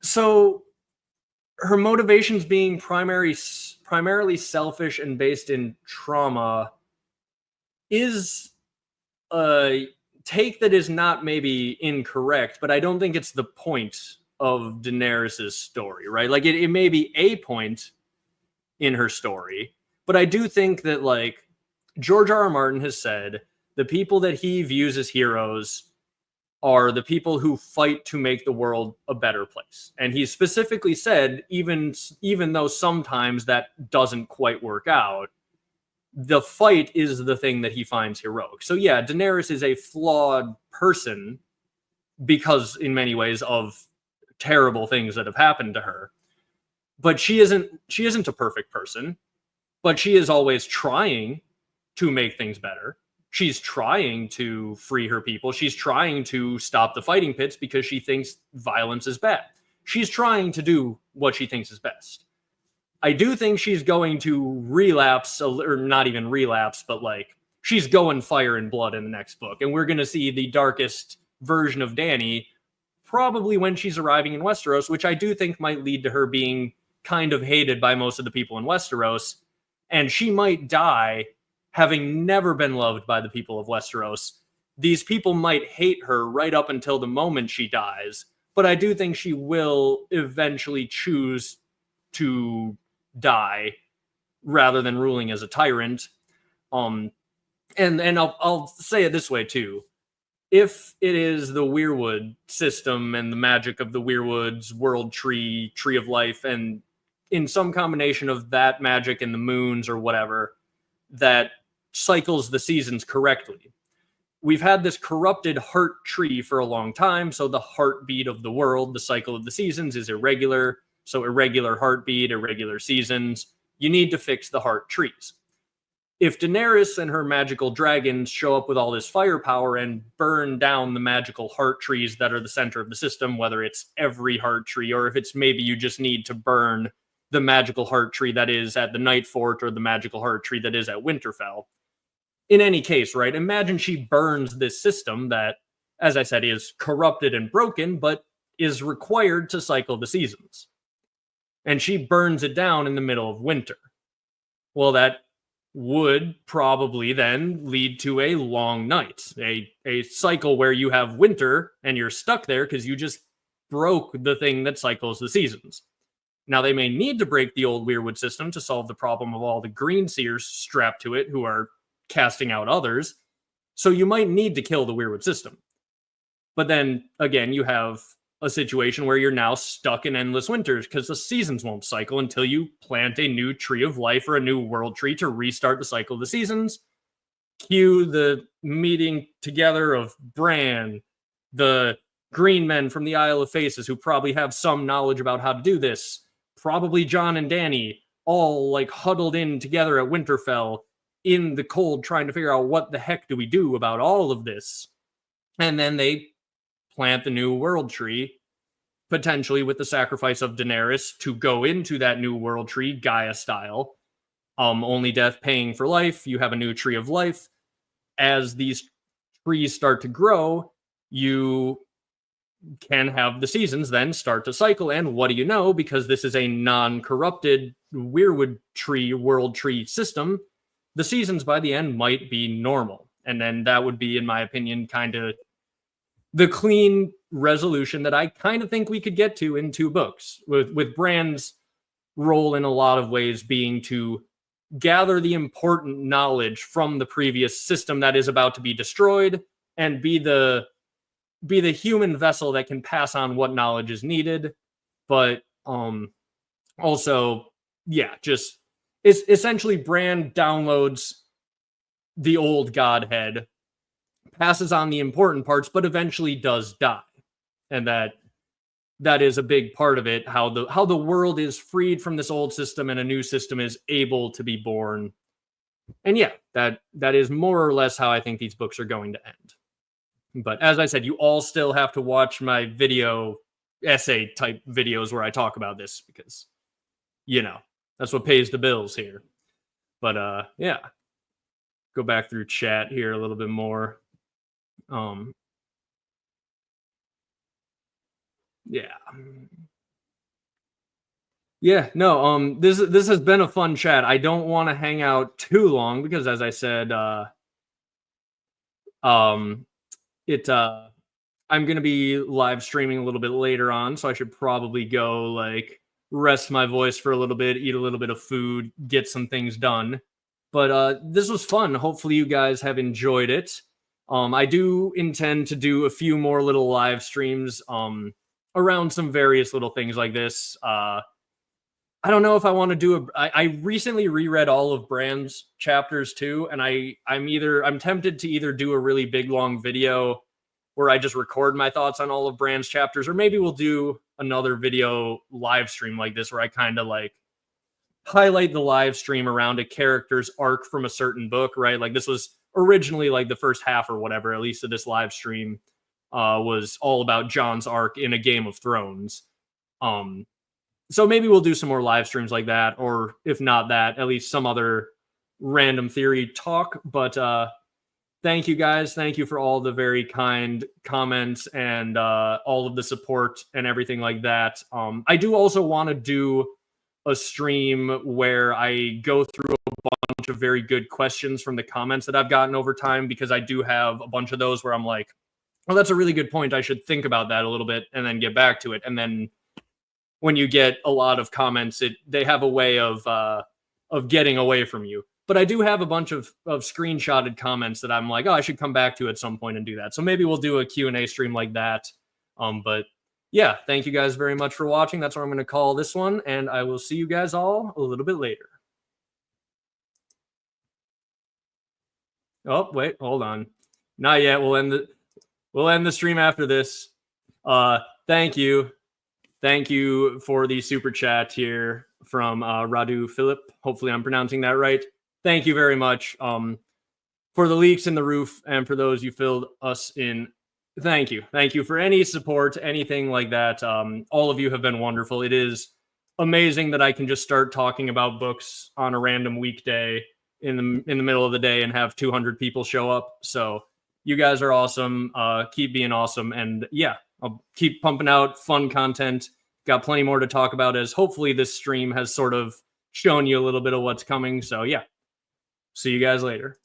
So her motivations being primarily selfish and based in trauma is a take that is not maybe incorrect, but I don't think it's the point of Daenerys' story, right? Like it may be a point in her story, but I do think that, like, George R.R. Martin has said, the people that he views as heroes are the people who fight to make the world a better place. And he specifically said, even though sometimes that doesn't quite work out, the fight is the thing that he finds heroic. So yeah, Daenerys is a flawed person because in many ways of terrible things that have happened to her. But she isn't a perfect person, but she is always trying to make things better. She's trying to free her people. She's trying to stop the fighting pits because she thinks violence is bad. She's trying to do what she thinks is best. I do think she's going to relapse, or not even relapse, but like she's going fire and blood in the next book. And we're going to see the darkest version of Dany probably when she's arriving in Westeros, which I do think might lead to her being kind of hated by most of the people in Westeros. And she might die having never been loved by the people of Westeros. These people might hate her right up until the moment she dies, but I do think she will eventually choose to die rather than ruling as a tyrant. And I'll say it this way too. If it is the Weirwood system and the magic of the Weirwood's world tree of life, and in some combination of that magic and the moons or whatever, that cycles the seasons correctly. We've had this corrupted heart tree for a long time, so the heartbeat of the world, the cycle of the seasons, is irregular. So irregular heartbeat, irregular seasons. You need to fix the heart trees. If Daenerys and her magical dragons show up with all this firepower and burn down the magical heart trees that are the center of the system, whether it's every heart tree or if it's maybe you just need to burn the magical heart tree that is at the Night Fort or the magical heart tree that is at Winterfell. In any case, right, imagine she burns this system that, as I said, is corrupted and broken, but is required to cycle the seasons. And she burns it down in the middle of winter. Well, that would probably then lead to a long night, a cycle where you have winter and you're stuck there because you just broke the thing that cycles the seasons. Now, they may need to break the old Weirwood system to solve the problem of all the green seers strapped to it who are casting out others. So you might need to kill the Weirwood system. But then, again, you have a situation where you're now stuck in endless winters because the seasons won't cycle until you plant a new tree of life or a new world tree to restart the cycle of the seasons. Cue the meeting together of Bran, the green men from the Isle of Faces who probably have some knowledge about how to do this, probably Jon and Dany, all like huddled in together at Winterfell in the cold trying to figure out what the heck do we do about all of this. And then they plant the new world tree, potentially with the sacrifice of Daenerys to go into that new world tree, Gaia style. Only death paying for life. You have a new tree of life. As these trees start to grow, you can have the seasons then start to cycle. And what do you know? Because this is a non-corrupted Weirwood tree, world tree system, the seasons by the end might be normal. And then that would be, in my opinion, kind of the clean resolution that I kind of think we could get to in 2 books, with Bran's role in a lot of ways being to gather the important knowledge from the previous system that is about to be destroyed and be the human vessel that can pass on what knowledge is needed. But also, yeah, just it's essentially Bran downloads the old godhead, passes on the important parts, but eventually does die. And that is a big part of it, how the world is freed from this old system and a new system is able to be born. And yeah, that is more or less how I think these books are going to end. But as I said, you all still have to watch my video essay type videos where I talk about this because, that's what pays the bills here. But yeah, go back through chat here a little bit more. This has been a fun chat. I don't want to hang out too long because, as I said, I'm gonna be live streaming a little bit later on, so I should probably go rest my voice for a little bit, eat a little bit of food, get some things done. But this was fun. Hopefully you guys have enjoyed it. I do intend to do a few more little live streams around some various little things like this. I don't know if I want to do I recently reread all of Bran's chapters too, and I'm tempted to either do a really big long video where I just record my thoughts on all of Bran's chapters, or maybe we'll do another video live stream like this where I kind of highlight the live stream around a character's arc from a certain book, right? Like this was originally the first half or whatever, at least of this live stream was all about Jon's arc in a Game of Thrones. So maybe we'll do some more live streams like that, or if not that, at least some other random theory talk. But thank you guys. Thank you for all the very kind comments and all of the support and everything like that. I do also want to do a stream where I go through a bunch of very good questions from the comments that I've gotten over time, because I do have a bunch of those where I'm like, well, that's a really good point. I should think about that a little bit and then get back to it. And then when you get a lot of comments, they have a way of getting away from you. But I do have a bunch of screenshotted comments that I'm like, oh, I should come back to at some point and do that. So maybe we'll do a Q&A stream like that. But yeah, thank you guys very much for watching. That's what I'm going to call this one. And I will see you guys all a little bit later. Oh, wait, hold on. Not yet. We'll end the stream after this. Thank you. Thank you for the super chat here from Radu Philip. Hopefully I'm pronouncing that right. Thank you very much for the leaks in the roof, and for those you filled us in. Thank you. Thank you for any support, anything like that. All of you have been wonderful. It is amazing that I can just start talking about books on a random weekday in the middle of the day and have 200 people show up. So you guys are awesome. Keep being awesome. And yeah, I'll keep pumping out fun content. Got plenty more to talk about, as hopefully this stream has sort of shown you a little bit of what's coming. So yeah, see you guys later.